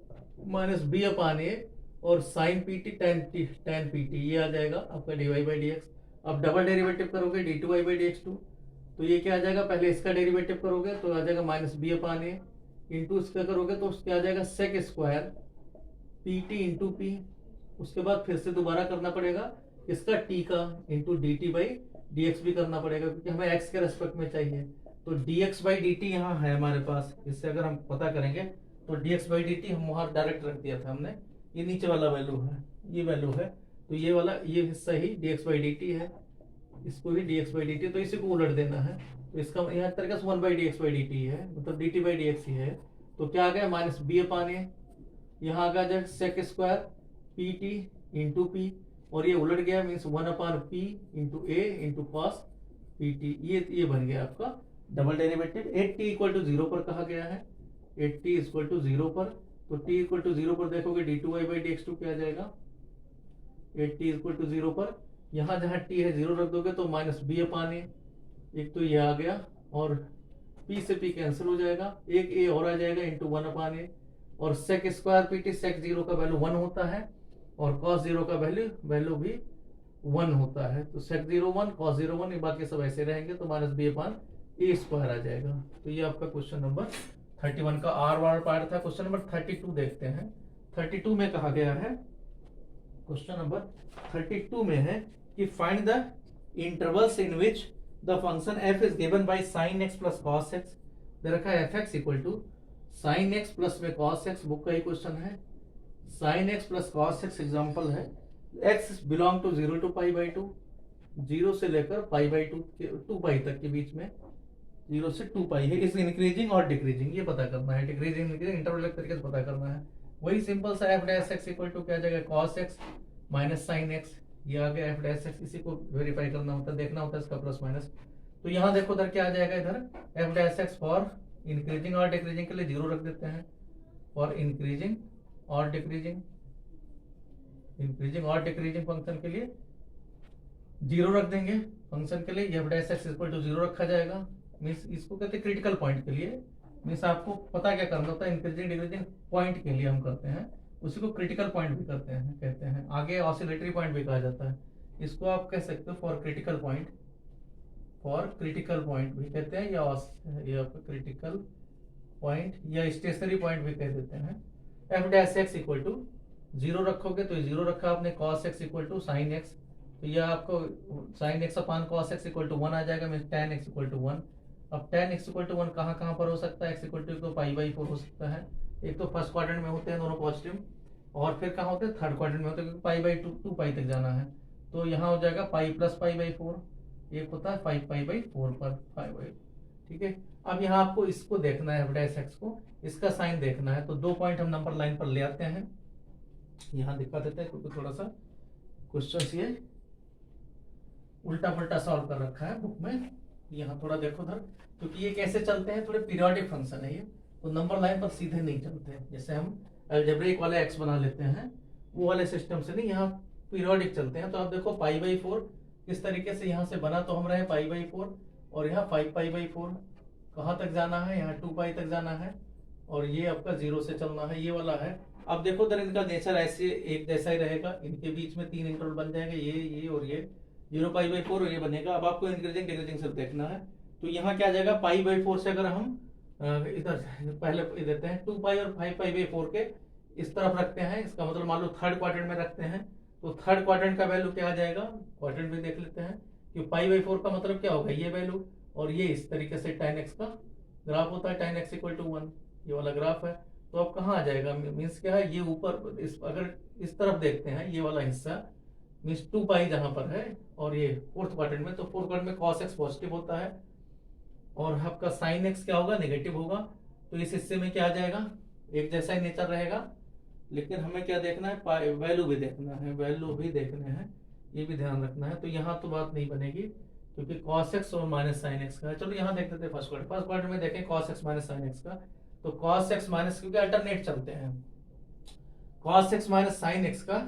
[SPEAKER 1] माइनस बी अपान ए, और साइन पीटी टेन पीटी, ये आ जाएगा आपका dy बाई डी एक्स। अब डबल डेरिवेटिव करोगे d2y बाई dx2, तो ये क्या आ जाएगा, पहले इसका डेरिवेटिव करोगे तो आ जाएगा minus B upon A, into इसका करोगे तो क्या आ जाएगा sec square PT into P, उसके बाद फिर से दोबारा करना पड़ेगा इसका t का, into D T by D x भी करना पड़ेगा, क्योंकि हमें x के रेस्पेक्ट में चाहिए। तो dx बाई डी टी यहाँ है हमारे पास, इससे अगर हम पता करेंगे तो dx बाई डी टी हम वहां डायरेक्ट रख दिया था हमने, ये नीचे वाला वैल्यू है, ये वैल्यू है, तो ये वाला ये हिस्सा ही dx बाई डी टी है, इसको भी dx बाई डी टी, तो इसी को उलट देना है, तो इसका यहाँ तरीका से 1 by dx by D T है, मतलब dt बाई dx ही है। तो क्या आ गया, माइनस बी अपान ए, यहाँ आ गया sec square P T into P, और ये उलट गया, means 1 upon P into A into cos P T, ये बन गया आपका double derivative. 8t equal to 0 पर कहा गया है, 8t इक्वल टू 0 पर, तो t इक्वल टू 0 पर देखोगे d2y बाई dx2 क्या आ जाएगा, 8t इक्वल टू 0 पर, यहाँ जहाँ t है 0 रख दोगे तो माइनस बी अपान ए, एक तो ये आ गया, और p से p कैंसिल हो जाएगा, एक a और आ जाएगा इंटू 1 अपान ए, और सेक स्क्वायर पी टी, सेक 0 का वैल्यू 1 होता है, और कॉस 0 का वैल्यू भी 1 होता है, तो सेक 0 1 कॉस 0 1, बाकी सब ऐसे रहेंगे, तो माइनस बी अपान ए स्क्वायर आ जाएगा। तो ये आपका क्वेश्चन नंबर 31 का आर वार पार्ट था। क्वेश्चन नंबर 32 देखते हैं।
[SPEAKER 2] 32 में कहा गया है, क्वेश्चन नंबर 32 में है कि find the intervals in which the function f is given by sin x plus cos x। दे रखा है fx equal to sin x plus में cos x, बुक का ही क्वेश्चन है। sin x plus cos x example है, x belong to 0 to pi by 2, 0 से लेकर पाई बाई 2 पाई तक के बीच में, 0 से 2 पाई है। इस इंक्रीजिंग और डिक्रीजिंग ये पता करना है, डिक्रीजिंग इंटरवल तरीके से पता करना है। वही सिंपल सा F dash X equal to क्या आ जाएगा, cos x minus sine X, ये आ गया एफ डैश एक्स। इसी को वेरीफाई करना होता है, देखना होता है इसका प्लस माइनस। तो यहाँ देखो उधर क्या आ जाएगा, इधर F dash X for increasing और डिक्रीजिंग के लिए 0 रख देते हैं, फॉर इंक्रीजिंग और डिक्रीजिंग, इंक्रीजिंग और डिक्रीजिंग फंक्शन के लिए 0 रख देंगे। फंक्शन के लिए F dash X equal to 0 रखा जाएगा। मीन्स इसको कहते हैं क्रिटिकल पॉइंट के लिए। मीन्स आपको पता क्या करना होता है, इंक्रीजिंग डिक्रीजिंग पॉइंट के लिए हम करते हैं, उसी को क्रिटिकल पॉइंट भी करते हैं, कहते हैं। आगे ऑसिलेटरी पॉइंट भी कहा जाता है, इसको आप कह सकते हो for critical point, for critical point भी कहते हैं, या क्रिटिकल पॉइंट या स्टेशनरी पॉइंट भी कह देते हैं। F dash X equal to 0 रखोगे तो 0 रखा आपने, cos x equal to sine X, तो यह आपको sine X upon cos x equal to 1 आ जाएगा, mean tan x equal to 1। अब tan x इक्वल टू 1 कहाँ पर हो सकता है, x इक्वल टू तो पाई बाई 4 हो सकता है। एक तो फर्स्ट क्वाड्रेंट में होते हैं दोनों पॉजिटिव, और फिर कहाँ होते हैं, थर्ड क्वाड्रेंट में होते हैं, क्योंकि पाई बाई 2 पाई तक जाना है। तो यहाँ हो जाएगा पाई प्लस पाई बाई 4, एक होता है 5 पाई बाई 4 पर 5 बाई। ठीक है, अब यहाँ आपको इसको देखना है, एफ डैश एक्स को, इसका साइन देखना है। तो 2 पॉइंट हम नंबर लाइन पर ले आते हैं, यहाँ दिखा देते हैं, क्योंकि थोड़ा सा क्वेश्चन ये उल्टा पुल्टा सॉल्व कर रखा है बुक में। यहाँ थोड़ा देखो उधर, क्योंकि ये कैसे चलते हैं, थोड़े पीरियोडिक फंक्शन है ये, तो नंबर लाइन पर सीधे नहीं चलते हैं। जैसे हम अलजेब्रिक वाले एक्स बना लेते हैं, वो वाले सिस्टम से नहीं, यहाँ पीरियोडिक चलते हैं। तो आप देखो पाई बाई 4 किस तरीके से यहाँ से बना, तो हम रहे पाई बाई 4, और यहाँ 5 पाई बाई 4 कहाँ तक जाना है, यहाँ 2 पाई तक जाना है, और ये आपका 0 से चलना है, ये वाला है। अब देखो उधर इनका नेचर ऐसे एक जैसा ही रहेगा, इनके बीच में 3 इंटरवल बन जाएंगे, ये और ये 0 पाई बाई 4 और ये बनेगा। अब आपको इंक्रीजिंग डिक्रीजिंग सब देखना है, तो यहाँ क्या आ जाएगा, पाई बाई 4 से अगर हम इधर पहले देते हैं 2 पाई और 5 पाई बाई 4 के इस तरफ रखते हैं, इसका मतलब मान लो थर्ड क्वाड्रेंट में रखते हैं, तो थर्ड क्वाड्रेंट का वैल्यू क्या आ जाएगा, क्वाड्रेंट भी देख लेते हैं कि पाई बाई 4 का मतलब क्या होगा, ये वैल्यू, और ये इस तरीके से tan x का ग्राफ होता है, tan x इक्वल टू 1, ये वाला ग्राफ है। तो अब कहाँ आ जाएगा, मीन्स क्या है, ये ऊपर अगर इस तरफ देखते हैं, ये वाला हिस्सा मीन्स 2 पाई जहां पर है, और ये फोर्थ क्वाड्रेंट में, तो फोर्थ क्वाड्रेंट में cos x पॉजिटिव होता है, और आपका साइन एक्स क्या होगा, नेगेटिव होगा। तो इस हिस्से में क्या आ जाएगा, एक जैसा ही नेचर रहेगा, लेकिन हमें क्या देखना है, वैल्यू भी देखना है, वैल्यू भी देखने हैं, ये भी ध्यान रखना है। तो यहाँ तो बात नहीं बनेगी, क्योंकि cos x और माइनस साइन एक्स का है। चलो यहाँ देख लेते हैं फर्स्ट क्वाड्रेंट में देखें cos x minus sine x का, तो cos x माइनस, क्योंकि अल्टरनेट चलते हैं, cos x minus sine x का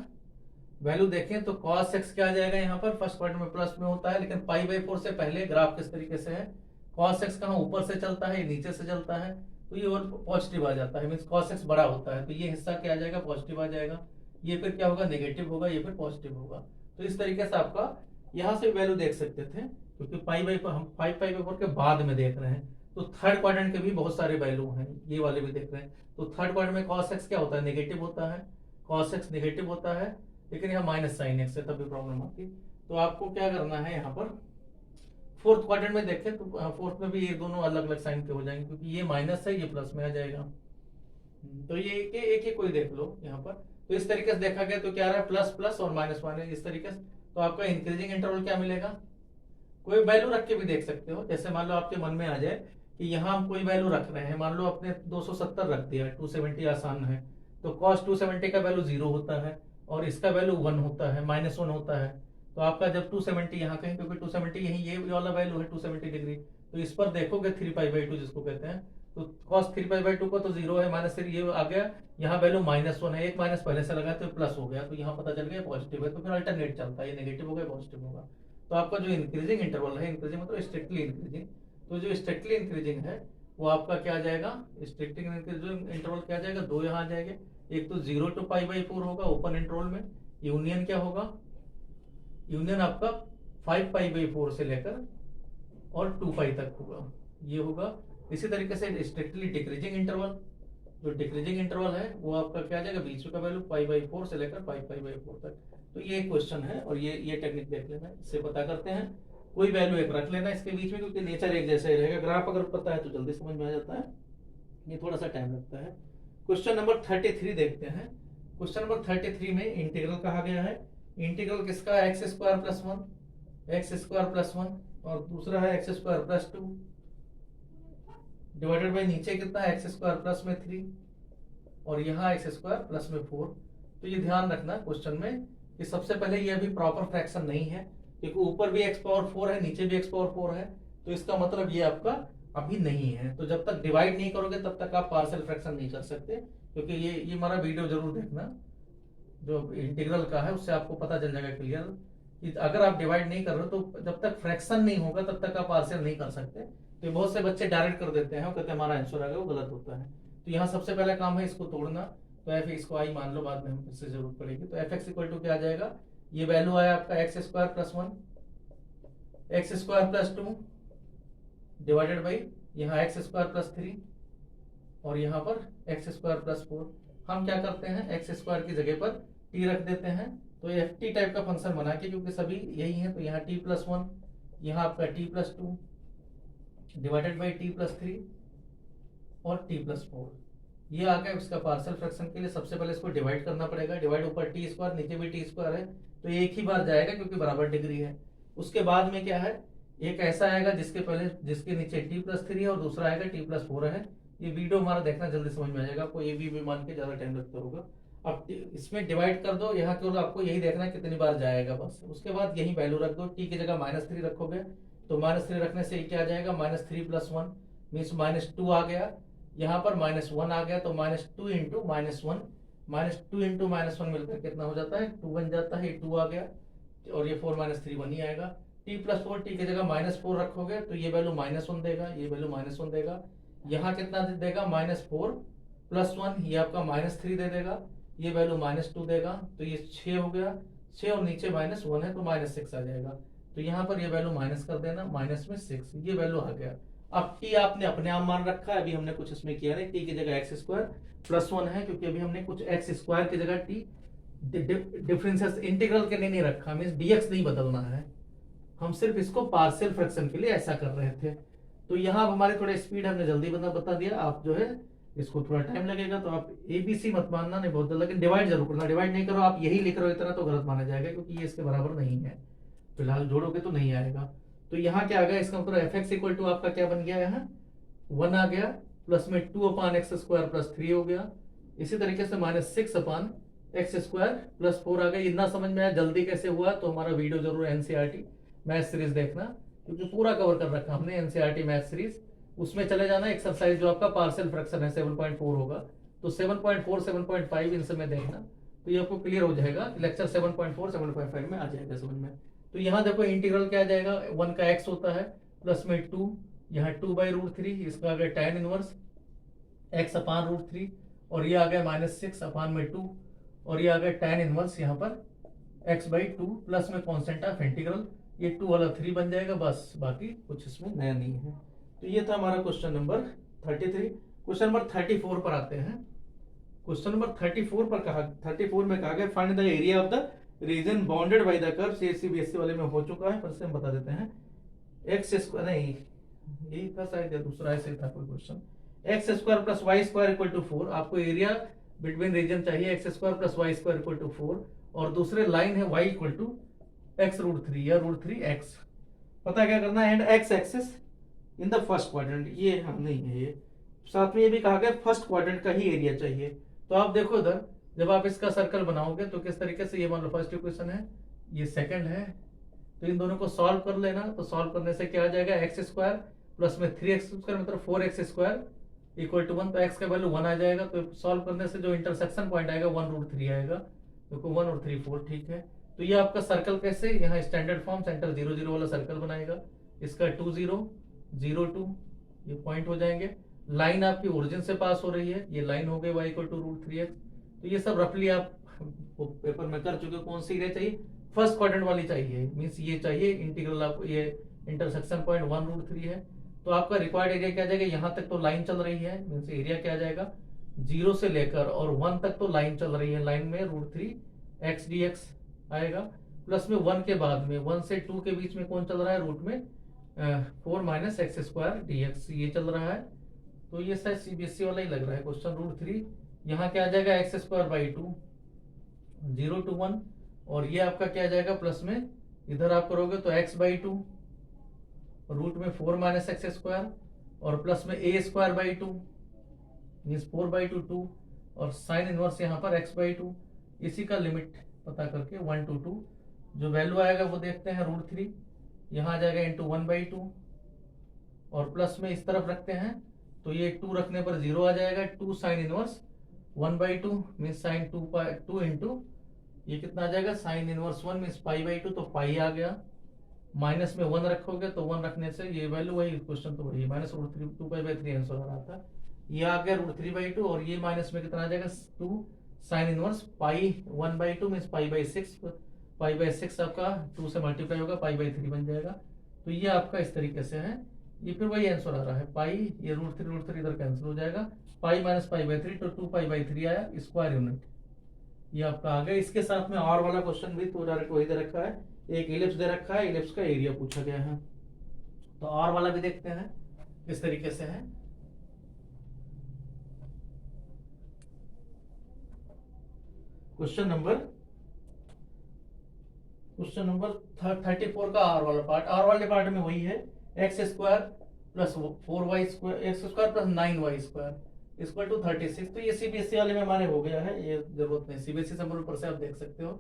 [SPEAKER 2] वैल्यू देखें तो cos x क्या आ जाएगा, यहाँ पर फर्स्ट क्वाड्रेंट में प्लस में होता है, लेकिन पाई बाई 4 से पहले ग्राफ किस तरीके से है, cos x कहाँ ऊपर से चलता है, नीचे से चलता है, तो ये और पॉजिटिव आ जाता है, मीन्स cos x बड़ा होता है, तो ये हिस्सा क्या आ जाएगा, पॉजिटिव आ जाएगा, ये फिर क्या होगा, नेगेटिव होगा, ये फिर पॉजिटिव होगा। तो इस तरीके से आपका यहाँ से वैल्यू देख सकते थे, क्योंकि पाई बाई हम 5 पाई बाई 4 के बाद में देख रहे हैं, तो थर्ड क्वाड्रेंट के भी बहुत सारे वैल्यू हैं, ये वाले भी देख रहे हैं। तो थर्ड क्वाड्रेंट में cos x क्या होता है, नेगेटिव होता है, cos x नेगेटिव होता है, लेकिन यहाँ माइनस साइन एक्स है, तब भी प्रॉब्लम आती। तो आपको क्या करना है, यहाँ पर फोर्थ क्वाड्रेंट में देखें तो फोर्थ में भी ये दोनों अलग अलग साइन के हो जाएंगे, क्योंकि ये माइनस है, ये प्लस में आ जाएगा। तो ये एक एक कोई देख लो यहाँ पर। तो इस तरीके से देखा गया तो क्या रहा है, प्लस प्लस और माइनस माइनस, इस तरीके से। तो आपका इंक्रीजिंग इंटरवल क्या मिलेगा, कोई वैल्यू रख के भी देख सकते हो। जैसे मान लो आपके मन में आ जाए कि यहाँ हम कोई वैल्यू रख रहे हैं, मान लो आपने 270 रख दिया, 270 आसान है, तो cos 270 का वैल्यू 0 होता है, और इसका वैल्यू 1 होता है, -1 होता है। तो आपका जब 270 यहाँ कहीं, क्योंकि 270 यही ये वाला वैल्यू है 270 डिग्री, तो इस पर देखोगे 3 पाई बाई 2 जिसको कहते हैं, तो cos 3 पाई बाई 2 का तो 0 है, -3 ये आ गया, यहाँ वैल्यू -1 है, एक माइनस पहले से लगा तो प्लस हो गया, तो यहाँ पता चल गया पॉजिटिव है, तो फिर अल्टरनेट चलता है, ये नेगेटिव होगा पॉजिटिव होगा। तो आपका जो इंक्रीजिंग इंटरवल है, इंक्रीजिंग मतलब स्ट्रिक्टली इंक्रीजिंग, तो जो स्ट्रिक्टली इंक्रीजिंग है वो आपका क्या आ जाएगा, स्ट्रिक्टली इंक्रीजिंग इंटरवल क्या आ जाएगा, 2 यहाँ आ जाएंगे। एक तो 0 टू पाई बाई 4 होगा ओपन इंटरवल में, यूनियन क्या होगा, यूनियन आपका 5 पाई बाई 4 से लेकर और 2 पाई तक होगा, ये होगा। इसी तरीके से स्ट्रिक्टली डिक्रीजिंग इंटरवल, जो डिक्रीजिंग इंटरवल है वो आपका क्या आ जाएगा, बीच का वैल्यू π/4 से लेकर π/4 तक। तो ये क्वेश्चन है और ये टेक्निक देख लेना, इससे पता करते हैं। कोई वैल्यू एक रख लेना इसके बीच में, क्योंकि नेचर एक जैसा ही रहेगा। ग्राफ अगर पता है तो जल्दी समझ में आ जाता है, ये थोड़ा सा टाइम लगता है। क्वेश्चन नंबर 33 देखते हैं। क्वेश्चन नंबर 33 में इंटीग्रल कहा गया है। इंटीग्रल किसका, x² + 1 और दूसरा है x² + 2 डिवाइडेड बाई नीचे कितना है, x² में 3 और यहाँ x² में 4। तो ये ध्यान रखना क्वेश्चन में कि सबसे पहले ये अभी प्रॉपर फ्रैक्शन नहीं है, क्योंकि ऊपर भी x⁴ है, नीचे भी x⁴ है, तो इसका मतलब ये आपका अभी नहीं है। तो जब तक डिवाइड नहीं करोगे तब तक आप पार्शियल फ्रैक्शन नहीं कर सकते, क्योंकि ये हमारा वीडियो जरूर देखना जो इंटीग्रल का है, उससे आपको पता चल जाएगा क्लियर कि अगर आप डिवाइड नहीं कर रहे हो तो जब तक फ्रैक्शन नहीं होगा तब तक आप पार्शियल नहीं कर सकते। तो बहुत से बच्चे डायरेक्ट कर देते हैं, कहते हैं हमारा आंसर आ गया, वो गलत होता है। तो यहाँ सबसे पहला काम है इसको तोड़ना। तो एफ इसको आई मान लो, बाद में हम इससे जरूरत पड़ेगी। तो एफ एक्स इक्वल टू क्या आ जाएगा, ये वैल्यू आया आपका x² + 1 x² + 2 डिवाइडेड बाई यहाँ x² + 3 और यहाँ पर x² + 4। हम क्या करते हैं, x² की जगह पर t रख देते हैं। तो एफ टी टाइप का फंक्शन बना के, क्योंकि सभी यही है, तो यहाँ t + 1 यहाँ आपका t + 2 डिवाइडेड बाई t + 3 और t + 4। ये आ गया इसका पार्शियल फ्रैक्शन के लिए। सबसे पहले इसको डिवाइड करना पड़ेगा। डिवाइड ऊपर t², नीचे भी t² है, तो एक ही बार जाएगा क्योंकि बराबर डिग्री है। उसके बाद में क्या है, एक ऐसा आएगा जिसके नीचे t + 3 है और दूसरा आएगा t + 4 है। ये वीडियो हमारा देखना, जल्दी समझ में आ जाएगा आपको। ये भी मान के ज्यादा टाइम लगता होगा। अब इसमें डिवाइड कर दो, यहाँ केवल आपको यही देखना है कितनी बार जाएगा बस। उसके बाद यही वैल्यू रख दो, t की जगह -3 रखोगे तो -3 रखने से क्या आ जाएगा, -3 + 1 मीन्स -2 आ गया। यहाँ पर -1 आ गया, तो -2 × -1 -2 × -1 मिलकर कितना हो जाता है, 2 बन जाता है। 2 आ गया और ये 4 - 3 1 ही आएगा। t + 4, t की जगह -4 रखोगे तो ये वैल्यू -1 देगा, ये वैल्यू -1 देगा। यहाँ कितना देगा, -4 + 1, ये आपका -3 दे देगा, ये वैल्यू -2 देगा। तो ये 6 हो गया, 6 और नीचे -1 है तो -6 आ जाएगा। तो यहाँ पर ये वैल्यू माइनस कर देना, माइनस में 6, ये वैल्यू आ गया। अब t आपने अपने आप मान रखा है, अभी हमने कुछ इसमें किया नहीं। t की जगह x² + 1 है, क्योंकि अभी हमने कुछ x² की जगह t डिफरेंसेस इंटीग्रल के लिए नहीं रखा, मींस dx नहीं बदलना है। हम सिर्फ इसको पार्शियल फ्रैक्शन के लिए ऐसा कर रहे थे। तो यहाँ हमारे थोड़े स्पीड हमने जल्दी बता दिया। आप जो है इसको थोड़ा टाइम लगेगा, तो आप ABC मत मानना, नहीं बहुत जल्द, लेकिन डिवाइड जरूर करना। डिवाइड नहीं करो, आप यही लिख रहे हो इतना, तो गलत माना जाएगा, क्योंकि ये इसके बराबर नहीं है। फिलहाल जोड़ोगे तो नहीं आएगा। तो यहाँ क्या आ गया, इसका मतलब एफ एक्स इक्वल टू आपका क्या बन गया, यहाँ 1 आ गया, प्लस में 2/x² + 3 हो गया। इसी तरीके से -6/x² + 4 आ गया। इतना समझ में आया जल्दी कैसे हुआ, तो हमारा वीडियो जरूर NCERT मैथ सीरीज देखना, क्योंकि पूरा कवर कर रखा हमने NCERT मैथ सीरीज। उसमें चले जाना, एक्सरसाइज जो आपका पार्शियल फ्रैक्शन है 7.4 होगा, तो 7.4 7.5 इन समय देखना, तो ये आपको क्लियर हो जाएगा। लेक्चर 7.4 7.5 में आ जाएगा समझ में। तो यहाँ देखो इंटीग्रल क्या आ जाएगा, 1 का x होता है, प्लस में 2, यहाँ 2/√3, इसका आ गया tan इनवर्स x/√3, और ये आ गया -6/2, और ये आ गया tan इनवर्स यहाँ पर x/2, प्लस में कॉन्स्टेंट ऑफ इंटीग्रल, ये 2 वाला 3 बन जाएगा बस, बाकी कुछ इसमें नया नहीं है। तो ये था हमारा क्वेश्चन नंबर 33। क्वेश्चन नंबर 34 पर आते हैं। क्वेश्चन नंबर 34 में कहा गया find the area of the region bounded by the curve. CSC वाले में हो चुका है, पर से हम बता देते हैं। x² नहीं, यही था शायद, दूसरा ऐसे था कोई क्वेश्चन। x² + y² = 4। आपको एरिया बिटवीन रीजन चाहिए, x² + y² = 4, और दूसरे लाइन है y = x√3 या √3x। पता क्या करना है, and x axis in the first quadrant. ये हम नहीं है, ये साथ में ये भी कहा गया फर्स्ट क्वाड्रेंट का ही एरिया चाहिए। तो आप देखो इधर, जब आप इसका सर्कल बनाओगे तो किस तरीके से, ये मान लो फर्स्ट इक्वेशन है, ये सेकंड है, तो इन दोनों को सॉल्व कर लेना। तो सॉल्व करने से क्या आ जाएगा, x² प्लस में 3x² मतलब 4x² = 1, तो x का वैल्यू 1 आ जाएगा। तो सॉल्व करने से जो इंटरसेक्शन पॉइंट आएगा 1√3 आएगा, देखो 1 और 3 4, ठीक है। तो ये आपका सर्कल कैसे, यहाँ स्टैंडर्ड फॉर्म सेंटर 0 0 वाला सर्कल बनाएगा, इसका 2 0 0 2 ये पॉइंट हो जाएंगे। लाइन आपकी ओरिजिन से पास हो रही है, ये लाइन हो गई y = √3x। तो ये सब रफली आप पेपर में कर चुके हो। कौन सी एरिया चाहिए, फर्स्ट क्वाड्रेंट वाली चाहिए, मींस ये चाहिए इंटीग्रल आपको, ये इंटरसेक्शन पॉइंट 1√3 है। तो आपका रिक्वायर्ड एरिया क्या आ जाएगा, यहाँ तक तो लाइन चल रही है, मींस एरिया क्या आ जाएगा 0 से लेकर और 1 तक तो लाइन चल रही है, लाइन में √3 x dx आएगा, प्लस में 1 के बाद में 1 से 2 के बीच में कौन चल रहा है, रूट में 4 - x² dx ये चल रहा है। तो ये शायद सीबीएसई वाला ही लग रहा है क्वेश्चन। √3 यहाँ क्या आ जाएगा x²/2 0 to 1, और ये आपका क्या आ जाएगा प्लस में, इधर आप करोगे तो x/2 रूट में 4 - x² और प्लस में a²/2 मीन्स 4/2 2, और साइन इनवर्स यहाँ पर x/2। इसी का लिमिट पता करके 1 to 2 जो वैल्यू आएगा वो देखते हैं। √3 यहाँ आ जाएगा इंटू 1/2, और प्लस में इस तरफ रखते हैं तो ये 2 रखने पर 0 आ जाएगा। 2 sine inverse 1/2 means sign 2 into ये कितना आ जाएगा, साइन इनवर्स 1 मीन्स π/2, तो पाई आ गया। माइनस में 1 रखोगे तो 1 रखने से ये वैल्यू वही, क्वेश्चन तो वही -√3 2π/3 आंसर आ रहा था। ये आ गया √3/2, और ये माइनस में कितना आ जाएगा 2 साइन इनवर्स π1/2 मीन्स π/6, π/6 आपका 2 से मल्टीप्लाई होगा π/3 बन जाएगा। तो ये आपका इस तरीके से है, ये फिर वही आंसर आ रहा है पाई, ये √3 इधर कैंसिल हो जाएगा, पाई - π/3 तो 2π/3 आया स्क्वायर यूनिट, ये आपका आ गया। इसके साथ में और वाला क्वेश्चन भी तो डायरेक्ट वही दे रखा है, एक इलिप्स दे रखा है, इलिप्स का एरिया पूछा गया है। तो और वाला भी देखते हैं किस तरीके से है। क्वेश्चन नंबर 34 का आर वाला पार्ट। आर वाले पार्ट में वही है, x² + 4y² x² + 9y² = 36। तो ये सीबीएसई वाले में हमारे हो गया है, ये जरूरत नहीं, सीबीएसई सिंबल पर से आप देख सकते हो,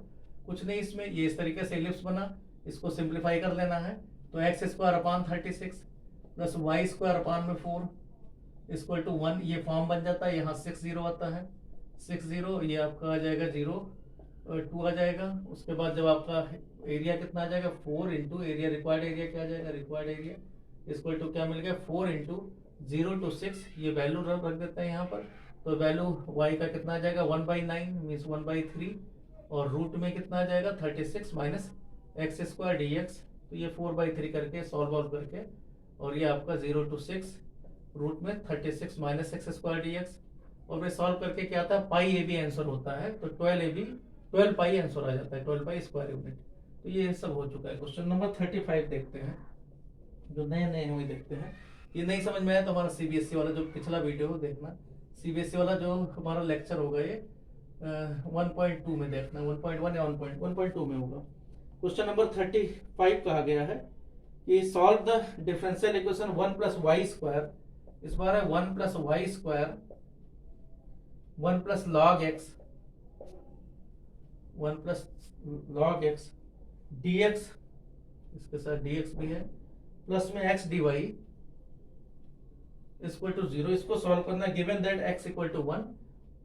[SPEAKER 2] कुछ नहीं इसमें। ये इस तरीके से इलिप्स बना, इसको सिंप्लीफाई कर लेना है। तो x² / 36 + y² / 4 = 1, ये फॉर्म बन जाता है। यहाँ 6 0 आता है, 6 0, ये आपका आ जाएगा 0 और 2 आ जाएगा। उसके बाद जब आपका एरिया कितना आ जाएगा 4 इंटू एरिया, रिक्वायर्ड एरिया क्या आ जाएगा, रिक्वायर्ड एरिया = क्या मिल गया 4 इंटू 0 to 6, ये वैल्यू रख देते हैं यहाँ पर। तो वैल्यू y का कितना आ जाएगा 1/9 मीन्स 1/3, और रूट में कितना आ जाएगा 36 - x² dx। तो ये 4/3 करके सॉल्व करके, और ये आपका 0 to 6 रूट में 36 - x² dx, और वे सॉल्व करके क्या आता है π/ab आंसर होता है। तो 12 पाई आंसर आ जाता है, 12 पाई स्क्वायर यूनिट। तो ये सब हो चुका है। क्वेश्चन नंबर 35 देखते हैं, जो नए हैं वही देखते हैं। ये नहीं समझ में आया तो हमारा सीबीएसई वाला जो पिछला वीडियो हो देखना, सीबीएसई वाला जो हमारा लेक्चर होगा ये 1.2 में देखना, 1.1 या 1.2 में होगा। क्वेश्चन नंबर 35 कहा गया है कि solve the differential equation 1 + y², इस बार है 1 + y², 1 + log x, 1 + log x dx, इसके साथ dx भी है, प्लस में x dy = 0। इसको सॉल्व करना है गिवन दैट x = 1,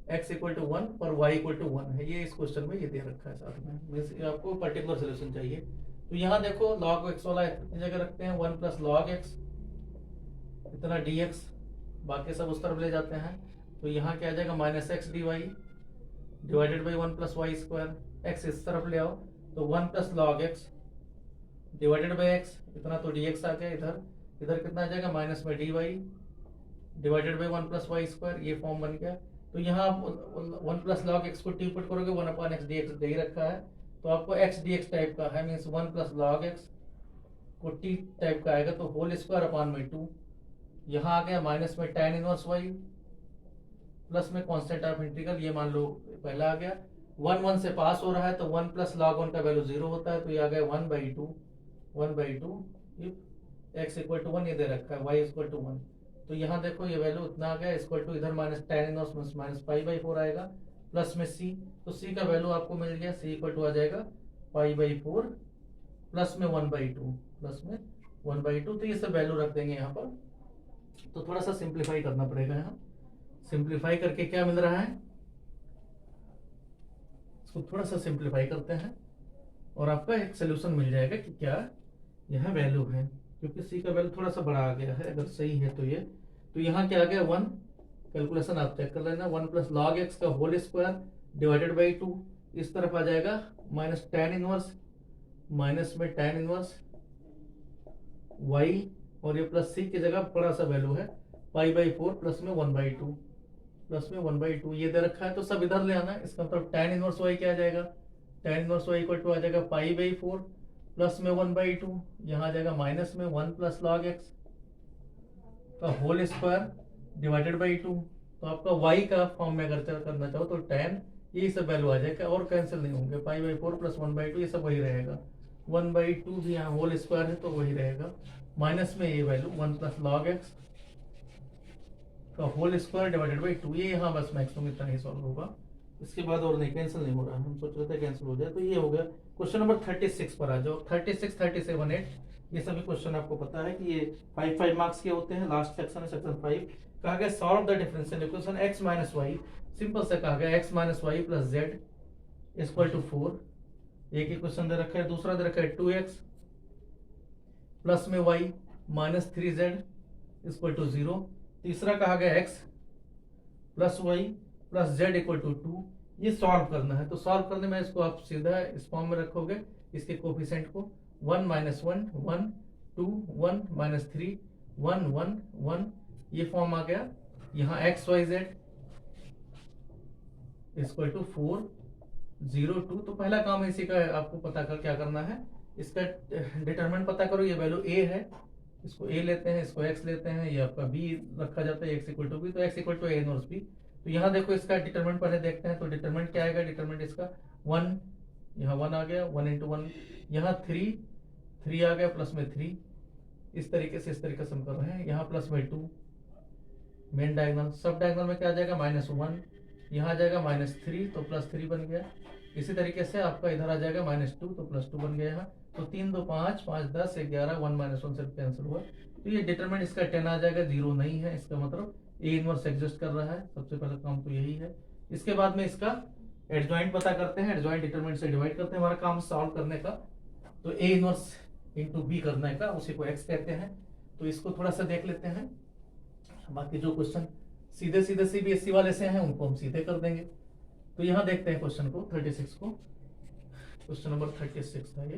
[SPEAKER 2] x = 1 पर y = 1 है। ये इस क्वेश्चन में ये दे रखा है साथ में, मींस आपको पर्टिकुलर सॉल्यूशन चाहिए। तो यहाँ देखो log x वाला इतनी जगह रखते हैं, 1 + log x इतना dx, बाकी सब उस तरफ ले जाते हैं। तो यहाँ क्या आ जाएगा -x dy divided by 1 + y², x इस तरफ ले आओ तो 1 + log x divided by x, इतना तो dx आ गया। इधर कितना आ जाएगा माइनस में dy डिवाइडेड बाई 1 + y², ये फॉर्म बन गया। तो यहाँ 1 + log x को टी पुट करोगे, 1/x dx दे ही रखा है, तो आपको x dx टाइप का है, मीन्स 1 + log x को टी टाइप का आएगा, तो होल स्क्वायर अपॉन में 2। यहाँ आ गया माइनस में tan इनवर्स y, प्लस में कांस्टेंट ऑफ इंटीग्रल, ये मान लो पहला आ गया। 1 1 से पास हो रहा है तो 1 + log 1 का वैल्यू 0 होता है, तो ये आ गया 1/2 इफ x = 1, ये दे रखा है y = 1। तो यहाँ देखो ये वैल्यू इतना आ गया, इधर माइनस tan इनवर्स माइनस π/4 आएगा, प्लस में c, तो c का वैल्यू आपको मिल गया, c = आ जाएगा π/4 प्लस में 1/2, तो ये सब वैल्यू रख देंगे यहाँ पर। तो थोड़ा सा सिंप्लीफाई करना पड़ेगा यहाँ, सिंप्लीफाई करके क्या मिल रहा है, इसको थोड़ा सा सिंप्लीफाई करते हैं और आपका एक सोल्यूशन मिल जाएगा कि क्या यहाँ वैल्यू है, क्योंकि सी का वैल्यू थोड़ा सा बड़ा आ गया है, अगर सही है तो ये। तो यहाँ क्या आ गया 1, कैलकुलेशन आप चेक कर लेना, 1 + log x का होल स्क्वायर डिवाइडेड बाई 2, इस तरफ आ जाएगा माइनस tan इनवर्स, माइनस में tan इनवर्स y, और ये प्लस c की जगह बड़ा सा वैल्यू है π/4 प्लस में 1/2।
[SPEAKER 1] प्लस में 1/2 ये दे रखा है तो सब इधर ले आना है। इसका मतलब tan इनवर्स y क्या आ जाएगा, tan inverse y equal to आ जाएगा π/4 प्लस में 1/2, यहाँ आ जाएगा माइनस में 1 प्लस log x का होल स्क्वायर डिवाइडेड बाई 2। तो आपका y का फॉर्म में अगर करना चाहो तो tan ये सब वैल्यू आ जाएगा और कैंसिल नहीं होंगे, π/4 प्लस 1/2 ये सब वही रहेगा, 1/2 भी यहाँ होल स्क्वायर है तो वही रहेगा, माइनस में ये वैल्यू 1 प्लस log x का होल स्क्वायर डिवाइडेड बाई 2। ये यहाँ बस मैक्सिमम इतना ही सॉल्व होगा, इसके बाद और नहीं, कैंसिल नहीं हो रहा है। हम सोच रहे थे कैंसिल हो जाए। तो ये हो गया। क्वेश्चन नंबर 36 पर आ जाओ। 36, 37, 8 ये सभी क्वेश्चन आपको पता है कि ये 5 मार्क्स के होते हैं। लास्ट सेक्शन है सेक्शन 5। कहा गया solve the differential equation x minus Y. Simple से कहा गया x minus Y plus Z equal to 4। एक ही क्वेश्चन दे रखा है। दूसरा दे रखा है 2x प्लस में y minus 3z equal to 0। तीसरा कहा गया x plus Y plus Z equal to 2। ये सॉल्व करना है। तो सॉल्व करने में इसको आप सीधा इस फॉर्म में रखोगे, इसके कोफिशिएंट को 1 माइनस 1 1 2 1 माइनस 3 1 1 1 ये फॉर्म आ गया। यहाँ X Y Z equal to 4 0 2। तो पहला काम इसी का आपको पता कर क्या करना है, इसका डिटरमिनेंट पता करो। ये वैल्यू a है, इसको a लेते हैं, इसको x लेते हैं, ये आपका b रखा जाता है x इक्वल टू b, तो x equal to a inverse b। तो यहाँ देखो इसका डिटरमिनेंट पहले देखते हैं। तो डिटरमिनेंट क्या आएगा, डिटरमिनेंट इसका 1, यहाँ 1 आ गया, 1 इंटू 1, यहाँ 3 आ गया प्लस में 3। इस तरीके से हम कर रहे हैं। यहाँ प्लस में 2 मेन डायगोनल, सब डायगोनल में क्या आ जाएगा -1, यहाँ आ जाएगा -3 तो +3 बन गया। इसी तरीके से आपका इधर आ जाएगा -2 तो +2 बन गया यहाँ। तो 3 2 5 5 10 11 1 - 1 सिर्फ कैंसिल हुआ। तो ये डिटरमिनेंट इसका 10 आ जाएगा, 0 नहीं है। इसका मतलब ए इनवर्स एग्जिस्ट कर रहा है। सबसे पहला काम तो यही है। इसके बाद में इसका एडजॉइंट पता करते हैं, एडजॉइंट डिटरमिनेंट से डिवाइड करते हैं। हमारा काम सॉल्व करने का तो ए इनवर्स इंटू बी करने का, उसी को एक्स कहते हैं। तो इसको थोड़ा सा देख लेते हैं। बाकी जो क्वेश्चन सीधे सीधे सीबीएसई वाले से हैं उनको हम सीधे कर देंगे। तो यहाँ देखते हैं क्वेश्चन को 36 को। क्वेश्चन नंबर 36 था ये।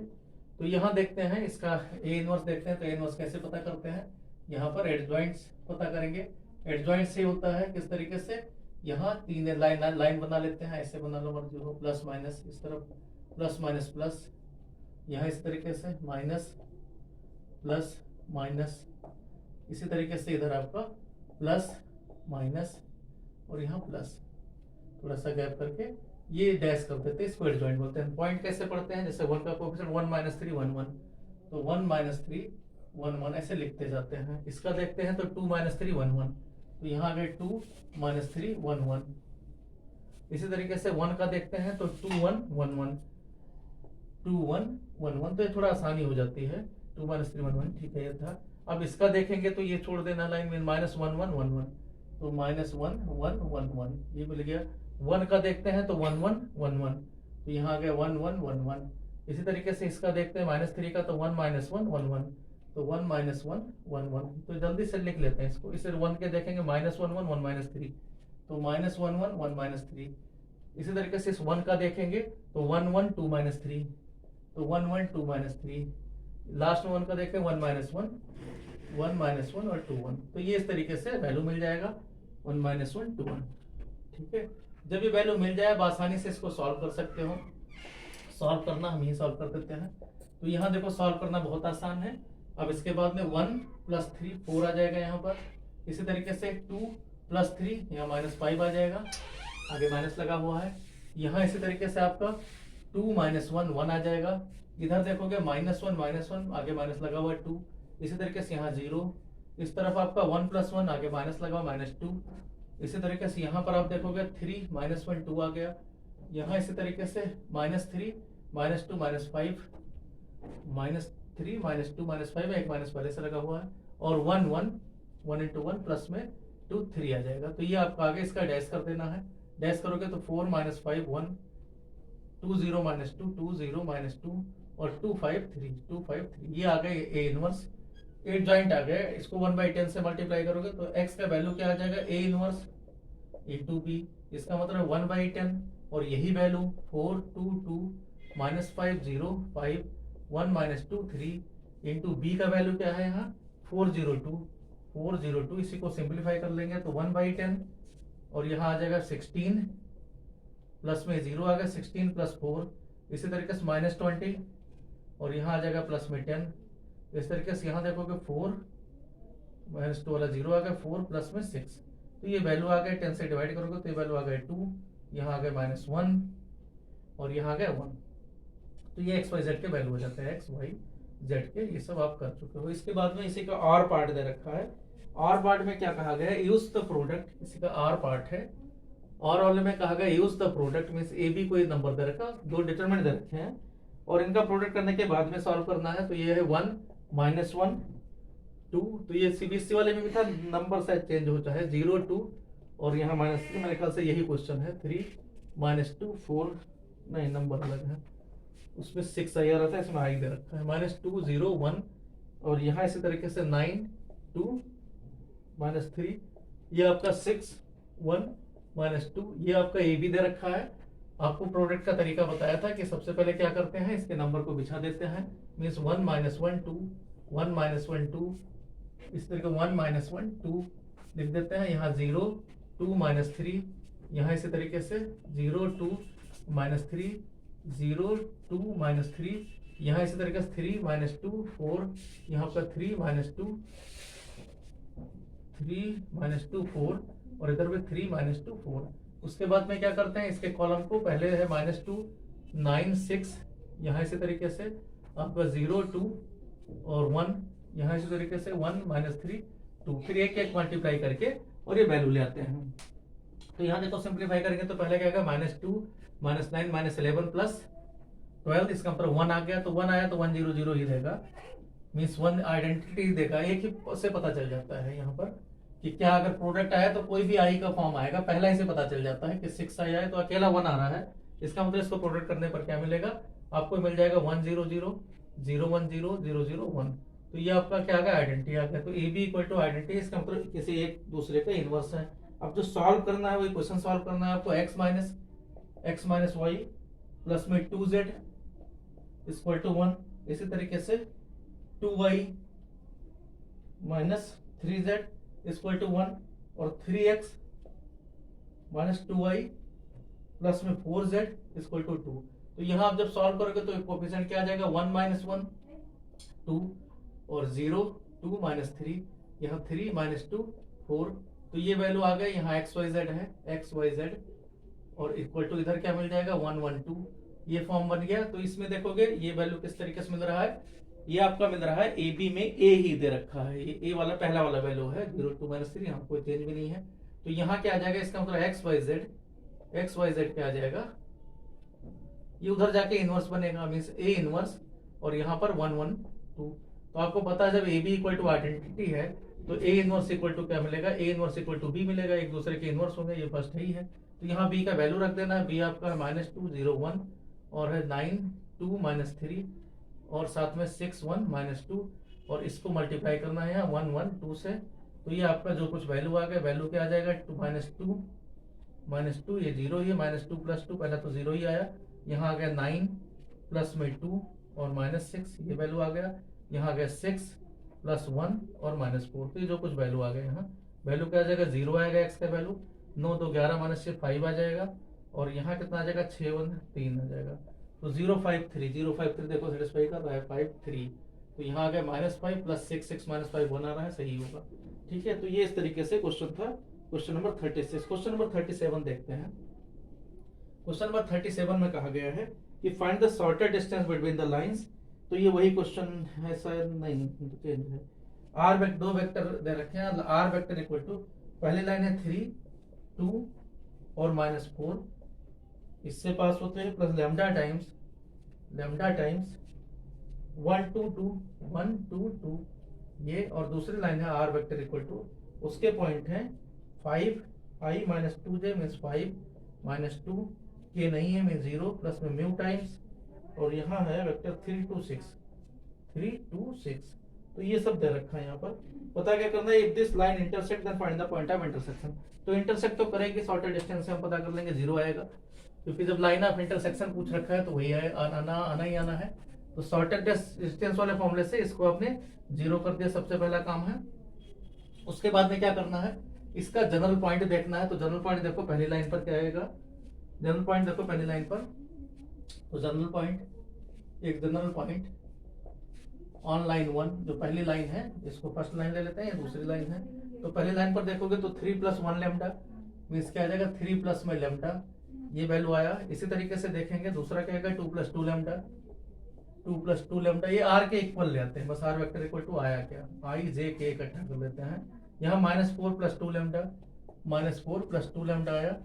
[SPEAKER 1] तो यहाँ देखते हैं इसका ए इनवर्स देखते हैं। तो ए इनवर्स कैसे पता करते हैं, यहाँ पर एडजॉइंट्स पता करेंगे। एडजॉइंट से होता है किस तरीके से, यहाँ 3 लाइन बना लेते हैं, ऐसे बना लो, मर्जी हो, प्लस माइनस, इस तरफ प्लस माइनस प्लस, यहाँ इस तरीके से माइनस प्लस माइनस, इसी तरीके से इधर आपका प्लस माइनस और यहाँ प्लस, थोड़ा सा गैप करके ये डैश कर देते हैं, इसको एडजॉइंट बोलते हैं। पॉइंट कैसे पढ़ते हैं, जैसे 1 का कोएफिशिएंट 1 - 3 1 1, तो 1 - 3 1 1 ऐसे लिखते जाते हैं। इसका देखते हैं तो 2 - 3 1 1, तो यहाँ आ गए 2 - 3 1 1। इसी तरीके से 1 का देखते हैं तो 2 1 1 1 2 1 1 1, तो ये थोड़ा आसानी हो जाती है। 2 - 3 1 1, ठीक है ये था। अब इसका देखेंगे तो ये छोड़ देना लाइन में, -1 1 1 1, तो -1 1 1 1 ये मिल गया। 1 का देखते हैं तो 1 1 1 1, तो यहाँ आ गया 1 1 1 1। इसी तरीके से इसका देखते हैं -3 का, तो 1 - 1 1 1, तो 1 - 1 1 1। तो जल्दी से लिख लेते हैं इसको। इसे 1 के देखेंगे -1 1 1 -3, तो -1 1 1 -3। इसी तरीके से इस 1 का देखेंगे तो 1 1 2 - 3, तो 1 1 2 - 3। लास्ट में 1 का देखें 1 - 1 1 - 1 और 2 1, तो ये इस तरीके से वैल्यू मिल जाएगा 1 - 1 2 1। ठीक है, जब ये वैल्यू मिल जाए आसानी से इसको सॉल्व कर सकते हो। सॉल्व करना हम ही सॉल्व कर देते हैं। तो यहाँ देखो सॉल्व करना बहुत आसान है। अब इसके बाद में 1 + 3 4 आ जाएगा यहाँ पर। इसी तरीके से 2 + 3 यहाँ -5 आ जाएगा, आगे माइनस लगा हुआ है। यहाँ इसी तरीके से आपका 2 - 1 1 आ जाएगा। इधर देखोगे -1 आगे माइनस लगा हुआ है 2। इसी तरीके से यहाँ 0। इस तरफ आपका 1 + 1 आगे माइनस लगा हुआ -2। इसी तरीके से यहाँ पर आप देखोगे 3 - 1 2 आ गया। यहाँ इसी तरीके से -3 -2 -5 -3 -2 -5 एक माइनस पहले से लगा हुआ है, और 1 1 1 इंटू 1 प्लस में 2 3 आ जाएगा। तो ये आपका आगे इसका डैश कर देना है। डैश करोगे तो 4 - 5 1 2 0 -2 2 0 -2 और 2 5 3 2 5 3, ये आ गए ए इनवर्स। एडजॉइंट आ गया। इसको 1/10 से मल्टीप्लाई करोगे तो x का वैल्यू क्या आ जाएगा, a इनवर्स इंटू b। इसका मतलब 1/10 और यही वैल्यू 4 2 2 -5 0 5 1 - 2 3 इंटू b का वैल्यू क्या है यहाँ 402 402। इसी को सिंप्लीफाई कर लेंगे तो 1/10
[SPEAKER 2] और यहाँ आ जाएगा 16 प्लस में 0 आ गया, 16 प्लस 4, इसी तरीके से -20 और यहाँ आ जाएगा प्लस में 10। इस तरीके से यहाँ देखोगे 4 -2 वाला 0 आ गया, 4 प्लस में 6, तो ये वैल्यू आ गया 10 से डिवाइड करोगे तो ये वैल्यू आ गया 2, यहाँ आ गया -1 और यहाँ आ गया 1। तो ये एक्स वाई जेड के वैल्यू हो जाते हैं, एक्स वाई जेड के, ये सब आप कर चुके हो। इसके बाद में इसी का और पार्ट दे रखा है। और पार्ट में क्या कहा गया है, यूज द प्रोडक्ट, इसी का और पार्ट है। और वाले में कहा गया use the product, means A B कोई नंबर दे रखा, दो डिटरमिनेंट दे रखे हैं और इनका प्रोडक्ट करने के बाद में सॉल्व करना है। तो ये है 1 -1 2, तो ये सीबीएसई वाले में भी था, नंबर शायद चेंज होता है, 0 2 और यहाँ -3, मेरे ख्याल से यही क्वेश्चन है, 3 -2 4, नहीं नंबर अलग है, उसमें 6 आई आ रहा था, इसमें आई दे रखा है, -2 0 1 और यहाँ इसी तरीके से 9 2 -3, ये आपका 6 1 -2, ये आपका ए बी दे रखा है। आपको प्रोडक्ट का तरीका बताया था कि सबसे पहले क्या करते हैं, इसके नंबर को बिछा देते हैं, मीन्स 1 -1 2 1 -1 2, इस तरीके 1 -1 2 लिख देते हैं। यहाँ 0 2 -3, यहाँ इसी तरीके से 0 2 -3 0 2 -3, यहाँ इसी तरीके से 3 -2 4, यहाँ पर 3 -2 4 और इधर भी 3 -2 4। उसके बाद में क्या करते हैं, इसके कॉलम को पहले है -2 9 6, यहाँ इसी तरीके से आपका 0 2 और 1, यहाँ इसी तरीके से 1 -3 2, फिर एक एक मल्टीप्लाई करके और ये वैल्यू ले आते हैं। तो यहाँ देखो सिंप्लीफाई करेंगे तो पहले क्या आएगा, -2 -9 -11 प्लस 12, इसका मतलब 1 आ गया, तो 1 आया तो 1 0 0 ही देगा, मीन्स 1 आइडेंटिटी देगा, एक ही से पता चल जाता है यहाँ पर कि क्या अगर प्रोडक्ट आया तो कोई भी आई का फॉर्म आएगा, पहला ही से पता चल जाता है कि 6 आई है तो अकेला 1 आ रहा है, इसका मतलब इसको प्रोडक्ट करने पर क्या मिलेगा, आपको मिल जाएगा 1 0 0 0 1 0 0 0 1। तो ये आपका क्या आ गया, आइडेंटिटी आ गया। तो A B equal to identity, इसका मतलब किसी एक दूसरे का इनवर्स है। अब जो सॉल्व करना है वही क्वेश्चन सॉल्व करना है आपको, x माइनस वाई प्लस में 2z इक्वल टू 1, इसी तरीके से 2y minus 3z equal to 1 और 3x माइनस 2y प्लस में 4z इक्वल टू 2। तो यहाँ आप जब सॉल्व करोगे तो कोएफिशिएंट क्या आ जाएगा, 1 -1 2 और 0 2 -3, यहाँ 3 -2 4, तो ये वैल्यू आ गई, यहाँ एक्स वाई जेड है, एक्स वाई जेड और इक्वल टू इधर क्या मिल जाएगा 1 1 2, ये फॉर्म बन गया। तो इसमें देखोगे ये वैल्यू किस तरीके से मिल रहा है, ये आपका मिल रहा है ए बी में ए ही दे रखा है, ये ए वाला पहला वाला वैल्यू है 0 2 -3, यहाँ कोई चेंज भी नहीं है। तो यहाँ क्या आ जाएगा, इसका मतलब एक्स वाई जेड क्या आ जाएगा, ये उधर जाके इनवर्स बनेगा, मीन्स ए इनवर्स और यहाँ पर 1 1 2। तो आपको पता है जब A B equal to identity है तो ए इनवर्स इक्वल टू क्या मिलेगा, A inverse equal to B मिलेगा, एक दूसरे के इनवर्स होंगे, ये फर्स्ट ही है। तो यहाँ बी का वैल्यू रख देना है, बी आपका है -2 0 1 और है 9 2 -3 और साथ में 6 1 -2 और इसको मल्टीप्लाई करना है 1 1 2 से। तो ये आपका जो कुछ वैल्यू आ गया, वैल्यू क्या आ जाएगा, -2 ये 0 ही है, -2 + 2 पहला तो 0 ही आया, यहाँ आ गया 9 प्लस में 2 और -6 ये वैल्यू आ गया, यहाँ आ गया 6 + 1 और -4। तो ये जो कुछ वैल्यू आ गया, यहाँ वैल्यू क्या आ जाएगा, 0 आएगा एक्स का वैल्यू, 9 2 11 -6 5 आ जाएगा और यहाँ कितना आ जाएगा 6 1 3 आ जाएगा। तो 053 देखो सेटिस्फाई कर रहा है 5 3, तो यहाँ आ गया -5 + 6 6 -5 1 आ रहा है, सही होगा। ठीक है, तो ये इस तरीके से क्वेश्चन था, क्वेश्चन नंबर 36। क्वेश्चन नंबर 37 देखते हैं। क्वेश्चन नंबर 37 में कहा गया है कि find the shortest distance between the lines. तो ये वही क्वेश्चन है, शायद नहीं चेंज है। आर वेक्टर, दो वेक्टर दे रखे हैं, आर वेक्टर इक्वल टू पहली लाइन है 3 2 और -4, इससे पास होते हैं प्लस लैम्डा टाइम्स 1 2 2 1 2 2 ये, और दूसरी लाइन है आर वेक्टर इक्वल टू, उसके पॉइंट है 5 I - 2j मीन्स 5 - 2 के नहीं है मीन 0 प्लस में म्यू टाइम्स और यहाँ है वेक्टर 3 2 6। तो ये सब दे रखा है यहाँ पर। पता क्या करना है, if this line intersect then find the point of intersection. तो इंटरसेक्ट तो करेगी, शॉर्टेस्ट डिस्टेंस से हम पता कर लेंगे 0 आएगा, क्योंकि जब लाइन ऑफ इंटरसेक्शन पूछ रखा है तो वही आना ही आना है। तो शॉर्टेस्ट डिस्टेंस वाले फॉर्मूले से इसको आपने 0 कर दिया, सबसे पहला काम है। उसके बाद में क्या करना है, इसका जनरल पॉइंट देखना है, तो जनरल पॉइंट देखो पहली लाइन पर क्या आएगा, जनरल पॉइंट देखो पहली लाइन पर, तो जनरल पॉइंट, एक जनरल पॉइंट ऑन लाइन 1, जो पहली लाइन है, इसको फर्स्ट लाइन ले लेते हैं, ये दूसरी लाइन है। तो पहली लाइन पर देखोगे तो 3 + 1 लैम्डा मीन्स क्या आ जाएगा, 3 प्लस में लैम्डा, ये वैल्यू आया। इसी तरीके से देखेंगे दूसरा क्या आएगा, 2 + 2 लैम्डा, 2 + 2 लैम्डा, ये आर के इक्वल ले आते हैं, बस आर वेक्टर इक्वल टू आया क्या, आई जे के इकट्ठा कर लेते हैं। यहाँ -4 + 2 लैम्डा, -4 + 2 लैम्डा आया।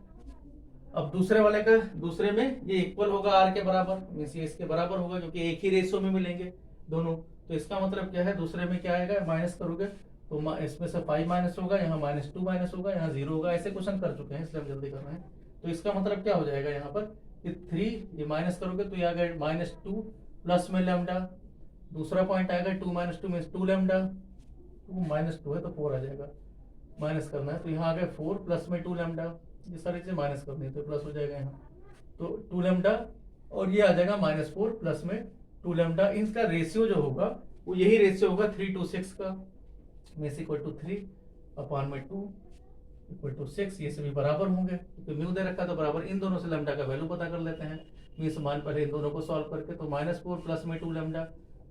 [SPEAKER 2] अब दूसरे वाले का, दूसरे में ये इक्वल होगा आर के बराबर, मीन्स ये इसके बराबर होगा क्योंकि एक ही रेशियो में मिलेंगे दोनों। तो इसका मतलब क्या है, दूसरे में क्या आएगा, माइनस करोगे तो इसमें से 5 माइनस होगा, यहाँ -2 माइनस होगा, यहाँ 0 होगा। ऐसे क्वेश्चन कर चुके हैं इसलिए हम जल्दी कर रहे हैं। तो इसका मतलब क्या हो जाएगा यहाँ पर कि 3 ये माइनस करोगे तो ये आ गया -2 प्लस में लैम्डा, दूसरा पॉइंट आएगा 2 - 2 मीन्स 2 लैम्डा, 2 - 2 है तो 4 आ जाएगा, माइनस करना है तो यहाँ आ गया 4 प्लस में 2 लैम्डा, ये सारी चीजें माइनस करनी है तो प्लस हो जाएगा यहाँ, तो 2 लैम्डा और ये आ जाएगा -4 प्लस में 2 लैम्डा। इनका रेशियो जो होगा वो यही रेशियो होगा 3 to 6 का, means equal to 3/2 equal to 6, ये सभी बराबर होंगे क्योंकि म्यू दे रखा तो बराबर, इन दोनों से लैम्डा का वैल्यू पता कर लेते हैं। मीन्स मान पहले इन दोनों को सॉल्व करके, तो -4 प्लस में 2 लैम्डा,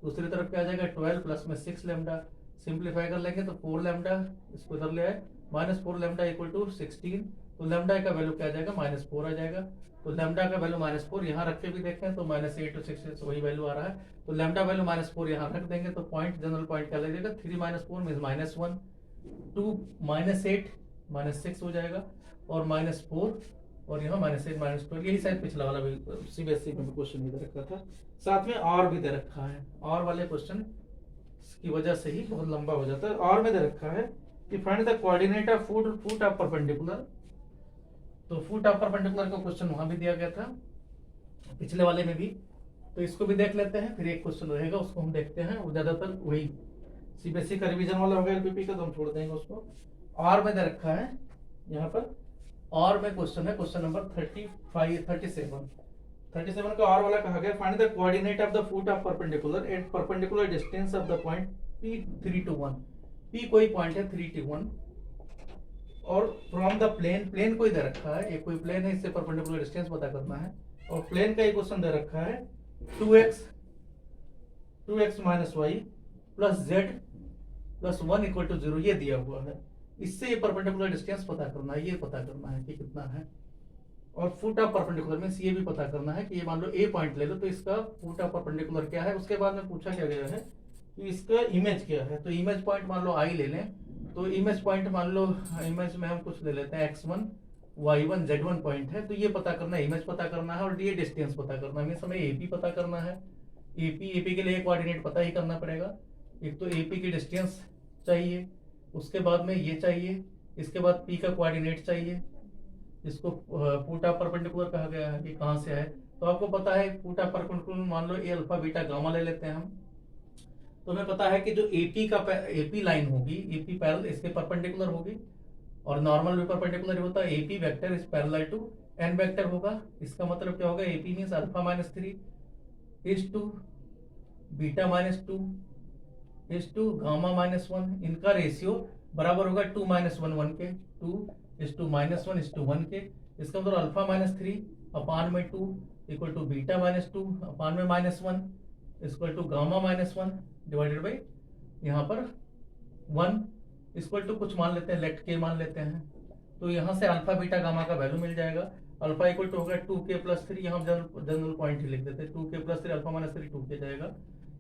[SPEAKER 2] दूसरी तरफ क्या आ जाएगा 12 प्लस में 6 लैम्डा, सिंप्लीफाई कर लेंगे तो 4 लैम्डा, इसको इधर ले आए, -4 लैम्डा इक्वल टू 16, तो लैम्डा का वैल्यू क्या आ जाएगा, -4 आ जाएगा। तो लैम्डा का वैल्यू -4 यहाँ रख के भी देखें तो -8 to 6 वही वैल्यू आ रहा है, तो लैम्डा वैल्यू -4 यहाँ रख देंगे तो पॉइंट, जनरल पॉइंट क्या लगेगा, 3 - 4 मीन्स -1, 2 -8 -6 हो जाएगा, और -4 और यहाँ -8 -12, यही शायद पिछला वाला भी सीबीएसई में क्वेश्चन भी दे रखा था, साथ में और भी दे रखा है। और वाले क्वेश्चन की वजह से ही बहुत लंबा हो जाता है। और में दे रखा है कि find the coordinate of foot of perpendicular, तो फुट ऑफ परपेंडिकुलर का क्वेश्चन वहां भी दिया गया था, पिछले वाले में भी, तो इसको भी देख लेते हैं, फिर एक क्वेश्चन रहेगा उसको हम देखते हैं, वो ज्यादातर वही सीबीएसई का रिवीजन वाला होगा एलपीपी का, तो हम छोड़ देंगे उसको। और में दे रखा है यहाँ पर, और में क्वेश्चन है, क्वेश्चन नंबर 37 का और वाला कहा गया, find the coordinate of the foot of perpendicular at perpendicular distance of the point P 3 to 1, P कोई पॉइंट है 3 to 1 और फ्रॉम द प्लेन, प्लेन कोई दे रखा है, ये कोई प्लेन है, इससे परपेंडिकुलर डिस्टेंस पता करना है, और प्लेन का एक क्वेश्चन दे रखा है 2x - y plus z plus 1 equal to 0, ये दिया हुआ है, इससे ये परपेंडिकुलर डिस्टेंस पता करना है, ये पता करना है कि कितना है। और फुट ऑफ परपेंडिकुलर मींस ये भी पता करना है कि ये मान लो ए पॉइंट ले लो तो इसका फुट ऑफ परपेंडिकुलर क्या है। उसके बाद में पूछा क्या गया है कि इसका इमेज क्या है, तो इमेज पॉइंट मान लो आई ले लें, तो इमेज पॉइंट मान लो, इमेज में हम कुछ ले लेते हैं x1 y1 z1 पॉइंट है, तो ये पता करना है, इमेज पता करना है और ये डिस्टेंस पता करना है, मींस हमें एपी पता करना है। एपी के लिए कोऑर्डिनेट पता ही करना पड़ेगा, एक तो एपी की डिस्टेंस चाहिए, उसके बाद में ये चाहिए, इसके बाद पी का कोऑर्डिनेट चाहिए, जिसको फुट ऑफ परपेंडिकुलर कहा गया है कि कहाँ से है। तो आपको पता है फुट ऑफ परपेंडिकुलर मान लो ए अल्फा बीटा गामा ले लेते हैं हम, तो हमें पता है कि जो एपी लाइन होगी, एपी पैरेलल इसके परपेंडिकुलर होगी, और नॉर्मल भी परपेंडिकुलर होता है, AP vector is parallel to N vector होगा। इसका मतलब क्या होगा, AP means alpha -3 is to beta -2 is to gamma -1, इनका रेशियो बराबर होगा 2 - 1 1 के, 2 is to -1 is to 1 के। इसका मतलब अल्फा -3 अपान में 2 इक्वल टू बीटा -2 अपान में -1 equal to gamma -1 divided by यहाँ पर 1 इक्वल टू कुछ मान लेते हैं, लेट के मान लेते हैं, तो यहाँ से अल्फा बीटा गामा का वैल्यू मिल जाएगा। अल्फा इक्वल टू होगा 2k+3, यहाँ जनरल पॉइंट ही लिख देते हैं, 2k+3 अल्फा -3 2k जाएगा।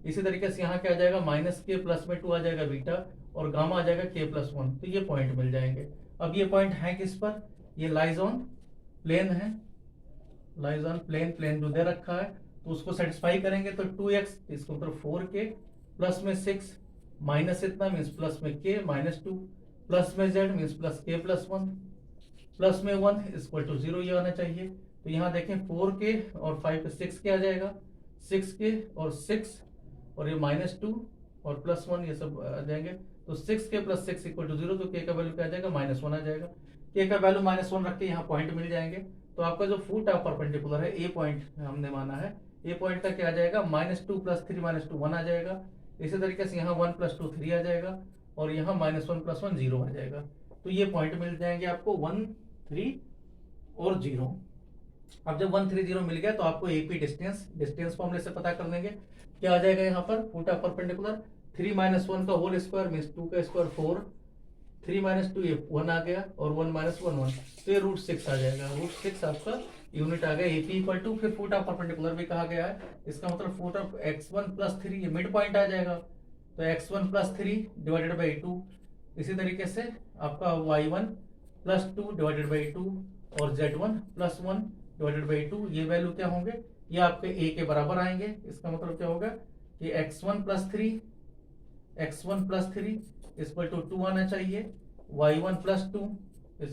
[SPEAKER 2] इसी तरीके से यहाँ क्या आ जाएगा, -k प्लस में 2 आ जाएगा बीटा, और गामा आ जाएगा k+1, तो ये पॉइंट मिल जाएंगे। अब ये पॉइंट है किस पर, ये लाइज ऑन प्लेन है, लाइज ऑन प्लेन, प्लेन जो दे रखा है तो उसको सेटिस्फाई करेंगे, तो 2x इसको मतलब 4k प्लस में 6 माइनस इतना मीन्स प्लस में k -2 प्लस में z means plus k+1 plus में 1 इक्वल टू 0, ये आना चाहिए। तो यहाँ देखें 4k और 5 6k आ जाएगा, 6k और 6 और ये -2 और +1 ये सब आ जाएंगे, तो 6k + 6 इक्वल टू 0, तो k का वैल्यू क्या आ जाएगा, -1 आ जाएगा। k का वैल्यू -1 रख के यहाँ पॉइंट मिल जाएंगे। तो आपका जो फुट ऑफ परपेंडिकुलर है, ए पॉइंट हमने माना है, ए पॉइंट का क्या आ जाएगा, -2 + 3 -2 1 आ जाएगा। इसी तरीके से यहाँ 1 + 2 3 आ जाएगा, और यहाँ -1 + 1 0 आ जाएगा। तो ये पॉइंट मिल जाएंगे आपको 1, 3 और 0। अब जब 1, 3, 0 मिल गया तो आपको एपी डिस्टेंस फॉर्मूले से पता कर लेंगे। क्या आ जाएगा यहाँ पर, फुट परपेंडिकुलर 3 - 1 का होल स्क्वायर मीन्स 2 का स्क्वायर 4, 3 - 2 ये 1 आ गया और 1 - 1 1, तो ये √6 आ जाएगा। √6 आपका यूनिट आ गया। एपी इक्वल टू, फिर फुट ऑफ परपेंडिकुलर भी कहा गया है, इसका मतलब फुट ऑफ x1 + 3 ये मिड पॉइंट आ जाएगा, तो x1 + 3 डिवाइडेड बाई 2। इसी तरीके से आपका y1 + 2 डिवाइडेड बाई 2 और z1 + 1 डिवाइडेड बाई 2, ये वैल्यू क्या होंगे, ये आपके a के बराबर आएंगे। इसका मतलब क्या होगा कि x1 + 3 = 2 आना चाहिए, y1 + 2 =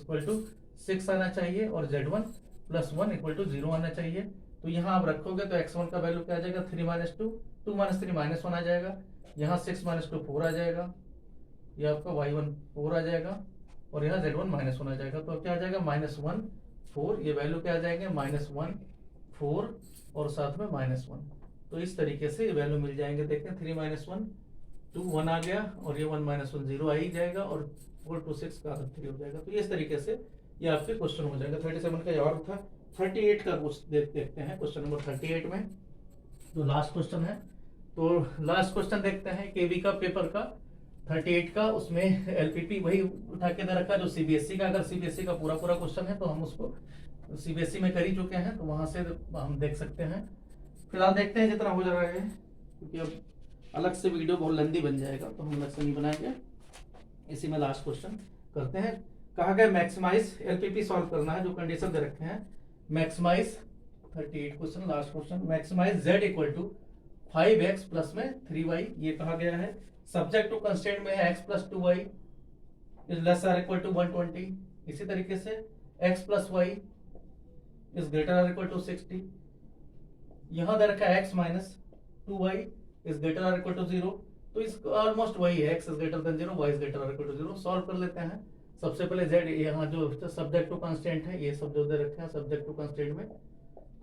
[SPEAKER 2] 6 आना चाहिए और z1 + 1 = 0 आना चाहिए। तो यहाँ आप रखोगे तो x1 का वैल्यू क्या आ जाएगा, 3 - 2, 2 - 3 -1 आ जाएगा, यहाँ 6 - 2 4 आ जाएगा, ये आपका y1 4 आ जाएगा और यहाँ z1 -1 आ जाएगा। तो क्या आ जाएगा, -1 4, ये वैल्यू क्या आ जाएंगे, -1 4 और साथ में -1। तो इस तरीके से ये वैल्यू मिल जाएंगे। देखें 3 - 1 2 1 आ गया और ये 1 - 1 0 आ ही जाएगा और 4 to 6 का 3 हो जाएगा। तो इस तरीके से ये आपके क्वेश्चन हो जाएगा। 37 का और था। 38 का देखते हैं, क्वेश्चन नंबर 38 में जो लास्ट क्वेश्चन है। तो लास्ट क्वेश्चन देखते हैं केवी का पेपर का 38 का, उसमें एलपीपी वही उठा के दे रखा जो सीबीएसई का। अगर सीबीएसई का पूरा क्वेश्चन है तो हम उसको सीबीएसई में कर ही चुके हैं, तो वहां से हम देख सकते हैं। फिलहाल देखते हैं जितना हो जा रहा है, क्योंकि अब अलग से वीडियो बहुत लंबी बन जाएगा तो हम अलग से नहीं बनाएंगे। इसी में लास्ट क्वेश्चन करते हैं। कहा गया मैक्सिमाइज एलपीपी सॉल्व करना है, जो कंडीशन दे रखे हैं। Maximize 38 question, last question, maximize z = 5x plus में 3y, ये कहा गया है। सब्जेक्ट टू कंस्ट्रेंट में है x + 2y is less or equal to 120। इसी तरीके से x + y is greater or equal to 60। यहां दे रखा है x - 2y is greater or equal to 0। तो इस ऑलमोस्ट वही है, x is greater than 0, y is greater or equal to 0। Solve कर लेते हैं। सबसे पहले z, यहाँ जो सब्जेक्ट टू कंस्ट्रेंट है, ये सब जो दे रखे हैं सब्जेक्ट टू कंस्ट्रेंट में,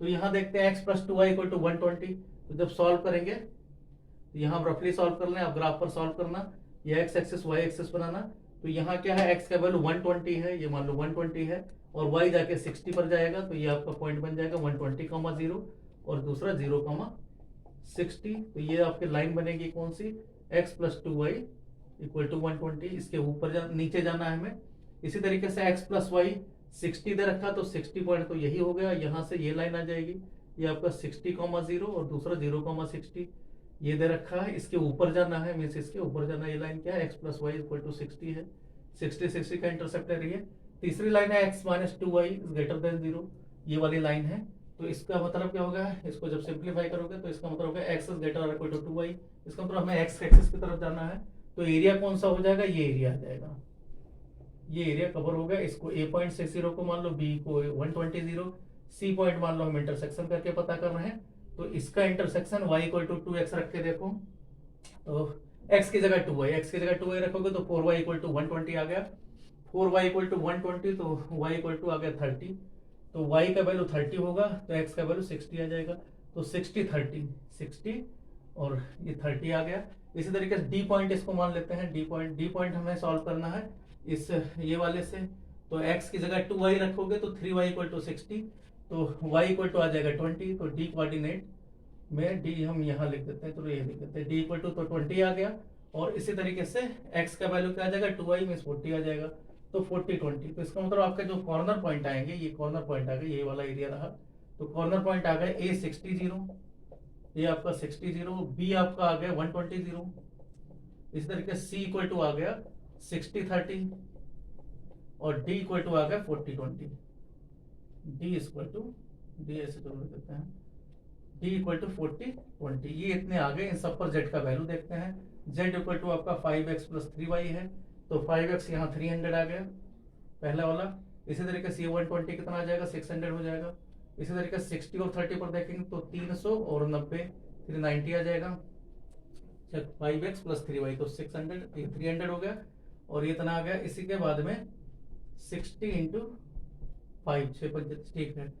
[SPEAKER 2] तो यहाँ देखते हैं x + 2y = 120। तो जब सॉल्व करेंगे तो यहाँ रफली सॉल्व कर लें, अब ग्राफ पर सॉल्व करना, ये x एक्सिस y एक्सिस बनाना। तो यहाँ क्या है, x का वैल्यू 120 है, ये मान लो 120 है और y जाके 60 पर जाएगा, तो ये आपका पॉइंट बन जाएगा 120, 0 और दूसरा 0, 60। तो ये आपकी लाइन बनेगी कौन सी, x + 2y = 120। इसके ऊपर नीचे जाना है हमें। इसी तरीके से x + y 60 दे रखा, तो 60 पॉइंट तो यही हो गया, यहाँ से ये लाइन आ जाएगी, ये आपका 60, 0 और दूसरा 0, 60 ये दे रखा है। इसके ऊपर जाना है, मीन्स इसके ऊपर जाना। ये लाइन क्या है, x + y = 60 है, 60 का इंटरसेप्ट ले रही है। तीसरी लाइन है x - 2y is greater than 0, ये वाली लाइन है। तो इसका मतलब क्या होगा, इसको जब सिंप्लीफाई करोगे तो इसका मतलब होगा x is greater or equal to 2y। इसका मतलब हमें x एक्सिस की तरफ जाना है, तो एरिया कौन सा हो जाएगा, ये एरिया आ जाएगा, ये एरिया कवर हो गया। इसको a पॉइंट से 0 को मान लो, b को 120, c पॉइंट मान लो हम इंटरसेक्शन करके पता कर रहे हैं। तो इसका इंटरसेक्शन y = 2x रख के देखो, तो x की जगह 2y रखोगे तो 4y = 120 आ गया, 4y = 120, तो y = आ गया 30। तो y का वैल्यू 30 होगा, तो x का वैल्यू 60 आ जाएगा। तो 60 30 और ये 30 आ गया। इसी तरीके से d पॉइंट इसको मान लेते हैं, d पॉइंट हमें सॉल्व करना है इस ये वाले से। तो x की जगह 2y रखोगे तो 3y = 60, तो y = आ जाएगा 20। तो d कोऑर्डिनेट में d हम यहाँ लिख देते हैं, तो ये लिख देते हैं d = तो 20 आ गया। और इसी तरीके से x का वैल्यू क्या आ जाएगा, 2y मीन्स 40 आ जाएगा, तो 40 20। तो इसका मतलब आपके जो कॉर्नर पॉइंट आएंगे, ये कॉर्नर पॉइंट आ गए, ये वाला एरिया रहा। तो कॉर्नर पॉइंट आ गए a 60 0, ये आपका 60 0, b आपका आ गया 120 0। इसी तरीके c = आ गया 60 30 और d = आ गया 40 20। d ऐसे तो लिख देते हैं, d = 40 20। ये इतने आ गए। इन सब पर z का वैल्यू देखते हैं। z = आपका 5x + 3y है, तो 5x यहाँ 300 आ गया पहला वाला। इसी तरीके से 120 कितना आ जाएगा, 600 हो जाएगा। इसी तरीके से 60 और 30 पर देखेंगे तो 300 और 90 390 आ जाएगा। 5x + 3y तो 600, 300 हो गया और ये इतना आ गया। इसी के बाद में 60 × 5 6 5 ठीक है,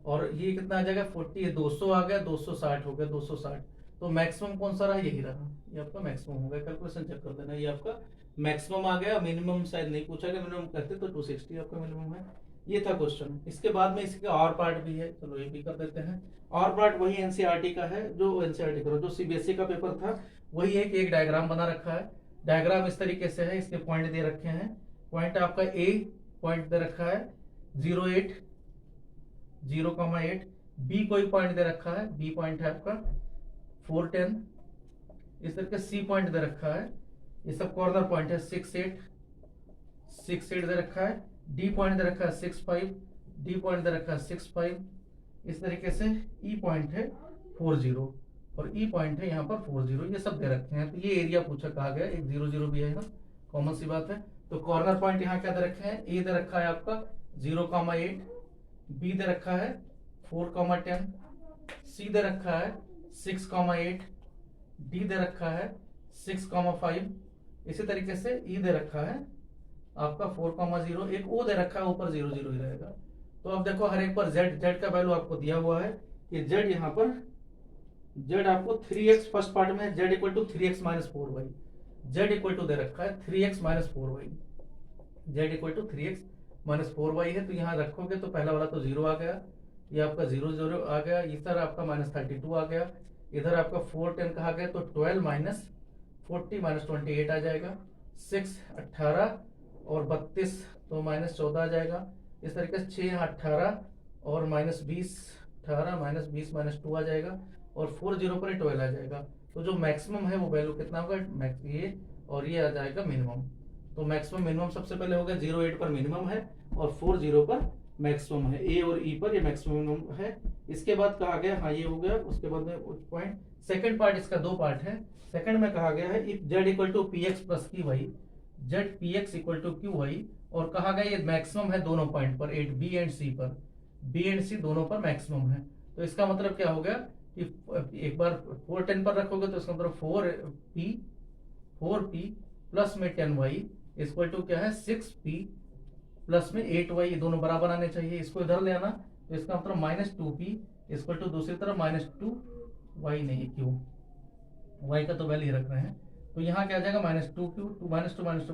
[SPEAKER 2] और ये कितना आ जाएगा 40, ये 200 आ गया, 260 हो गया, 260। तो मैक्सिमम कौन सा रहा, यही रहा, ये आपका मैक्सिमम हो गया। कैलकुलेशन चेक कर देना, ये आपका मैक्सिमम आ गया, मिनिमम शायद नहीं पूछा गया, मिनिमम करते तो 260 आपका मिनिमम है। ये था क्वेश्चन। इसके बाद में इसका और पार्ट भी है, चलो ये भी कर देते हैं। और पार्ट वही एनसीईआरटी का है, जो एनसीईआरटी करो, जो सीबीएसई का पेपर था वही है कि एक डायग्राम बना रखा है। डायग्राम इस तरीके से है, इसके पॉइंट दे रखे हैं। पॉइंट आपका ए पॉइंट दे रखा है 0.8, 0,8। बी कोई पॉइंट दे रखा है, बी पॉइंट है आपका 410। इस तरीके सी पॉइंट दे रखा है, ये सब कॉर्नर पॉइंट है 6.8, 6.8 दे रखा है। डी पॉइंट दे रखा है 6.5, डी पॉइंट दे रखा है 6.5। इस तरीके से ई पॉइंट है 40 और ई पॉइंट है यहाँ पर 40, ये सब दे रखे हैं। तो ये एरिया पूछा कहा गया, एक 0 भी आएगा, कॉमन सी बात है। तो कॉर्नर पॉइंट यहाँ क्या दे रखे हैं, ए दे रखा है आपका 0,8, बी दे रखा है 4,10, सी दे रखा है 6,8, डी दे रखा है 6,5। इसी तरीके से ई दे रखा है आपका 4,0, एक ओ दे रखा है, ऊपर 0 ही रहेगा। तो अब देखो हर एक पर जेड का वैल्यू आपको दिया हुआ है। ये जेड यहाँ पर जेड आपको 3x फर्स्ट पार्ट में Z equal to 3x minus 4y, Z equal to दे रखा है 3x minus 4y, Z equal to 3x minus 4y है। तो यहाँ रखोगे तो पहला वाला तो 0 आ गया, ये आपका 0 आ गया, इधर आपका -32 आ गया, इधर आपका 410 कहा गया, तो 12 माइनस 40 माइनस 28 आ जाएगा। 6 18 और 32 तो -14 आ जाएगा। इस तरीके से 6 18 और -20, 18 -20 -2 आ जाएगा, और 40 पर 12 आ जाएगा। तो जो मैक्सिमम है वो वैल्यू कितना होगा, ये और ये आ जाएगा मिनिमम। तो मैक्सिमम मिनिमम सबसे पहले होगा 0.8 पर मिनिमम है और 40 पर मैक्सिमम है, ए और ई पर ये मैक्सिमम है। इसके बाद कहा गया, हाँ ये हो गया। उसके बाद में पॉइंट सेकंड पार्ट, इसका दो पार्ट है। सेकंड में कहा गया है if Z equal to P X plus Q Y, Z P X equal to Q Y, और कहा गया ये मैक्सिमम है दोनों पॉइंट पर, एट बी एंड सी पर, बी एंड सी दोनों पर मैक्सिमम है। तो इसका मतलब क्या हो गया कि एक बार 410 पर रखोगे तो इसका मतलब 4p प्लस में 10y इक्वल टू क्या है 6p प्लस में 8y, ये दोनों बराबर आने चाहिए। इसको इधर ले आना, तो इसका मतलब -2p इक्वल टू दूसरी तरफ -2y, नहीं क्यू, y का तो वैल्यू रख रहे हैं। तो यहाँ क्या आ जाएगा -2q, -2 -2